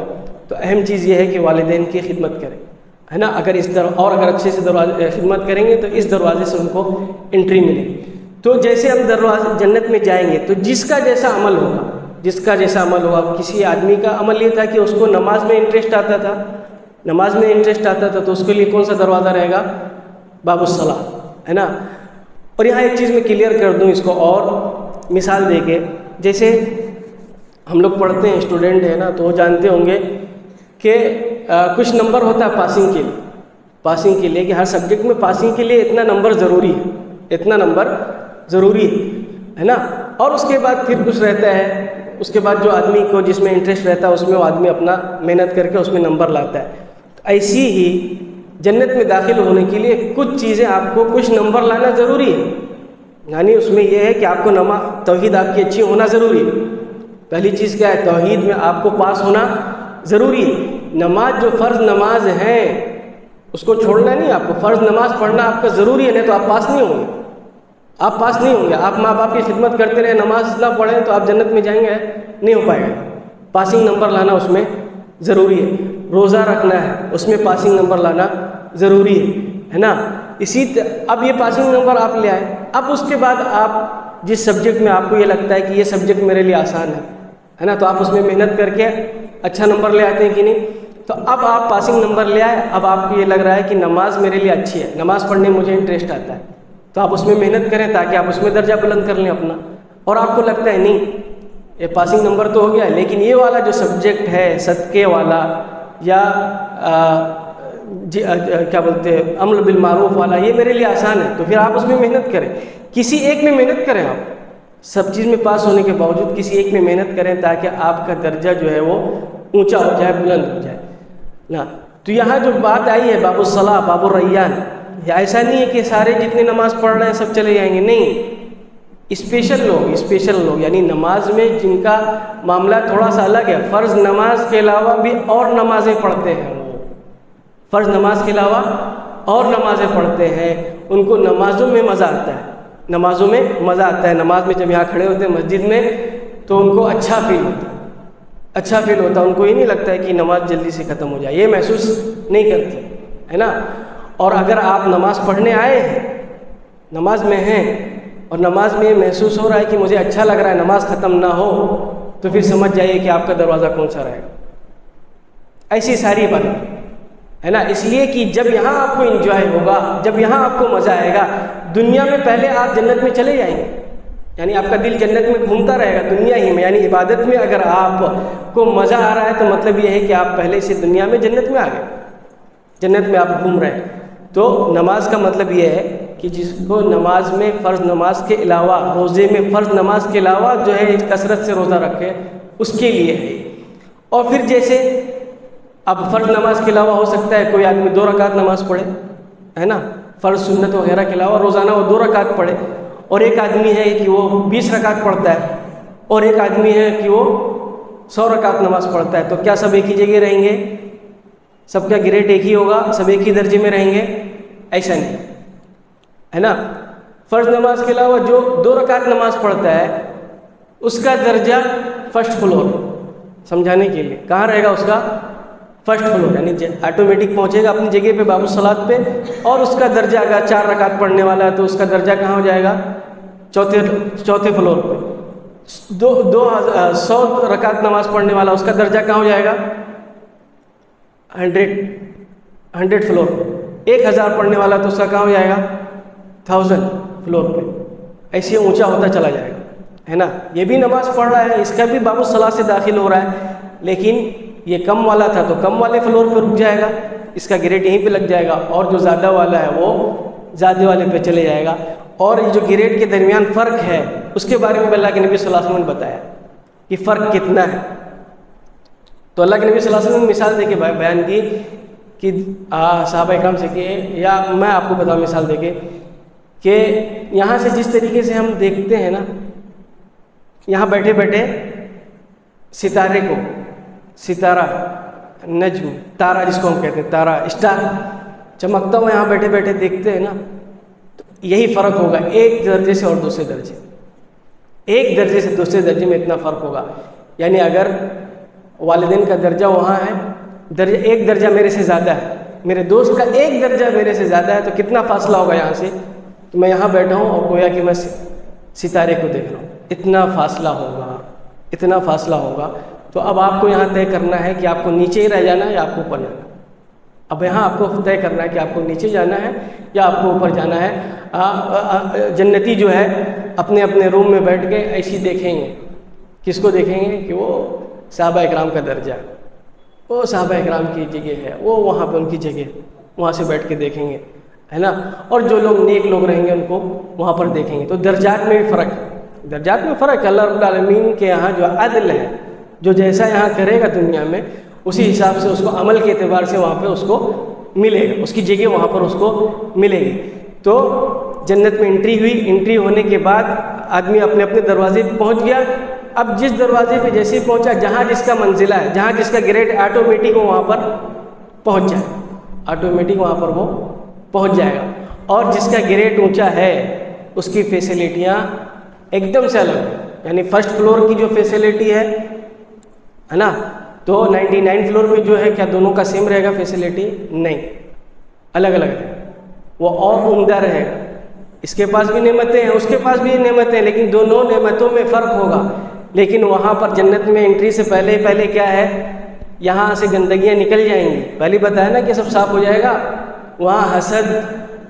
تو اہم چیز یہ ہے کہ والدین کی خدمت کریں، ہے نا. اگر اگر اچھے سے خدمت کریں گے تو اس دروازے سے ان کو انٹری ملے گی. تو جیسے ہم جنت میں جائیں گے تو جس کا جیسا عمل ہوگا، کسی آدمی کا عمل یہ تھا کہ اس کو نماز میں انٹرسٹ آتا تھا، تو اس کے لیے کون سا دروازہ رہے گا؟ باب الصلاۃ، ہے نا. اور یہاں ایک چیز میں کلیئر کر دوں اس کو اور مثال دے کے. جیسے ہم لوگ پڑھتے ہیں، اسٹوڈنٹ ہے نا، تو وہ جانتے ہوں گے کہ کچھ نمبر ہوتا ہے پاسنگ کے لیے کہ ہر سبجیکٹ میں پاسنگ کے لیے اتنا نمبر ضروری ہے نا. اور اس کے بعد پھر کچھ رہتا ہے، اس کے بعد جو آدمی کو جس میں انٹرسٹ رہتا ہے اس میں وہ آدمی اپنا محنت کر کے اس میں نمبر لاتا ہے. تو ایسی ہی جنت میں داخل ہونے کے لیے کچھ چیزیں آپ کو کچھ نمبر لانا ضروری ہے. یعنی اس میں یہ ہے کہ آپ کو توحید آپ کی اچھی ہونا ضروری ہے. پہلی چیز کیا ہے؟ توحید میں آپ کو پاس ہونا ضروری ہے. نماز جو فرض نماز ہے اس کو چھوڑنا نہیں، آپ کو فرض نماز پڑھنا آپ کا ضروری ہے، نہیں تو آپ پاس نہیں ہوں گے. آپ ماں باپ کی خدمت کرتے رہے، نماز نہ پڑھیں تو آپ جنت میں جائیں گے؟ نہیں ہو پائے گا. پاسنگ نمبر لانا اس میں ضروری ہے. روزہ رکھنا ہے، اس میں پاسنگ نمبر لانا ضروری ہے نا. اب یہ پاسنگ نمبر آپ لے آئے. اب اس کے بعد آپ جس سبجیکٹ میں آپ کو یہ لگتا ہے کہ یہ سبجیکٹ میرے لیے آسان ہے نا، تو آپ اس میں محنت کر کے اچھا نمبر لے آتے ہیں کہ نہیں. تو اب آپ پاسنگ نمبر لے آئے، اب آپ کو یہ لگ رہا ہے کہ نماز میرے لیے اچھی ہے، نماز پڑھنے میں مجھے انٹرسٹ آتا ہے، تو آپ اس میں محنت کریں تاکہ آپ اس میں درجہ بلند کر لیں اپنا. اور آپ کو لگتا ہے نہیں یہ پاسنگ نمبر تو ہو گیا، لیکن یہ والا جو سبجیکٹ ہے صدقے والا یا کیا بولتے ہیں امر بالمعروف والا، یہ میرے لیے آسان ہے، تو پھر آپ اس میں محنت کریں. کسی ایک میں محنت کریں. آپ سب چیز میں پاس ہونے کے باوجود کسی ایک میں محنت کریں تاکہ آپ کا درجہ جو ہے وہ اونچا ہو جائے، بلند ہو جائے نا. تو یہاں جو بات آئی ہے باب الصلاۃ، باب الریان، یہ ایسا نہیں ہے کہ سارے جتنے نماز پڑھ رہے ہیں سب چلے جائیں گے، نہیں. اسپیشل لوگ یعنی نماز میں جن کا معاملہ تھوڑا سا الگ ہے، فرض نماز کے علاوہ بھی اور نمازیں پڑھتے ہیں، فرض نماز کے علاوہ اور نمازیں پڑھتے ہیں، ان کو نمازوں میں مزہ آتا ہے. نماز میں جب یہاں کھڑے ہوتے ہیں مسجد میں تو ان کو اچھا فیل ہوتا ہے. ان کو یہ نہیں لگتا ہے کہ نماز جلدی سے ختم ہو جائے، یہ محسوس نہیں کرتے، ہے نا. اور اگر آپ نماز پڑھنے آئے ہیں، نماز میں ہیں اور نماز میں یہ محسوس ہو رہا ہے کہ مجھے اچھا لگ رہا ہے نماز ختم نہ ہو، تو پھر سمجھ جائیے کہ آپ کا دروازہ کون سا رہے گا. ایسی ساری باتیں ہے نا. اس لیے کہ جب یہاں آپ کو انجوائے ہوگا، جب یہاں آپ کو مزہ آئے گا، دنیا میں پہلے آپ جنت میں چلے جائیں گے، یعنی آپ کا دل جنت میں گھومتا رہے گا دنیا ہی میں. یعنی عبادت میں اگر آپ کو مزہ آ رہا ہے تو مطلب یہ ہے کہ آپ پہلے سے دنیا میں جنت میں آ گئے. جنت میں آپ گھوم رہے ہیں. تو نماز کا مطلب یہ ہے کہ جس کو نماز میں فرض نماز کے علاوہ روزے میں فرض نماز کے علاوہ جو ہے کثرت سے روزہ رکھے اس کے لیے ہے. اور پھر جیسے اب فرض نماز کے علاوہ ہو سکتا ہے کوئی آدمی 2 رکعت نماز پڑھے ہے نا, فرض سنت وغیرہ کے علاوہ روزانہ وہ 2 رکعت پڑھے, اور ایک آدمی ہے کہ وہ 20 رکعت پڑھتا ہے, اور ایک آدمی ہے کہ وہ 100 رکعت نماز پڑھتا ہے. تو کیا سب ایک ہی جگہ رہیں گے؟ سب کا گریڈ ایک ہی ہوگا؟ سب ایک ہی درجے میں رہیں گے؟ ایسا نہیں ہے نا. فرض نماز کے علاوہ جو 2 رکعت نماز پڑھتا ہے اس کا درجہ فرسٹ فلور, سمجھانے کے لیے کہاں رہے گا اس کا؟ فرسٹ فلور, یعنی آٹومیٹک پہنچے گا اپنی جگہ پہ باب الصلاۃ پہ. اور اس کا درجہ اگر 4 رکعت پڑھنے والا ہے تو اس کا درجہ کہاں ہو جائے گا؟ چوتھے فلور پہ. 100 رکعت نماز پڑھنے والا اس کا درجہ کہاں ہو جائے گا؟ 100 فلور پہ. 1000 پڑھنے والا تو اس کا کہاں ہو جائے گا؟ 1000 فلور پہ. ایسے اونچا ہوتا چلا جائے گا ہے نا. یہ بھی نماز پڑھ رہا ہے, اس کا بھی باب الصلاۃ سے داخل ہو رہا ہے, لیکن یہ کم والا تھا تو کم والے فلور پہ رک جائے گا, اس کا گریڈ یہیں پہ لگ جائے گا. اور جو زیادہ والا ہے وہ زیادہ والے پہ چلے جائے گا. اور یہ جو گریڈ کے درمیان فرق ہے اس کے بارے میں اللہ کے نبی صلی اللہ علیہ وسلم نے بتایا کہ فرق کتنا ہے. تو اللہ کے نبی صلی اللہ علیہ وسلم نے مثال دے کے بیان کی کہ صحابہ اکرام سے کہ, یا میں آپ کو بتاؤں مثال دے کے کہ یہاں سے جس طریقے سے ہم دیکھتے ہیں نا, یہاں بیٹھے بیٹھے ستارے کو, ستارہ نجم تارا جس کو ہم کہتے ہیں تارا اسٹار چمکتا ہوا یہاں بیٹھے بیٹھے دیکھتے ہیں نا, تو یہی فرق ہوگا ایک درجے سے اور دوسرے درجے, ایک درجے سے دوسرے درجے میں اتنا فرق ہوگا. یعنی اگر والدین کا درجہ وہاں ہے, ایک درجہ میرے سے زیادہ ہے, میرے دوست کا ایک درجہ میرے سے زیادہ ہے, تو کتنا فاصلہ ہوگا یہاں سے؟ تو میں یہاں بیٹھا ہوں اور گویا کہ میں ستارے کو دیکھ رہا ہوں, اتنا فاصلہ ہوگا, اتنا فاصلہ ہوگا. تو اب آپ کو یہاں طے کرنا ہے کہ آپ کو نیچے ہی رہ جانا ہے یا آپ کو اوپر جانا ہے. اب یہاں آپ کو طے کرنا ہے کہ آپ کو نیچے جانا ہے یا آپ کو اوپر جانا ہے. جنتی جو ہے اپنے اپنے روم میں بیٹھ کے ایسی دیکھیں گے, کس کو دیکھیں گے کہ وہ صحابہ اکرام کا درجہ, وہ صحابہ اکرام کی جگہ ہے, وہ وہاں پہ ان کی جگہ, وہاں سے بیٹھ کے دیکھیں گے ہے نا. اور جو لوگ نیک لوگ رہیں گے ان کو وہاں پر دیکھیں گے. تو درجات میں بھی فرق, درجات میں فرق. اللہ رب العالمین کے یہاں جو عدل ہے, جو جیسا یہاں کرے گا دنیا میں اسی حساب سے اس کو عمل کے اعتبار سے وہاں پہ اس کو ملے گا, اس کی جگہ وہاں پر اس کو ملے گی. تو جنت میں انٹری ہوئی, انٹری ہونے کے بعد آدمی اپنے اپنے دروازے پہ پہنچ گیا. اب جس دروازے پہ جیسے پہنچا, جہاں جس کا منزلہ ہے, جہاں جس کا گریڈ آٹومیٹک وہاں پر پہنچ جائے, آٹومیٹک وہاں پر وہ پہنچ جائے گا. اور جس کا گریڈ اونچا ہے اس کی فیسلٹیاں ایک دم سے الگ, یعنی فرسٹ فلور کی جو فیسلٹی ہے نا, تو 99 فلور پہ جو ہے کیا دونوں کا سیم رہے گا فیسلٹی؟ نہیں, الگ الگ ہے. وہ اور عمدہ رہے گا, اس کے پاس بھی نعمتیں ہیں, اس کے پاس بھی نعمتیں ہیں, لیکن دونوں نعمتوں میں فرق ہوگا. لیکن وہاں پر جنت میں انٹری سے پہلے کیا ہے, یہاں سے گندگیاں نکل جائیں گی. پہلے بتایا نا کہ سب صاف ہو جائے گا. وہاں حسد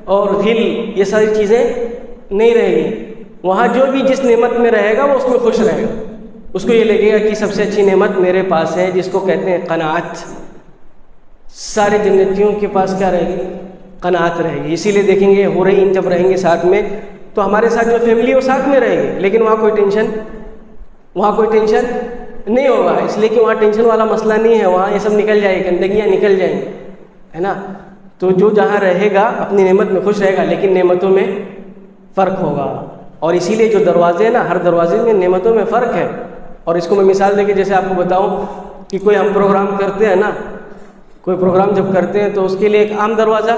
اور غل یہ ساری چیزیں نہیں رہے گی. وہاں جو بھی جس نعمت میں رہے گا وہ اس میں خوش رہے گا, اس کو یہ لگے گا کہ سب سے اچھی نعمت میرے پاس ہے, جس کو کہتے ہیں قناعت. سارے جنتیوں کے پاس کیا رہے گی؟ قناعت رہے گی. اسی لیے دیکھیں گے حورین جب رہیں گے ساتھ میں تو ہمارے ساتھ جو فیملی ہے وہ ساتھ میں رہے گی, لیکن وہاں کوئی ٹینشن نہیں ہوگا, اس لیے کہ وہاں ٹینشن والا مسئلہ نہیں ہے. وہاں یہ سب نکل جائے گی, گندگیاں نکل جائیں گی ہے نا. تو جو جہاں رہے گا اپنی نعمت میں خوش رہے گا, لیکن نعمتوں میں فرق ہوگا. اور اسی لیے جو دروازے ہیں نا, ہر دروازے میں نعمتوں میں فرق ہے. اور اس کو میں مثال دے کے جیسے آپ کو بتاؤں کہ کوئی ہم پروگرام کرتے ہیں نا, کوئی پروگرام جب کرتے ہیں تو اس کے لیے ایک عام دروازہ,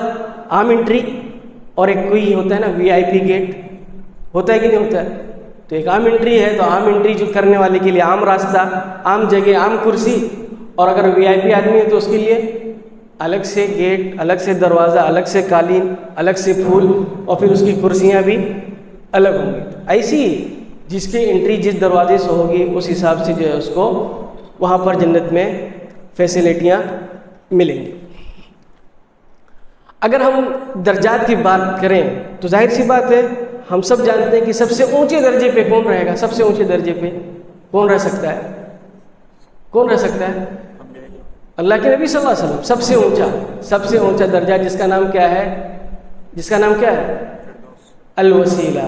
عام انٹری, اور ایک کوئی ہوتا ہے نا VIP گیٹ, ہوتا ہے کہ نہیں ہوتا ہے. تو ایک عام انٹری ہے, تو عام انٹری جو کرنے والے کے لیے عام راستہ, عام جگہ, عام کرسی. اور اگر VIP آدمی ہے تو اس کے لیے الگ سے گیٹ, الگ سے دروازہ, الگ سے قالین, الگ سے پھول, اور پھر اس کی کرسیاں بھی الگ ہوں گی. ایسی جس کی انٹری جس دروازے سے ہوگی اس حساب سے جو ہے اس کو وہاں پر جنت میں فیسلٹیاں ملیں گی. اگر ہم درجات کی بات کریں تو ظاہر سی بات ہے, ہم سب جانتے ہیں کہ سب سے اونچے درجے پہ کون رہے گا؟ سب سے اونچے درجے پہ کون رہ سکتا ہے؟ کون رہ سکتا ہے؟ اللہ کے نبی صلی اللہ علیہ وسلم سب سے اونچا درجہ جس کا نام کیا ہے؟ الوسیلہ،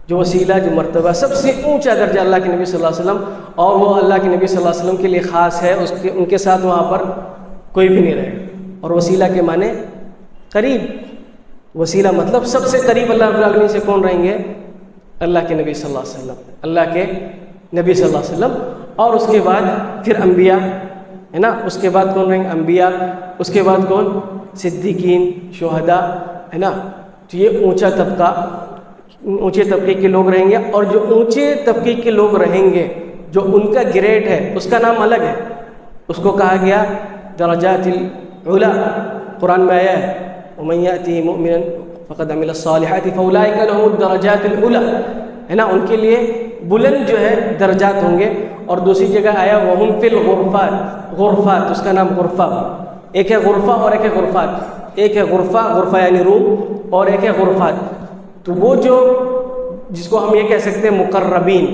جو وسیلہ، جو مرتبہ، سب سے اونچا درجہ اللہ کے نبی صلی اللہ علیہ وسلم، اور وہ اللہ کے نبی صلی اللہ علیہ وسلم کے لیے خاص ہے، ان کے ساتھ وہاں پر کوئی بھی نہیں رہے گا۔ اور وسیلہ کے معنی قریب، وسیلہ مطلب سب سے قریب اللہ رب العالمین سے کون رہیں گے؟ اللہ کے نبی صلی اللہ علیہ وسلم، اللہ کے نبی صلی اللہ علیہ وسلم، اور اس کے بعد پھر انبیاء، ہے نا، اس کے بعد کون رہیں گے؟ انبیاء، اس کے بعد کون؟ صدیقین، شہداء، ہے نا۔ تو یہ اونچے طبقے کے لوگ رہیں گے، اور جو اونچے طبقے کے لوگ رہیں گے، جو ان کا گریڈ ہے، اس کا نام الگ ہے، اس کو کہا گیا درجات العلا۔ قرآن میں آیا ہے وَمَن يَأْتِهِ مُؤْمِنًا فَقَدْ عَمِلَ الصَّالِحَاتِ فَأُولَٰئِكَ لَهُمُ الدَّرَجَاتُ الْعُلَىٰ، ہے نا، ان کے لیے بلند جو ہے درجات ہوں گے۔ اور دوسری جگہ آیا وَهُمْ فِي الْغُرُفَاتِ، غرفات، اس کا نام غرفہ، ایک ہے غرفہ اور ایک ہے غرفات، ایک ہے غرفہ یعنی روم، اور ایک ہے غرفات۔ تو وہ جو جس کو ہم یہ کہہ سکتے ہیں مقربین،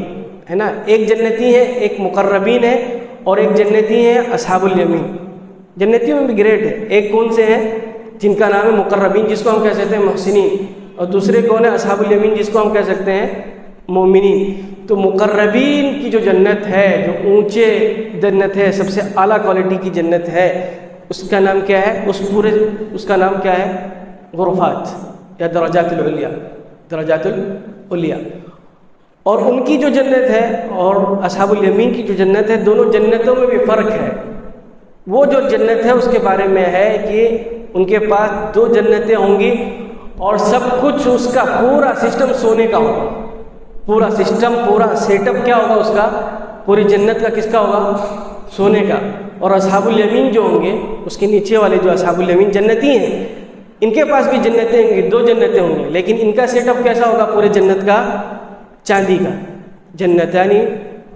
ہے نا، ایک جنتی ہے، ایک مقربین ہے، اور ایک جنتی ہے اصحاب الیمین۔ جنتیوں میں بھی گریڈ ہے، ایک کون سے ہیں؟ جن کا نام ہے مقربین، جس کو ہم کہہ سکتے ہیں محسنین، اور دوسرے کون ہے؟ اصحاب الیمین، جس کو ہم کہہ سکتے ہیں مومنین۔ تو مقربین کی جو جنت ہے، جو اونچے جنت ہے، سب سے اعلیٰ کوالٹی کی جنت ہے، اس کا نام کیا ہے؟ اس کا نام کیا ہے؟ غرفات یا درجات العلیاء۔ اور ان کی جو جنت ہے اور اصحاب الیمین کی جو جنت ہے، دونوں جنتوں میں بھی فرق ہے۔ وہ جو جنت ہے اس کے بارے میں ہے کہ ان کے پاس 2 جنتیں ہوں گی، اور سب کچھ اس کا پورا سسٹم سونے کا ہوگا، پورا سسٹم، پورا سیٹ اپ کیا ہوگا اس کا؟ پوری جنت کا کس کا ہوگا؟ سونے کا۔ اور اصحاب الیمین جو ہوں گے، اس کے نیچے والے جو اصحاب الیمین جنتی ہیں، ان کے پاس بھی جنتیں ہوں گی، 2 جنتیں ہوں گی، لیکن ان کا سیٹ اپ کیسا ہوگا؟ پورے جنت کا چاندی کا، جنتانی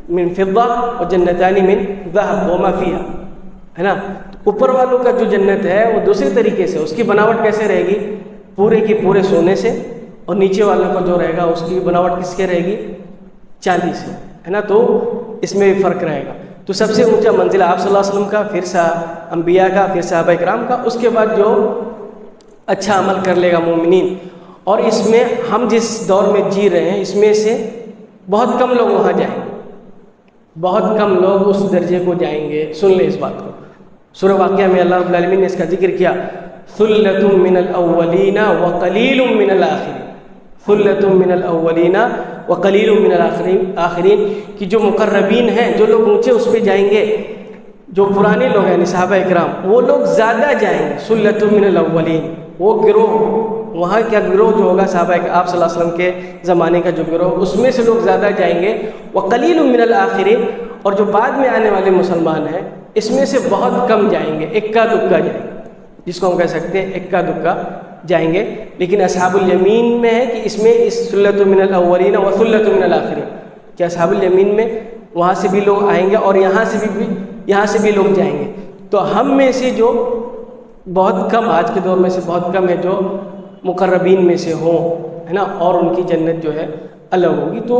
من فضہ اور جنتانی من ذہب وما فیہا، ہے نا۔ اوپر والوں کا جو جنت ہے وہ دوسرے طریقے سے، اس کی بناوٹ کیسے رہے گی؟ پورے کی پورے سونے سے، اور نیچے والوں کا جو رہے گا اس کی بناوٹ کس کے رہے گی؟ چاندی سے، ہے نا۔ تو اس میں بھی فرق رہے گا۔ تو سب سے اونچا منزلہ آپ صلی اللہ علیہ وسلم کا، پھر انبیاء کا، پھر صحابہ کرام کا، اس کے بعد جو اچھا عمل کر لے گا مومنین۔ اور اس میں ہم جس دور میں جی رہے ہیں، اس میں سے بہت کم لوگ وہاں جائیں گے، بہت کم لوگ اس درجے کو جائیں گے۔ سن لیں اس بات کو، سورہ واقعہ میں اللہ رب العالمین نے اس کا ذکر کیا، ثُلَّةٌ مِّنَ الْأَوَّلِينَ وَقَلِيلٌ مِّنَ الْآخِرِينَ، ثُلَّةٌ مِّنَ الْأَوَّلِينَ وَقَلِيلٌ مِّنَ الْآخِرِينَ، کہ جو مقربین ہیں، جو لوگ اونچے اس پہ جائیں گے، جو پرانے لوگ ہیں صحابہ اکرام، وہ لوگ زیادہ جائیں گے۔ ثُلَّةٌ مِّنَ الْأَوَّلِينَ، وہ گروہ، وہاں کا گروہ جو ہوگا صحابہ آپ صلی اللہ علیہ وسلم کے زمانے کا جو گروہ، اس میں سے لوگ زیادہ جائیں گے۔ وَقَلِيلٌ مِّنَ الْآخِرِينَ، اور جو بعد میں آنے والے مسلمان ہیں، اس میں سے بہت کم جائیں گے، اکا دکا جائیں گے، جس کو ہم کہہ سکتے ہیں اکا دکا جائیں گے۔ لیکن اصحاب الیمین میں ہے کہ اس میں اس ثُلَّةٌ مِّنَ الْأَوَّلِينَ وَثُلَّةٌ مِّنَ الْآخِرِينَ، کہ اصحاب الیمین میں وہاں سے بھی لوگ آئیں گے، اور یہاں سے بھی لوگ جائیں گے۔ تو ہم میں سے جو بہت کم، آج کے دور میں سے بہت کم ہے جو مقربین میں سے ہوں، ہے نا، اور ان کی جنت جو ہے الگ ہوگی۔ تو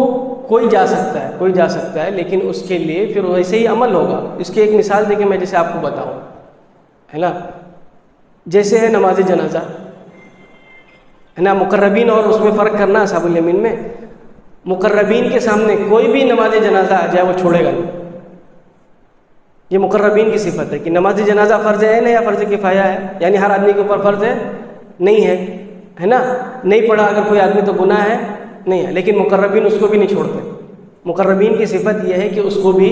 کوئی جا سکتا ہے، لیکن اس کے لیے پھر ویسے ہی عمل ہوگا۔ اس کی ایک مثال دیکھیں، میں جیسے آپ کو بتاؤں، ہے نا، جیسے ہے نماز جنازہ، ہے نا، مقربین اور اس میں فرق کرنا اصحاب الیمین میں۔ مقربین کے سامنے کوئی بھی نماز جنازہ آ جائے وہ چھوڑے گا نہیں۔ یہ مقربین کی صفت ہے کہ نماز جنازہ فرض ہے نا، یا فرض کفایہ ہے، یعنی ہر آدمی کے اوپر فرض ہے نہیں ہے، ہے نا، نہیں پڑھا اگر کوئی آدمی تو گناہ ہے نہیں ہے، لیکن مقربین اس کو بھی نہیں چھوڑتے۔ مقربین کی صفت یہ ہے کہ اس کو بھی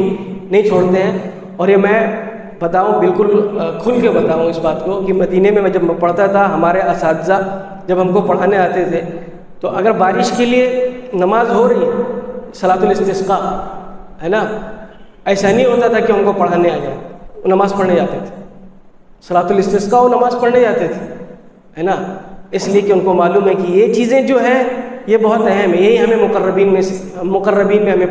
نہیں چھوڑتے ہیں۔ اور یہ میں بتاؤں، بالکل کھل کے بتاؤں اس بات کو، کہ مدینے میں جب میں پڑھتا تھا، ہمارے اساتذہ جب ہم کو پڑھانے آتے تھے، تو اگر بارش کے لیے نماز ہو رہی ہے، صلاۃ الاستسقاء، ہے نا، ایسا نہیں ہوتا تھا کہ ہم کو پڑھانے آ جائے، وہ نماز پڑھنے جاتے تھے، صلاۃ الاستسقاء وہ نماز پڑھنے جاتے تھے، ہے نا، اس لیے کہ ان کو معلوم ہے کہ یہ چیزیں جو ہے یہ بہت اہم ہے، یہی ہمیں مقربین میں ہمیں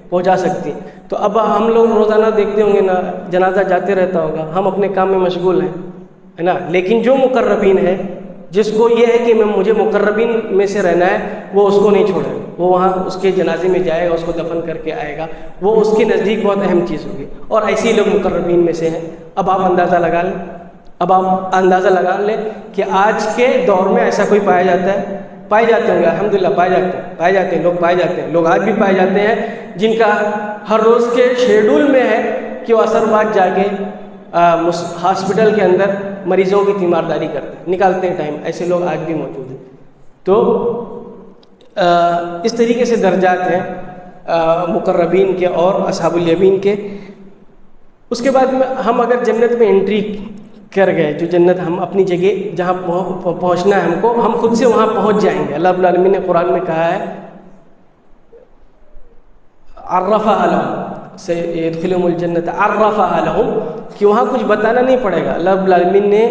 پہنچا سکتی۔ تو اب ہم لوگ روزانہ دیکھتے ہوں گے نا، جنازہ جاتے رہتا ہوگا، ہم اپنے کام میں مشغول ہیں، ہے نا، لیکن جو مقربین ہے، جس کو یہ ہے کہ مجھے مقربین میں سے رہنا ہے، وہ اس کو نہیں چھوڑے گا، وہ وہاں اس کے جنازے میں جائے گا، اس کو دفن کر کے آئے گا، وہ اس کے نزدیک بہت اہم چیز ہوگی. اور ایسے ہی لوگ مقربین میں سے ہیں. اب آپ اندازہ لگا لیں کہ آج کے دور میں ایسا کوئی پایا جاتا ہے؟ پائے جاتے ہوں گے، الحمدللہ پائے جاتے ہیں، لوگ پائے جاتے ہیں، لوگ آج بھی پائے جاتے ہیں جن کا ہر روز کے شیڈول میں ہے کہ وہ عصر بعد جا کے ہاسپٹل کے اندر مریضوں کی تیمارداری کرتے ہیں، نکالتے ہیں ٹائم. ایسے لوگ آج بھی موجود ہیں. تو اس طریقے سے درجات ہیں مقربین کے اور اصحاب الیمین کے. اس کے بعد میں ہم اگر جنت میں انٹری کر گئے، جو جنت ہم اپنی جگہ جہاں پہنچنا ہے ہم کو، ہم خود سے وہاں پہنچ جائیں گے. اللہ رب العالمین نے قرآن میں کہا ہے عرفها لهم سيدخلهم الجنت عرفها لهم، کہ وہاں کچھ بتانا نہیں پڑے گا. اللہ رب العالمین نے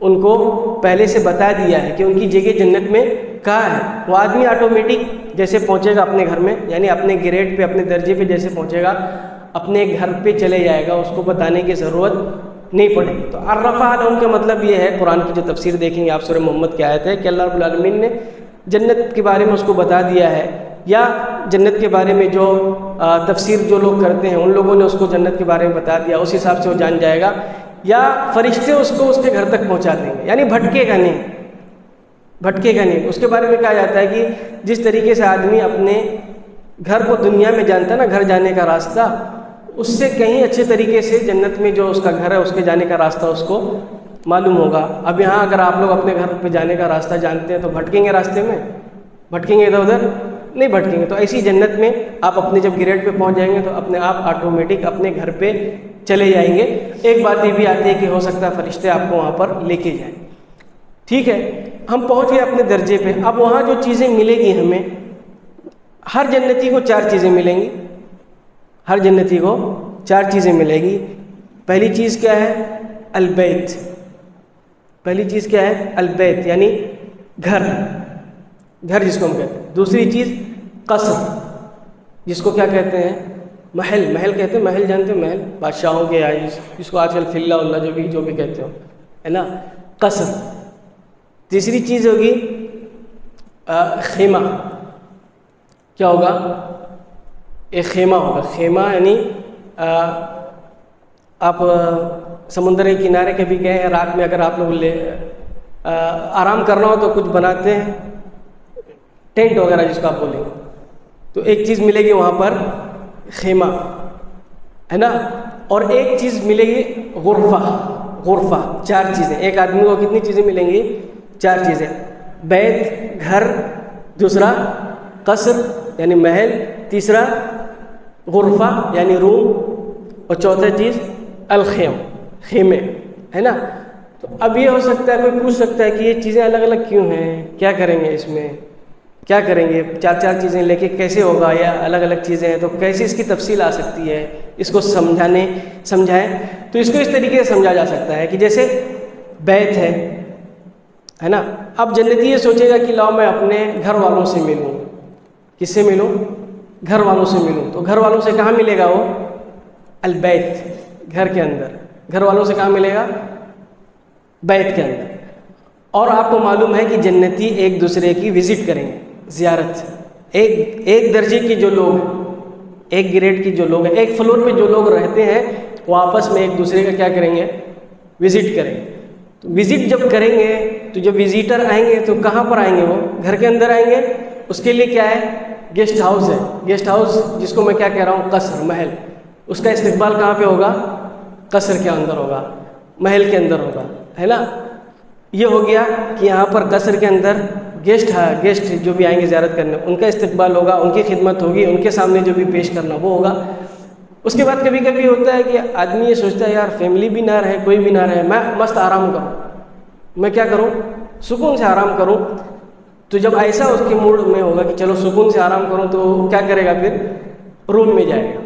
ان کو پہلے سے بتا دیا ہے کہ ان کی جگہ جنت میں کہاں ہے. وہ آدمی آٹومیٹک جیسے پہنچے گا اپنے گھر میں، یعنی اپنے گریڈ پہ، اپنے درجے پہ جیسے پہنچے گا، اپنے گھر پہ چلے جائے گا، اس کو بتانے کی ضرورت نہیں پڑے گی. تو عرفہ لہم کا مطلب یہ ہے، قرآن کی جو تفسیر دیکھیں گے آپ سورہ محمد کی آیت ہے کہ اللہ رب العالمین نے جنت کے بارے میں اس کو بتا دیا ہے، یا جنت کے بارے میں جو تفسیر جو لوگ کرتے ہیں ان لوگوں نے اس کو جنت کے بارے میں بتا دیا، اس حساب سے وہ جان جائے گا. یا فرشتے اس کو اس کے گھر تک پہنچا دیں گے، یعنی بھٹکے گا نہیں. اس کے بارے میں کہا جاتا ہے کہ جس طریقے سے آدمی اپنے گھر کو دنیا میں جانتا ہے نا، گھر جانے کا راستہ، اس سے کہیں اچھے طریقے سے جنت میں جو اس کا گھر ہے اس کے جانے کا راستہ اس کو معلوم ہوگا. اب یہاں اگر آپ لوگ اپنے گھر پہ جانے کا راستہ جانتے ہیں تو بھٹکیں گے، راستے میں بھٹکیں گے، ادھر ادھر نہیں بھٹکیں گے. تو ایسی جنت میں آپ اپنے جب گریڈ پہ پہنچ جائیں گے تو اپنے آپ آٹومیٹک اپنے گھر پہ چلے جائیں گے. ایک بات یہ بھی آتی ہے کہ ہو سکتا ہے فرشتے آپ کو وہاں پر لے کے جائیں. ٹھیک ہے، ہم پہنچ گئے اپنے درجے پہ. اب وہاں جو چیزیں ملے گی ہمیں، ہر جنتی کو 4 چیزیں ملیں گی. ہر جنتی کو 4 چیزیں ملے گی. پہلی چیز کیا ہے؟ البیت. پہلی چیز کیا ہے؟ البیت، یعنی گھر جس کو ہم کہتے ہیں. دوسری چیز قصر، جس کو کیا کہتے ہیں؟ محل کہتے ہیں. محل جانتے ہیں؟ محل بادشاہوں کے، جس کو آج کل فلہ اللہ جو بھی کہتے ہو، ہے نا، قصر. تیسری چیز ہوگی خیمہ. کیا ہوگا؟ ایک خیمہ ہوگا. خیمہ یعنی آپ سمندر کے کنارے کبھی گئے ہیں، رات میں اگر آپ لوگ آرام کرنا ہو تو کچھ بناتے ہیں، ٹینٹ وغیرہ جس کو آپ بولیں گے. تو ایک چیز ملے گی وہاں پر خیمہ، ہے نا. اور ایک چیز ملے گی غرفہ. 4 چیزیں. ایک آدمی کو کتنی چیزیں ملیں گی؟ 4 چیزیں. بیت گھر، دوسرا قصر یعنی محل، تیسرا غرفہ یعنی روم، اور چوتھا چیز خیمے، ہے نا. تو اب یہ ہو سکتا ہے کوئی پوچھ سکتا ہے کہ یہ چیزیں الگ الگ کیوں ہیں، کیا کریں گے اس میں، کیا کریں گے 4 چیزیں لے کے کیسے ہوگا، یا الگ الگ چیزیں ہیں تو کیسے اس کی تفصیل آ سکتی ہے، اس کو سمجھائیں. تو اس کو اس طریقے سے سمجھا جا سکتا ہے کہ جیسے بیت ہے نا. اب جنتی یہ سوچے گا کہ لاؤ میں اپنے گھر والوں سے ملوں. کس سے ملوں؟ گھر والوں سے ملوں. تو گھر والوں سے کہاں ملے گا وہ؟ البیت، گھر کے اندر. گھر والوں سے کہاں ملے گا؟ بیت کے اندر. اور آپ کو معلوم ہے کہ جنتی ایک دوسرے کی وزٹ کریں گے، زیارت. ایک درجے کی جو لوگ ہیں، ایک گریڈ کی جو لوگ ہیں، ایک فلور پہ جو لوگ رہتے ہیں، وہ آپس میں ایک دوسرے کا کیا کریں گے؟ وزٹ کریں گے. تو وزٹ جب کریں گے تو جب وزیٹر آئیں گے تو کہاں پر آئیں گے؟ وہ گھر کے اندر آئیں گے. اس کے لیے کیا ہے؟ گیسٹ ہاؤس ہے. گیسٹ ہاؤس جس کو میں کیا کہہ رہا ہوں؟ قصر، محل. اس کا استقبال کہاں پہ ہوگا؟ قصر کے اندر ہوگا، محل کے اندر ہوگا، ہے نا. یہ ہو گیا کہ یہاں پر قصر کے اندر گیسٹ جو بھی آئیں گے زیارت کرنے، ان کا استقبال ہوگا، ان کی خدمت ہوگی، ان کے سامنے جو بھی پیش کرنا وہ ہوگا. اس کے بعد کبھی کبھی ہوتا ہے کہ آدمی یہ سوچتا ہے یار فیملی بھی نہ رہے، کوئی بھی نہ رہے، میں مست آرام کروں، میں کیا کروں؟ سکون سے آرام کروں. تو جب ایسا اس کے موڈ میں ہوگا کہ چلو سکون سے آرام کروں، تو کیا کرے گا؟ پھر روم میں جائے گا،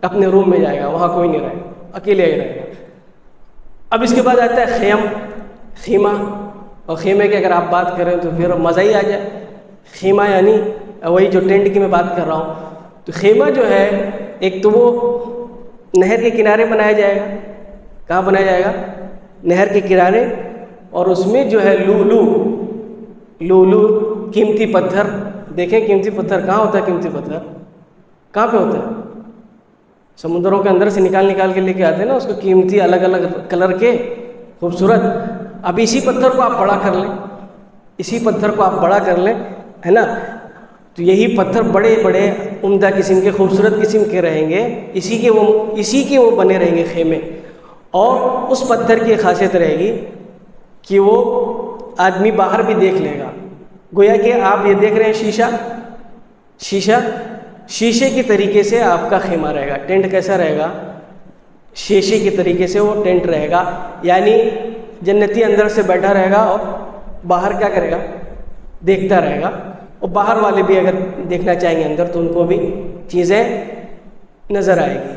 اپنے روم میں جائے گا، وہاں کوئی نہیں رہے گا، اکیلے ہی رہے گا. اب اس کے بعد آتا ہے خیمہ. اور خیمے کی اگر آپ بات کریں تو پھر مزہ ہی آ جائے. خیمہ یعنی وہی جو ٹینٹ کی میں بات کر رہا ہوں. تو خیمہ جو ہے ایک تو وہ نہر کے کنارے بنایا جائے گا. کہاں بنایا جائے گا؟ نہر کے کنارے. اور اس میں جو ہے لولو قیمتی پتھر دیکھیں قیمتی پتھر کہاں ہوتا ہے، قیمتی پتھر کہاں پہ ہوتا ہے؟ سمندروں کے اندر سے نکال کے لے کے آتے ہیں نا اس کو، قیمتی الگ الگ کلر کے خوبصورت. اب اسی پتھر کو آپ بڑا کر لیں، اسی پتھر کو آپ بڑا کر لیں، ہے نا، تو یہی پتھر بڑے بڑے عمدہ قسم کے خوبصورت قسم کے رہیں گے، اسی کے وہ بنے رہیں گے خیمے. اور اس پتھر کی خاصیت رہے گی کہ وہ آدمی باہر بھی دیکھ لے گا. گویا کہ آپ یہ دیکھ رہے ہیں شیشے کی طریقے سے آپ کا خیمہ رہے گا. ٹینٹ کیسا رہے گا؟ شیشے کے طریقے سے وہ ٹینٹ رہے گا. یعنی جنتی اندر سے بیٹھا رہے گا اور باہر کیا کرے گا؟ دیکھتا رہے گا. اور باہر والے بھی اگر دیکھنا چاہیں گے اندر تو ان کو بھی چیزیں نظر آئے گی.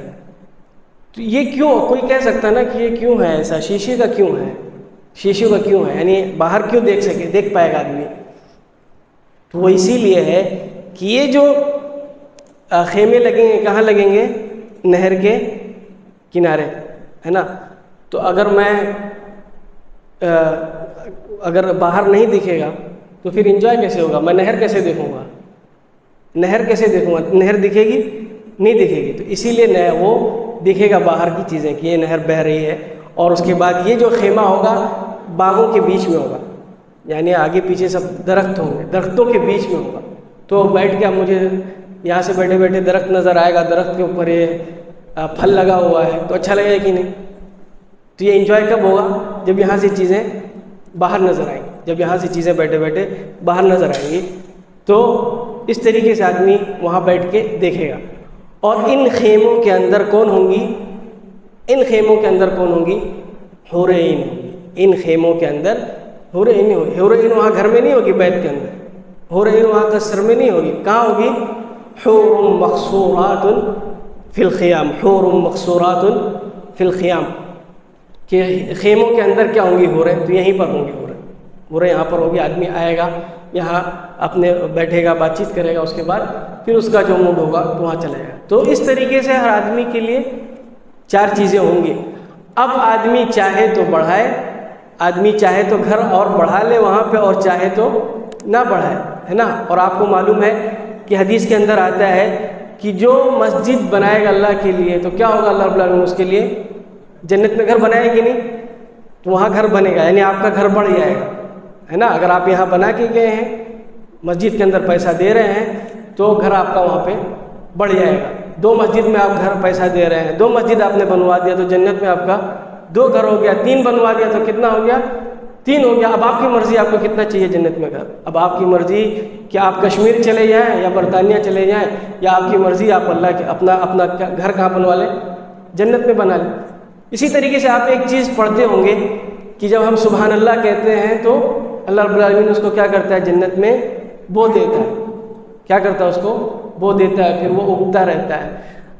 تو یہ کیوں؟ کوئی کہہ سکتا ہے نا کہ یہ کیوں ہے ایسا، شیشے کا کیوں ہے، شیشے کا کیوں ہے، یعنی باہر کیوں دیکھ پائے گا آدمی؟ تو وہ اسی لیے ہے کہ یہ جو خیمے لگیں گے کہاں لگیں گے؟ نہر کے کنارے، ہے نا. تو اگر باہر نہیں دکھے گا تو پھر انجوائے کیسے ہوگا؟ میں نہر کیسے دیکھوں گا؟ نہر دکھے گی؟ نہیں دکھے گی. تو اسی لیے وہ دکھے گا باہر کی چیزیں کہ یہ نہر بہہ رہی ہے. اور اس کے بعد یہ جو خیمہ ہوگا باغوں کے بیچ میں ہوگا، یعنی آگے پیچھے سب درخت ہوں گے، درختوں کے بیچ میں ہوگا. تو بیٹھ کے اب مجھے یہاں سے بیٹھے بیٹھے درخت نظر آئے گا، درخت کے اوپر یہ پھل لگا ہوا ہے تو اچھا لگے گا کہ نہیں؟ تو یہ انجوائے کب ہوگا؟ جب یہاں سے چیزیں باہر نظر آئیں گی، جب یہاں سے چیزیں بیٹھے بیٹھے باہر نظر آئیں گی. تو اس طریقے سے آدمی وہاں بیٹھ کے دیکھے گا. اور ان خیموں کے اندر کون ہوں گی؟ حور عین ہوں گی. ان خیموں کے اندر حور عین ہوگی. حور عین وہاں گھر میں نہیں ہوگی، بیت کے اندر. حور عین وہاں قصر میں نہیں ہوگی. کہاں ہوگی؟ حور مقصورات فی الخیام. حور مقصورات فی الخیام، کہ خیموں کے اندر کیا ہوں گی؟ حوریں. تو یہیں پر ہوں گی حوریں یہاں پر ہوگی. آدمی آئے گا یہاں اپنے بیٹھے گا، بات چیت کرے گا، اس کے بعد پھر اس کا جو موڈ ہوگا تو وہاں چلے گا. تو اس طریقے سے ہر آدمی کے لیے 4 چیزیں ہوں گی. اب آدمی چاہے تو بڑھائے، آدمی چاہے تو گھر اور بڑھا لے وہاں پہ، اور چاہے تو نہ بڑھائے، ہے نا. اور آپ کو معلوم ہے کہ حدیث کے اندر آتا ہے کہ جو مسجد بنائے گا اللہ کے لیے تو کیا ہوگا؟ اللہ رب العالمین اس کے لیے جنت میں گھر بنائے گی نہیں، تو وہاں گھر بنے گا، یعنی آپ کا گھر بڑھ جائے گا، ہے نا. اگر آپ یہاں بنا کے گئے ہیں، مسجد کے اندر پیسہ دے رہے ہیں، تو گھر آپ کا وہاں پہ بڑھ جائے گا. 2 مسجد میں آپ گھر پیسہ دے رہے ہیں، 2 مسجد آپ نے بنوا دیا تو جنت میں آپ کا 2 گھر ہو گیا. 3 بنوا دیا تو کتنا ہو گیا؟ 3 ہو گیا. اب آپ کی مرضی، آپ کو کتنا چاہیے جنت میں گھر. اب آپ کی مرضی کہ آپ کشمیر چلے جائیں یا برطانیہ چلے جائیں، یا آپ کی مرضی آپ اللہ کے اپنا گھر کہاں بنوا لیں؟ جنت میں بنا لیں. اسی طریقے سے آپ ایک چیز پڑھتے ہوں گے کہ جب ہم سبحان اللہ کہتے ہیں تو اللہ رب العالمین اس کو کیا کرتا ہے؟ جنت میں بو دیتا ہے. کیا کرتا ہے؟ اس کو بو دیتا ہے، پھر وہ اگتا رہتا ہے.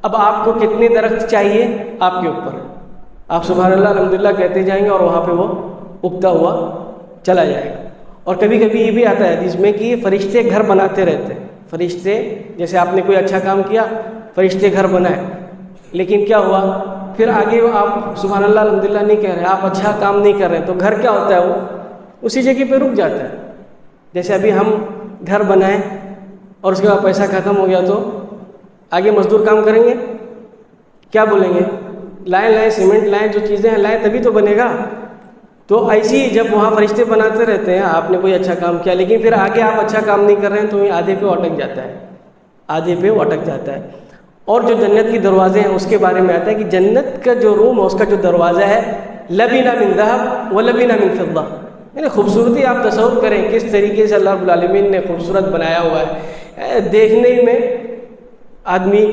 اب آپ کو کتنے درخت چاہیے؟ آپ کے اوپر. آپ سبحان اللہ الحمدللہ کہتے جائیں گے اور وہاں پہ وہ اگتا ہوا چلا جائے گا. اور کبھی کبھی یہ بھی آتا ہے حدیث میں کہ فرشتے گھر بناتے رہتے ہیں. فرشتے، جیسے آپ نے کوئی اچھا کام کیا، فرشتے گھر بنائے، لیکن کیا ہوا؟ پھر آگے آپ سبحان اللہ الحمدللہ نہیں کہہ رہے، آپ اچھا کام نہیں کر رہے، تو گھر کیا ہوتا ہے؟ وہ اسی جگہ پہ رک جاتا ہے. جیسے ابھی ہم گھر بنائیں اور اس کے بعد پیسہ ختم ہو گیا تو آگے مزدور کام کریں گے، کیا بولیں گے؟ لائیں سیمنٹ لائیں، جو چیزیں ہیں لائیں، تبھی تو بنے گا. تو ایسی جب وہاں فرشتے بناتے رہتے ہیں، آپ نے کوئی اچھا کام کیا لیکن پھر آگے آپ اچھا کام نہیں کر رہے ہیں، تو یہ آدھے پہ اٹک جاتا ہے. اور جو جنت کے دروازے ہیں اس کے بارے میں آتا ہے کہ جنت کا جو روم ہے، اس کا جو دروازہ ہے، لبنہ من ذہب و لبنہ من فضہ. یعنی خوبصورتی آپ تصور کریں کس طریقے سے اللہ رب العالمین نے خوبصورت بنایا ہوا ہے. دیکھنے میں آدمی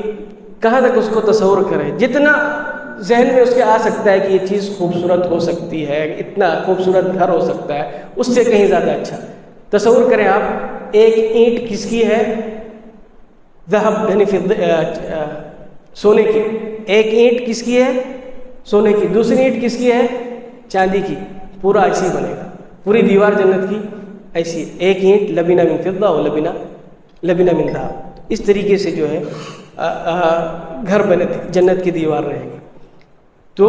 کہاں تک اس کو تصور کرے، جتنا ذہن میں اس کے آ سکتا ہے کہ یہ چیز خوبصورت ہو سکتی ہے، اتنا خوبصورت گھر ہو سکتا ہے، اس سے کہیں زیادہ اچھا. تصور کریں آپ، ایک اینٹ کس کی ہے؟ ذہب، یعنی سونے کی. ایک اینٹ کس کی ہے؟ سونے کی. دوسری اینٹ کس کی ہے؟ چاندی کی. پورا ایسی بنے گا، پوری دیوار جنت کی ایسی. ایک اینٹ لبنہ من فضہ و لبنہ من ذہب. اس طریقے سے جو ہے گھر بنے، جنت کی دیوار رہے گی. تو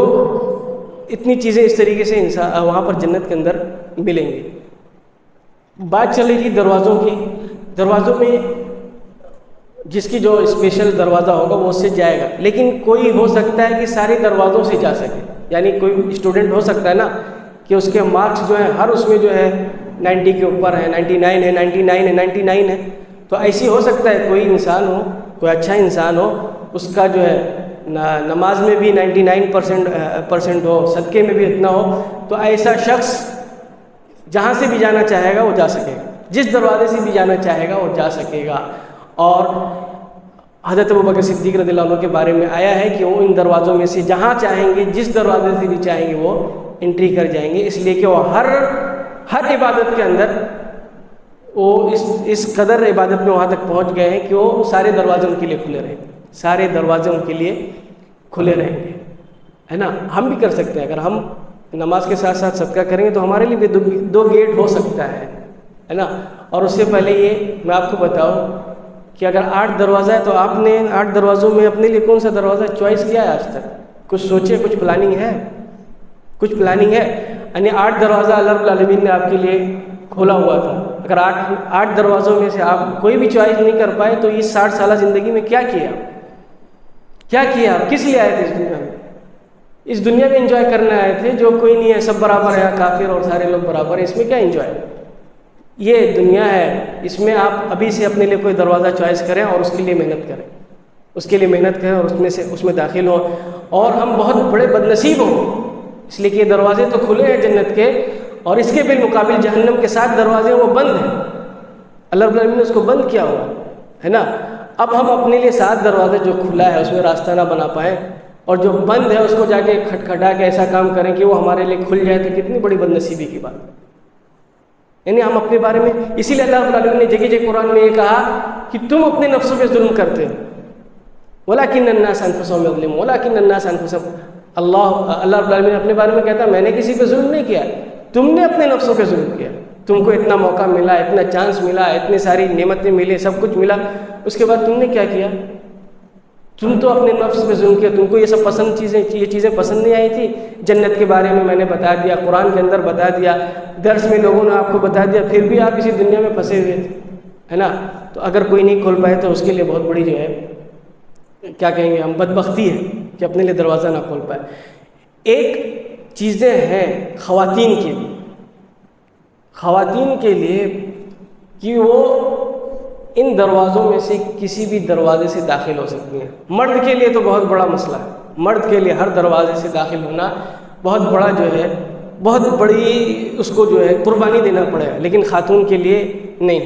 اتنی چیزیں اس طریقے سے انسان وہاں پر جنت کے اندر ملیں گی. بات چل رہی تھی دروازوں کی. دروازوں میں جس کی جو اسپیشل دروازہ ہوگا وہ اس سے جائے گا، لیکن کوئی ہو سکتا ہے کہ سارے دروازوں سے جا سکے. یعنی کوئی اسٹوڈنٹ ہو سکتا ہے نا کہ اس کے مارکس جو ہیں ہر اس میں جو ہے 90 کے اوپر ہے، 99 ہے، 99 ہے، 99 ہے. تو ایسی ہو سکتا ہے کوئی انسان ہو، کوئی اچھا انسان ہو، اس کا جو ہے نماز میں بھی 99% ہو، صدقے میں بھی اتنا ہو، تو ایسا شخص جہاں سے بھی جانا چاہے گا وہ جا سکے گا، جس دروازے سے بھی جانا چاہے گا وہ جا سکے گا. اور حضرت ابوبکر صدیق رضی اللہ عنہ کے بارے میں آیا ہے کہ وہ ان دروازوں میں سے جہاں چاہیں گے، جس دروازے سے بھی چاہیں گے وہ انٹری کر جائیں گے، اس لیے کہ وہ ہر عبادت کے اندر وہ اس قدر عبادت میں وہاں تک پہنچ گئے ہیں کہ وہ سارے دروازے ان کے لیے کھلے رہیں گے، سارے دروازے ان کے لیے کھلے رہیں گے، ہے نا. ہم بھی کر سکتے ہیں، اگر ہم نماز کے ساتھ ساتھ صدقہ کریں گے تو ہمارے لیے بھی 2 گیٹ ہو سکتا ہے نا. اور اس سے پہلے یہ میں آپ کو بتاؤں کہ اگر 8 دروازہ ہے تو آپ نے 8 دروازوں میں اپنے لیے کون سا دروازہ چوائس کیا ہے آج تک؟ کچھ سوچے، کچھ پلاننگ ہے؟ کچھ پلاننگ ہے؟ یعنی 8 دروازہ اللہ رب العالمین نے آپ کے لیے کھولا ہوا تھا. اگر 8 دروازوں میں سے آپ کوئی بھی چوائس نہیں کر پائے تو اس 60 سالہ زندگی میں کیا کیا؟ کس لیے آئے تھے اس دنیا میں؟ اس دنیا میں انجوائے کرنے آئے تھے. جو کوئی نہیں ہے، سب برابر ہے، کافر اور سارے لوگ برابر ہیں، اس میں کیا انجوائے؟ یہ دنیا ہے، اس میں آپ ابھی سے اپنے لیے کوئی دروازہ چوائس کریں اور اس کے لیے محنت کریں، اور اس میں داخل ہوں. اور ہم بہت بڑے بد نصیب ہوں، اس لیے کہ یہ دروازے تو کھلے ہیں جنت کے، اور اس کے بالمقابل جہنم کے 7 دروازے وہ بند ہیں. اللہ رب العالمین نے اس کو بند کیا ہوا ہے نا. اب ہم اپنے لیے 7 دروازے جو کھلا ہے اس میں راستہ نہ بنا پائیں، اور جو بند ہے اس کو جا کے کھٹکھٹا کے ایسا کام کریں کہ وہ ہمارے لیے کھل جائے، تو کتنی بڑی بد نصیبی کی بات. یعنی ہم اپنے بارے میں، اسی لیے اللہ رب العالمین نے جگہ جگہ قرآن میں یہ کہا کہ تم اپنے نفسوں پہ ظلم کرتے ہو. وَلَكِنَّ النَّاسَ أَنفُسَهُمْ يَظْلِمُونَ وَلَكِنَّ النَّاسَ أَنفُسَهُمْ. اللہ رب العالمین اپنے بارے میں کہتا ہے میں نے کسی پہ ظلم نہیں کیا، تم نے اپنے نفسوں پہ ظلم کیا. تم کو اتنا موقع ملا، اتنا چانس ملا، اتنی ساری نعمتیں ملی، سب کچھ ملا، اس کے بعد تم نے کیا کیا؟ تم تو اپنے نفس پہ ظلم کیا. تم کو یہ سب یہ چیزیں پسند نہیں آئی تھی. جنت کے بارے میں نے بتا دیا، قرآن کے اندر بتا دیا، درس میں لوگوں نے آپ کو بتا دیا، پھر بھی آپ اسی دنیا میں پھنسے ہوئے تھے، ہے نا. تو اگر کوئی نہیں کھول پائے تو اس کے لیے بہت بڑی جو ہے کیا کہیں گے ہم، بدبختی ہے کہ اپنے لیے دروازہ نہ کھول پائے. ایک چیزیں ہیں خواتین کے لیے کہ وہ ان دروازوں میں سے کسی بھی دروازے سے داخل ہو سکتی ہیں. مرد کے لیے تو بہت بڑا مسئلہ ہے، مرد کے لیے ہر دروازے سے داخل ہونا بہت بڑا جو ہے، بہت بڑی اس کو جو ہے قربانی دینا پڑے گا، لیکن خاتون کے لیے نہیں.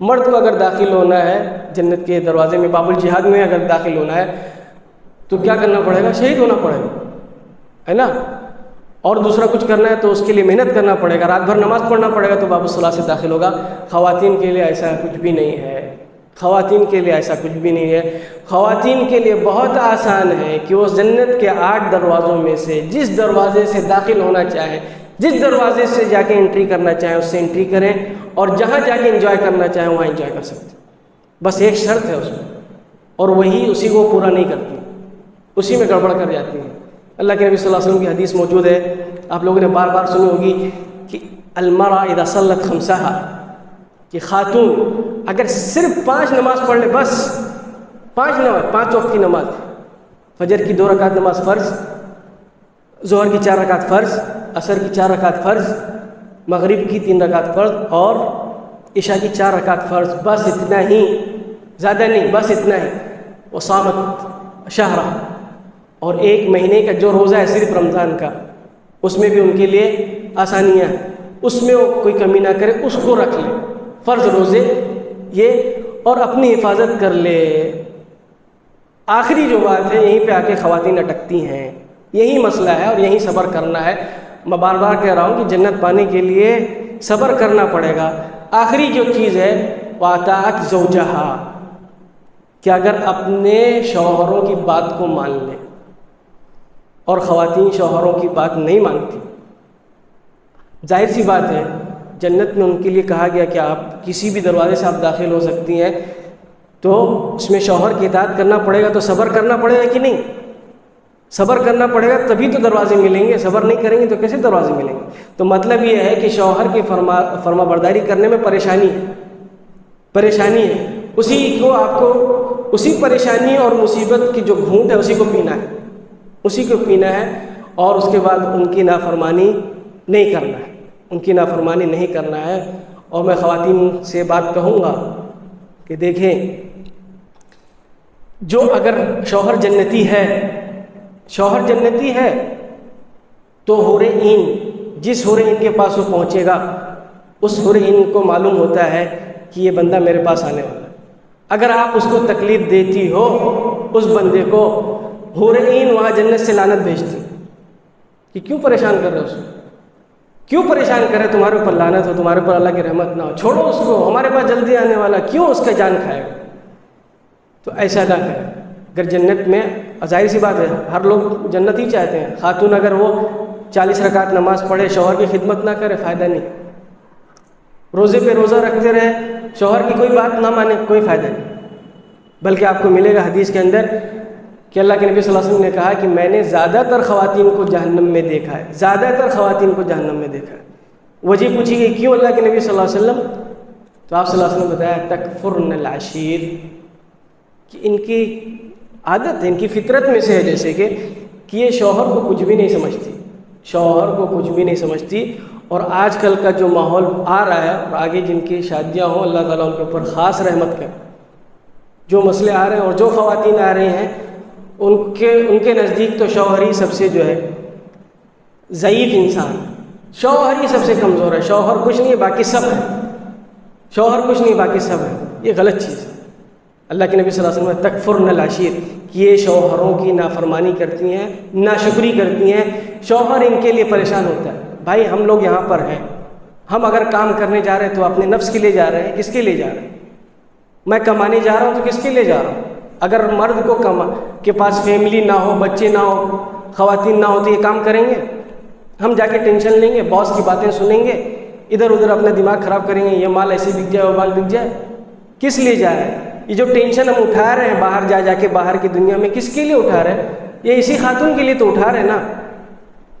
مرد کو اگر داخل ہونا ہے جنت کے دروازے میں، باب الجہاد میں اگر داخل ہونا ہے تو کیا کرنا پڑے گا؟ شہید ہونا پڑے گا، ہے نا. اور دوسرا کچھ کرنا ہے تو اس کے لیے محنت کرنا پڑے گا، رات بھر نماز پڑھنا پڑے گا تو باب الصلاۃ سے داخل ہوگا. خواتین کے لیے ایسا کچھ بھی نہیں ہے. خواتین کے لیے ایسا کچھ بھی نہیں ہے. خواتین کے لیے بہت آسان ہے کہ وہ جنت کے 8 دروازوں میں سے جس دروازے سے داخل ہونا چاہیں، جس دروازے سے جا کے انٹری کرنا چاہیں اس سے انٹری کریں، اور جہاں جا کے انجوائے کرنا چاہیں وہاں انجوائے کر سکتے ہیں. بس ایک شرط ہے اس میں، اور وہی اسی کو پورا نہیں کرتی، اسی میں گڑبڑ کر جاتی ہیں. اللہ کے نبی صلی اللہ علیہ وسلم کی حدیث موجود ہے، آپ لوگوں نے بار بار سنی ہوگی کہ المرأة اذا صلت خمسها، کہ خاتون اگر صرف 5 نماز پڑھ لے، بس 5 نماز، 5 وقت کی نماز، فجر کی 2 رکعت نماز فرض، ظہر کی 4 رکعت فرض، عصر کی 4 رکعت فرض، مغرب کی 3 رکعت فرض، اور عشاء کی 4 رکعت فرض، بس اتنا ہی، زیادہ نہیں، بس اتنا ہی. وصامت شہرہ، اور 1 مہینے کا جو روزہ ہے صرف رمضان کا، اس میں بھی ان کے لیے آسانیاں ہیں، اس میں وہ کوئی کمی نہ کرے، اس کو رکھ لے فرض روزے یہ، اور اپنی حفاظت کر لے. آخری جو بات ہے، یہیں پہ آ کے خواتین اٹکتی ہیں، یہی مسئلہ ہے اور یہی صبر کرنا ہے. میں بار بار کہہ رہا ہوں کہ جنت پانے کے لیے صبر کرنا پڑے گا. آخری جو چیز ہے وَأَطَاعَتْ زَوْجَهَا، کہ اگر اپنے شوہروں کی بات کو مان لیں، اور خواتین شوہروں کی بات نہیں مانتی. ظاہر سی بات ہے جنت میں ان کے لیے کہا گیا کہ آپ کسی بھی دروازے سے آپ داخل ہو سکتی ہیں، تو اس میں شوہر کی اطاعت کرنا پڑے گا، تو صبر کرنا پڑے گا کہ نہیں؟ صبر کرنا پڑے گا تبھی تو دروازے ملیں گے. صبر نہیں کریں گے تو کیسے دروازے ملیں گے؟ تو مطلب یہ ہے کہ شوہر کی فرما برداری کرنے میں پریشانی ہے، پریشانی ہے، اسی پریشانی اور مصیبت کی جو گھونٹ ہے اسی کو پینا ہے، اور اس کے بعد ان کی نافرمانی نہیں کرنا ہے۔ اور میں خواتین سے بات کہوں گا کہ دیکھیں، جو اگر شوہر جنتی ہے تو حور عین، جس حور عین کے پاس وہ پہنچے گا اس حور عین کو معلوم ہوتا ہے کہ یہ بندہ میرے پاس آنے والا ہے۔ اگر آپ اس کو تکلیف دیتی ہو، اس بندے کو، حور عین وہاں جنت سے لعنت بھیجتی کہ کیوں پریشان کر رہے ہو اس کو، کیوں پریشان کرے، تمہارے اوپر لعنت ہو، تمہارے اوپر اللہ کی رحمت نہ ہو، چھوڑو اس کو، ہمارے پاس جلدی آنے والا، کیوں اس کا جان کھائے گا۔ تو ایسا نہ کرے۔ اگر جنت میں، ظاہر سی بات ہے ہر لوگ جنت ہی چاہتے ہیں، خاتون اگر وہ 40 رکعت نماز پڑھے، شوہر کی خدمت نہ کرے، فائدہ نہیں، روزے پہ روزہ رکھتے رہے، شوہر کی کوئی بات نہ مانے، کوئی فائدہ نہیں، بلکہ آپ کو ملے گا حدیث کے اندر کہ اللہ کے نبی صلی اللہ علیہ وسلم نے کہا کہ میں نے زیادہ تر خواتین کو جہنم میں دیکھا ہے، وجہ پوچھی گئی کیوں اللہ کے نبی صلی اللہ علیہ وسلم، تو آپ صلی اللہ علیہ وسلم نے بتایا تکفرن العشیر، کہ ان کی عادت ہے، ان کی فطرت میں سے ہے، جیسے کہ یہ شوہر کو کچھ بھی نہیں سمجھتی، اور آج کل کا جو ماحول آ رہا ہے، اور آگے جن کی شادیاں ہوں اللہ تعالیٰ ان کے اوپر خاص رحمت کرے، جو مسئلے آ رہے ہیں اور جو خواتین آ رہی ہیں ان کے نزدیک تو شوہر ہی سب سے جو ہے ضعیف انسان، شوہر ہی سب سے کمزور ہے، شوہر کچھ نہیں باقی سب ہے، یہ غلط چیز ہے۔ اللہ کے نبی صلی اللہ علیہ وسلم تکفرن العشیر، کہ یہ شوہروں کی نافرمانی کرتی ہیں، ناشکری کرتی ہیں، شوہر ان کے لیے پریشان ہوتا ہے۔ بھائی ہم لوگ یہاں پر ہیں، ہم اگر کام کرنے جا رہے ہیں تو اپنے نفس کے لیے جا رہے ہیں، کس کے لیے جا رہے ہیں؟ میں کمانے جا رہا ہوں تو کس کے لیے جا رہا ہوں؟ اگر مرد کو کے پاس فیملی نہ ہو، بچے نہ ہو، خواتین نہ ہو تو یہ کام کریں گے؟ ہم جا کے ٹینشن لیں گے، باس کی باتیں سنیں گے، ادھر ادھر اپنا دماغ خراب کریں گے، یہ مال ایسے بک جائے وہ مال بک جائے، کس لیے جا رہے ہیں؟ یہ جو ٹینشن ہم اٹھا رہے ہیں باہر جا کے باہر کی دنیا میں، کس کے لیے اٹھا رہے ہیں؟ یہ اسی خاتون کے لیے تو اٹھا رہے ہیں نا،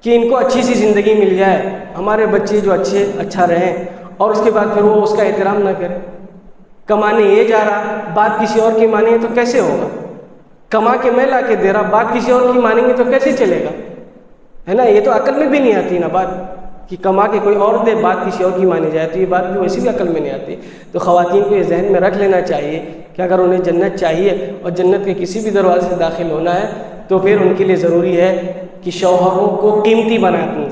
کہ ان کو اچھی سی زندگی مل جائے، ہمارے بچے جو اچھا رہیں، اور اس کے بعد پھر وہ اس کا احترام نہ کرے۔ کمانے یہ جا رہا، بات کسی اور کی مانیں گے تو کیسے ہوگا؟ کما کے میں لا کے دے رہا، بات کسی اور کی مانیں گے تو کیسے چلے گا؟ ہے نا، یہ تو عقل میں بھی نہیں آتی نا بات، کہ کما کے کوئی اور دے، بات کسی اور کی مانی جائے، تو یہ بات بھی ویسی بھی عقل میں نہیں آتی۔ تو خواتین کو یہ ذہن میں رکھ لینا چاہیے کہ اگر انہیں جنت چاہیے اور جنت کے کسی بھی دروازے سے داخل ہونا ہے تو پھر ان کے لیے ضروری ہے کہ شوہروں کو قیمتی بنائے، اپنی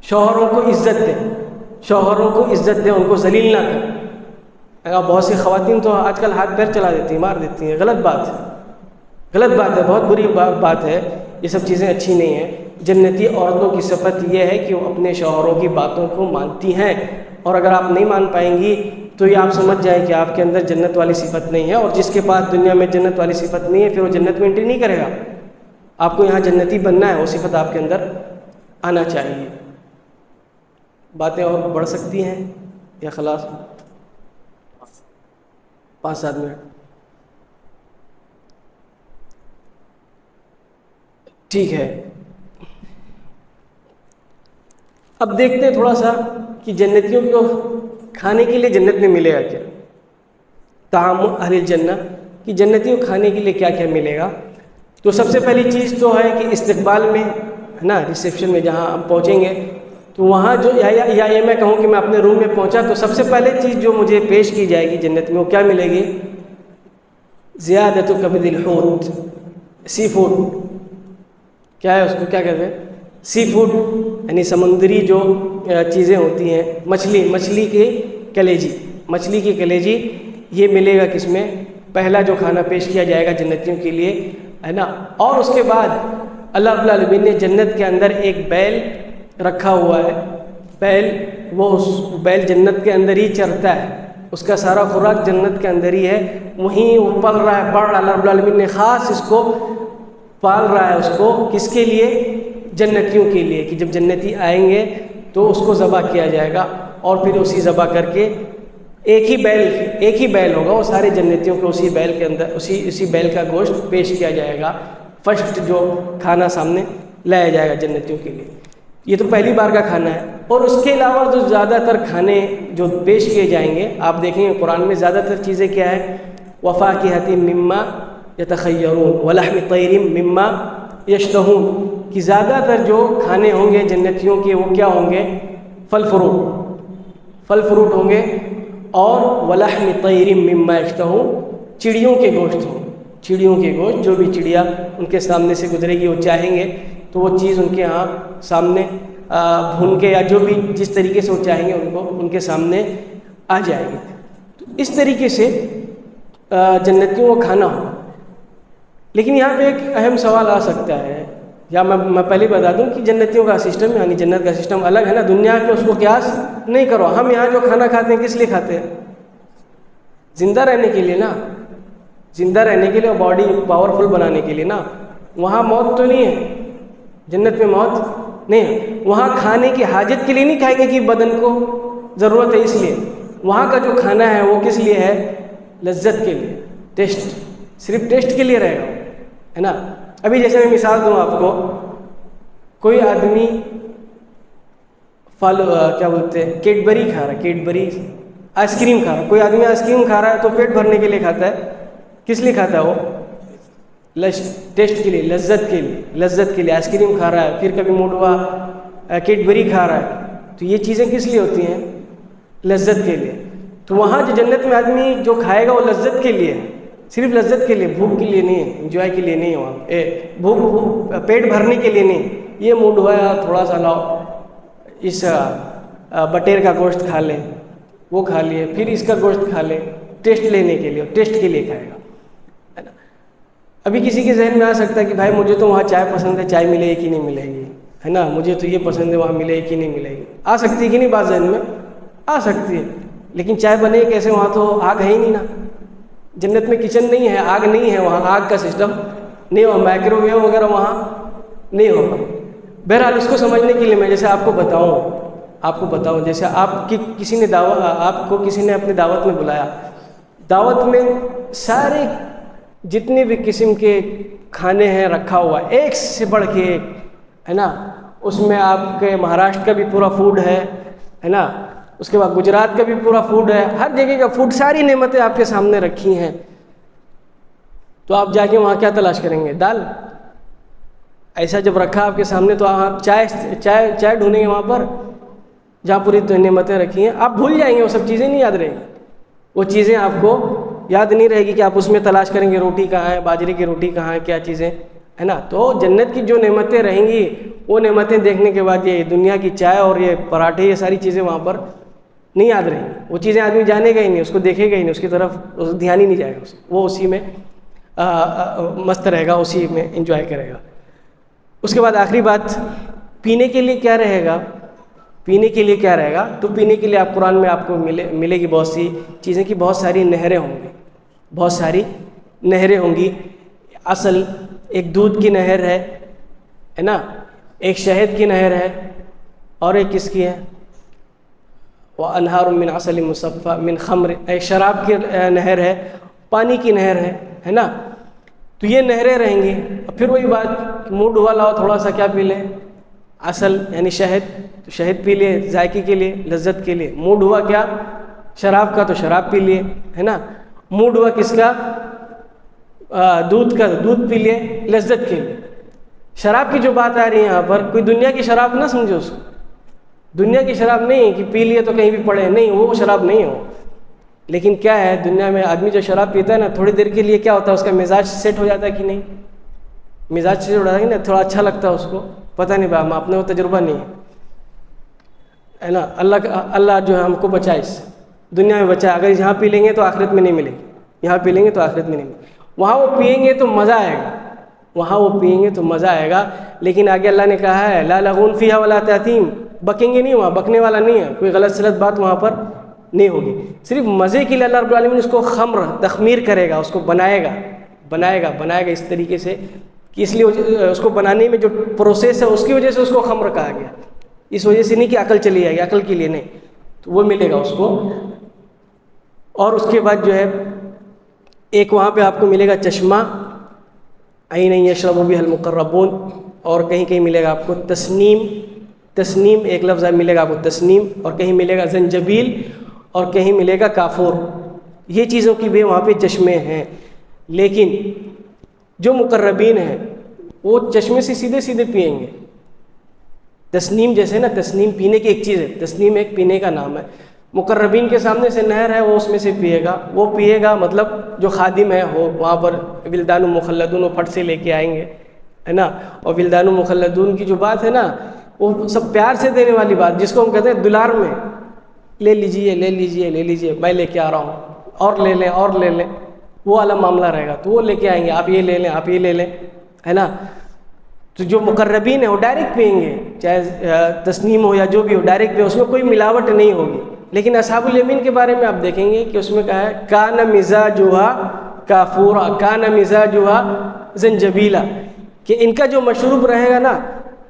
شوہروں کو عزت دیں، ان کو ذلیل نہ کریں۔ بہت سی خواتین تو آج کل ہاتھ پیر چلا دیتی ہیں، مار دیتی ہیں، غلط بات ہے، بہت بری بات ہے، یہ سب چیزیں اچھی نہیں ہیں۔ جنتی عورتوں کی صفت یہ ہے کہ وہ اپنے شوہروں کی باتوں کو مانتی ہیں، اور اگر آپ نہیں مان پائیں گی تو یہ آپ سمجھ جائیں کہ آپ کے اندر جنت والی صفت نہیں ہے، اور جس کے پاس دنیا میں جنت والی صفت نہیں ہے پھر وہ جنت میں انٹری نہیں کرے گا۔ آپ کو یہاں جنتی بننا ہے، وہ صفت آپ کے اندر آنا چاہیے۔ باتیں اور بڑھ سکتی ہیں یا خلاص 5-7 منٹ؟ ٹھیک ہے، اب دیکھتے ہیں تھوڑا سا کہ جنتیوں کو کھانے کے لیے جنت میں ملے گا کیا، طعام اہل الجنہ، کہ جنتیوں کو کھانے کے لیے کیا کیا ملے گا۔ تو سب سے پہلی چیز تو ہے کہ استقبال میں، ہے نا، ریسیپشن میں جہاں ہم پہنچیں گے تو وہاں جو یا یہ میں کہوں کہ میں اپنے روم میں پہنچا تو سب سے پہلے چیز جو مجھے پیش کی جائے گی جنت میں وہ کیا ملے گی؟ زیادۃ کبد الحوت، سی فوڈ، کیا ہے اس کو کیا کہتے ہیں؟ سی فوڈ، یعنی سمندری جو چیزیں ہوتی ہیں، مچھلی کی کلیجی، یہ ملے گا کس میں؟ پہلا جو کھانا پیش کیا جائے گا جنتیوں کے لیے، ہے نا۔ اور اس کے بعد اللہ رب العالمین نے جنت کے اندر ایک بیل رکھا ہوا ہے، وہ اس بیل جنت کے اندر ہی چرتا ہے، اس کا سارا خوراک جنت کے اندر ہی ہے، وہیں وہ پل رہا ہے، بڑھ رہا ہے۔ اللہ رب العالمین نے خاص اس کو پال رہا ہے، اس کو کس کے لیے؟ جنتیوں کے لیے، کہ جب جنتی آئیں گے تو اس کو ذبح کیا جائے گا، اور پھر اسی ذبح کر کے ایک ہی بیل ہوگا، وہ سارے جنتیوں کو اسی بیل کے اندر اسی بیل کا گوشت پیش کیا جائے گا، فرسٹ جو کھانا سامنے لایا جائے گا جنتیوں کے لیے۔ یہ تو پہلی بار کا کھانا ہے۔ اور اس کے علاوہ جو زیادہ تر کھانے جو پیش کیے جائیں گے، آپ دیکھیں گے قرآن میں زیادہ تر چیزیں کیا ہے، وفاکہۃ مما یتخیرون ولحم طیر مما یشتہون، کہ زیادہ تر جو کھانے ہوں گے جنتیوں کے وہ کیا ہوں گے، پھل فروٹ ہوں گے، اور ولحم طیر مما یشتہون، چڑیوں کے گوشت ہوں، چڑیوں کے گوشت، جو بھی چڑیا ان کے سامنے سے گزرے گی وہ چاہیں گے تو وہ چیز ان کے ہاں سامنے بھون کے یا جو بھی جس طریقے سے وہ چاہیں گے ان کے سامنے آ جائے گی۔ تو اس طریقے سے جنتیوں کو کھانا ہو۔ لیکن یہاں پہ ایک اہم سوال آ سکتا ہے، یا میں پہلے بتا دوں کہ جنتیوں کا سسٹم یعنی جنت کا سسٹم الگ ہے نا، دنیا کے، اس کو قیاس نہیں کرو۔ ہم یہاں جو کھانا کھاتے ہیں کس لیے کھاتے ہیں؟ زندہ رہنے کے لیے نا، زندہ رہنے کے لیے اور باڈی پاورفل بنانے کے لیے نا۔ وہاں موت تو نہیں ہے، جنت میں موت نہیں ہے۔ وہاں کھانے کی حاجت کے لیے نہیں کھائیں گے کہ بدن کو ضرورت ہے اس لیے، وہاں کا جو کھانا ہے وہ کس لیے ہے؟ لذت کے لیے، ٹیسٹ، صرف ٹیسٹ کے لیے رہے گا، ہے نا۔ ابھی جیسے میں مثال دوں آپ کو، کوئی آدمی کیا بولتے ہیں، کیڈبری کھا رہا ہے، کیڈبری آئس کریم کھا رہا ہے۔ کوئی آدمی آئس کریم کھا رہا ہے تو پیٹ بھرنے کے لیے کھاتا ہے، کس لیے کھاتا ہے وہ؟ ٹیسٹ کے لیے، لذت کے لیے، لذت کے لیے آئس کریم کھا رہا ہے، پھر کبھی موڈ ہوا کیڈبری کھا رہا ہے، تو یہ چیزیں کس لیے ہوتی ہیں؟ لذت کے لیے۔ تو وہاں جو جنت میں آدمی جو کھائے گا وہ لذت کے لیے، صرف لذت کے لیے، بھوک کے لیے نہیں ہے، انجوائے کے لیے نہیں ہے وہاں، بھوک پیٹ بھرنے کے لیے نہیں۔ یہ موڈ ہوا ہے تھوڑا سا لاؤ اس بٹیر کا گوشت کھا لے، وہ کھا لیے، پھر اس کا گوشت کھا لے، ٹیسٹ لینے کے لیے، ٹیسٹ کے لیے کھائے گا، ہے نا۔ ابھی کسی کے ذہن میں آ سکتا ہے کہ بھائی مجھے تو وہاں چائے پسند ہے، چائے ملے گی کہ نہیں ملے گی، ہے نا، مجھے تو یہ پسند ہے، وہاں ملے گی کہ نہیں ملے گی۔ آ سکتی ہے کہ نہیں بات ذہن میں؟ آ سکتی ہے، لیکن چائے بنے گی کیسے؟ وہاں تو آگ ہے ہی نہیں نا، جنت میں کچن نہیں ہے، آگ نہیں ہے وہاں، آگ کا سسٹم نہیں ہوگا، مائکرو ویو وغیرہ وہاں نہیں ہوگا۔ بہرحال اس کو سمجھنے کے لیے میں جیسے آپ کو بتاؤں جیسے آپ کی کسی نے آپ کو کسی نے اپنی دعوت میں بلایا، دعوت میں سارے جتنے بھی قسم کے کھانے ہیں رکھا ہوا، ایک سے بڑھ کے ایک، ہے نا۔ اس میں آپ کے مہاراشٹر کا بھی پورا فوڈ ہے نا، اس کے بعد گجرات کا بھی پورا فوڈ ہے، ہر جگہ کا فوڈ، ساری نعمتیں آپ کے سامنے رکھی ہیں، تو آپ جا کے وہاں کیا تلاش کریں گے؟ دال؟ ایسا جب رکھا آپ کے سامنے تو آپ چائے ڈھونڈیں گے وہاں پر جہاں پوری نعمتیں رکھی ہیں؟ آپ بھول جائیں گے، وہ سب چیزیں نہیں یاد رہیں گی، وہ چیزیں آپ کو یاد نہیں رہے گی کہ آپ اس میں تلاش کریں گے روٹی کہاں ہے، باجرے کی روٹی کہاں ہے، کیا چیزیں، ہے نا۔ تو جنت کی جو نعمتیں رہیں گی وہ نعمتیں دیکھنے کے بعد یہ دنیا کی چائے اور یہ پراٹھے، یہ ساری چیزیں وہاں پر نہیں یاد رہیں گی، وہ چیزیں آدمی جانے گا ہی نہیں، اس کو دیکھے گا ہی نہیں، اس کی طرف دھیان ہی نہیں جائے گا، وہ اسی میں مست رہے گا، اسی میں انجوائے کرے گا۔ اس کے بعد آخری بات، پینے کے لیے کیا رہے گا؟ پینے کے لیے کیا رہے گا؟ تو پینے کے لیے آپ قرآن میں آپ کو ملے گی بہت سی چیزیں، کی بہت ساری نہریں ہوں گی، بہت ساری نہریں ہوں گی۔ اصل ایک دودھ کی نہر ہے نا، ایک شہد کی نہر ہے، اور ایک کس کی ہے؟ وَأَنْهَارٌ مِّنْ عَسَلٍ مُّصَفًّى مِّنْ خَمْرٍ، ایک شراب کی نہر ہے، پانی کی نہر ہے نا۔ تو یہ نہریں رہیں گی۔ پھر وہی بات، موڈ ہوا لاؤ تھوڑا سا کیا پی لیں؟ اصل یعنی شہد، تو شہد پی لیے ذائقے کے لیے، لذت کے لیے۔ موڈ ہوا کیا؟ شراب کا، تو شراب پی لیے، ہے نا۔ موڈ ہوا کس کا؟ دودھ کا، دودھ پی لیے لذت کے لیے۔ شراب کی جو بات آ رہی ہے یہاں پر، کوئی دنیا کی شراب نہ سمجھو اس کو، دنیا کی شراب نہیں کہ پی لیے تو کہیں بھی پڑے، نہیں، وہ شراب نہیں ہو۔ لیکن کیا ہے، دنیا میں آدمی جو شراب پیتا ہے نا، تھوڑی دیر کے لیے کیا ہوتا ہے، اس کا مزاج سیٹ ہو جاتا ہے کہ نہیں؟ مزاج سیٹ ہو جاتا ہے نا، تھوڑا اچھا لگتا ہے اس کو، پتہ نہیں بھائی، اپنے وہ تجربہ نہیں ہے نا۔ اللہ جو ہے ہم کو بچائے، اس دنیا میں بچائے۔ اگر یہاں پی لیں گے تو آخرت میں نہیں ملے گی، یہاں پی لیں گے تو آخرت میں نہیں ملے گی۔ وہاں وہ پئیں گے تو مزہ آئے گا، وہاں وہ پئیں گے تو مزہ آئے گا، لیکن آگے اللہ نے کہا ہے لا لغون فیہا ولا تأثیم، بکیں گے نہیں، وہاں بکنے والا نہیں ہے، کوئی غلط سلط بات وہاں پر نہیں ہوگی، صرف مزے کے لیے اللہ رب العالمین اس کو خمر تخمیر کرے گا، اس کو بنائے گا اس طریقے سے کہ اس لیے اس کو بنانے میں جو پروسیس ہے اس کی وجہ سے اس کو خمر کہا گیا، اس وجہ سے نہیں کہ عقل چلی جائے گی، عقل کے لیے نہیں، تو وہ ملے گا اس کو۔ اور اس کے بعد جو ہے ایک وہاں پہ آپ کو ملے گا چشمہ، عین یشرب بہا المقربون، اور کہیں کہیں ملے گا آپ کو تسنیم، تسنیم ایک لفظ ملے گا آپ کو تسنیم، اور کہیں ملے گا زنجبیل، اور کہیں ملے گا کافور. یہ چیزوں کی بھی وہاں پہ چشمے ہیں. لیکن جو مقربین ہیں وہ چشمے سے سیدھے سیدھے پئیں گے. تسنیم جیسے نا، تسنیم پینے کی ایک چیز ہے، تسنیم ایک پینے کا نام ہے. مقربین کے سامنے سے نہر ہے، وہ اس میں سے پیے گا. وہ پیے گا مطلب جو خادم ہے وہ وہاں پر ولدان مخلدون، وہ پھٹ سے لے کے آئیں گے، ہے نا. اور ولدان مخلدون کی جو بات ہے نا، وہ سب پیار سے دینے والی بات، جس کو ہم کہتے ہیں دلار میں، لے لیجئے لے لیجئے لے لیجئے، میں لے کے آ رہا ہوں، اور لے لیں اور لے لیں، وہ والا معاملہ رہے گا. تو وہ لے کے آئیں گے، آپ یہ لے لیں آپ یہ لے لیں، ہے نا. تو جو مقربین ہیں وہ ڈائریکٹ پئیں گے، چاہے تسنیم ہو یا جو بھی ہو، ڈائریکٹ پئیں، اس میں کوئی ملاوٹ نہیں ہوگی. لیکن اصحاب الیمین کے بارے میں آپ دیکھیں گے کہ اس میں کہا ہے کان مزاجھا کافورا کان مزاجھا زنجبیلا، کہ ان کا جو مشروب رہے گا نا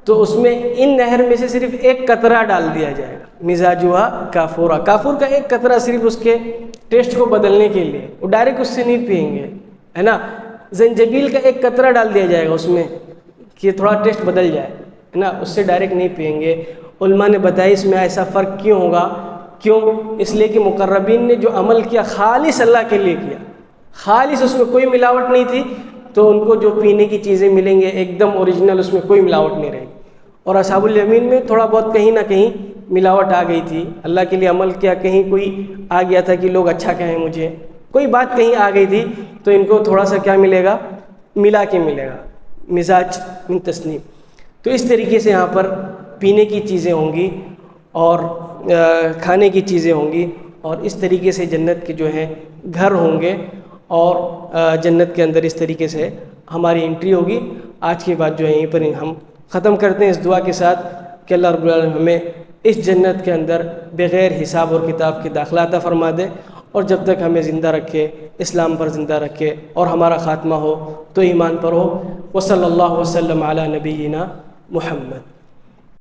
تو اس میں ان نہر میں سے صرف ایک قطرہ ڈال دیا جائے گا. مزاجھا کافورا، کافور کا ایک قطرہ صرف اس کے ٹیسٹ کو بدلنے کے لیے، وہ ڈائریکٹ اس سے نہیں پئیں گے، ہے نا. زنجبیل کا ایک قطرہ ڈال دیا جائے گا اس میں کہ تھوڑا ٹیسٹ بدل جائے، ہے نا، اس سے ڈائریکٹ نہیں پئیں گے. علماء نے بتایا اس میں ایسا فرق کیوں ہوگا، کیوں؟ اس لیے کہ مقربین نے جو عمل کیا خالص اللہ کے لیے کیا، خالص، اس میں کوئی ملاوٹ نہیں تھی، تو ان کو جو پینے کی چیزیں ملیں گے ایک دم اوریجنل، اس میں کوئی ملاوٹ نہیں رہے گی. اور اصحاب الیمین میں تھوڑا بہت کہیں نہ کہیں ملاوٹ آ گئی تھی. اللہ کے لیے عمل کیا، کہیں کوئی آ گیا تھا کہ لوگ اچھا کہیں مجھے، کوئی بات کہیں آ گئی تھی، تو ان کو تھوڑا سا کیا ملے گا، ملا کے ملے گا، مزاج من تسنیم. تو اس طریقے سے یہاں پر پینے کی چیزیں ہوں گی اور کھانے کی چیزیں ہوں گی، اور اس طریقے سے جنت کے جو ہیں گھر ہوں گے، اور جنت کے اندر اس طریقے سے ہماری انٹری ہوگی. آج کی بات جو ہے یہیں پر ہم ختم کرتے ہیں اس دعا کے ساتھ کہ اللہ رب العالمین ہمیں اس جنت کے اندر بغیر حساب اور کتاب کے داخلہ عطا فرما دے، اور جب تک ہمیں زندہ رکھے، اسلام پر زندہ رکھے، اور ہمارا خاتمہ ہو تو ایمان پر ہو. وصلی اللہ وسلم علی نبینا محمد.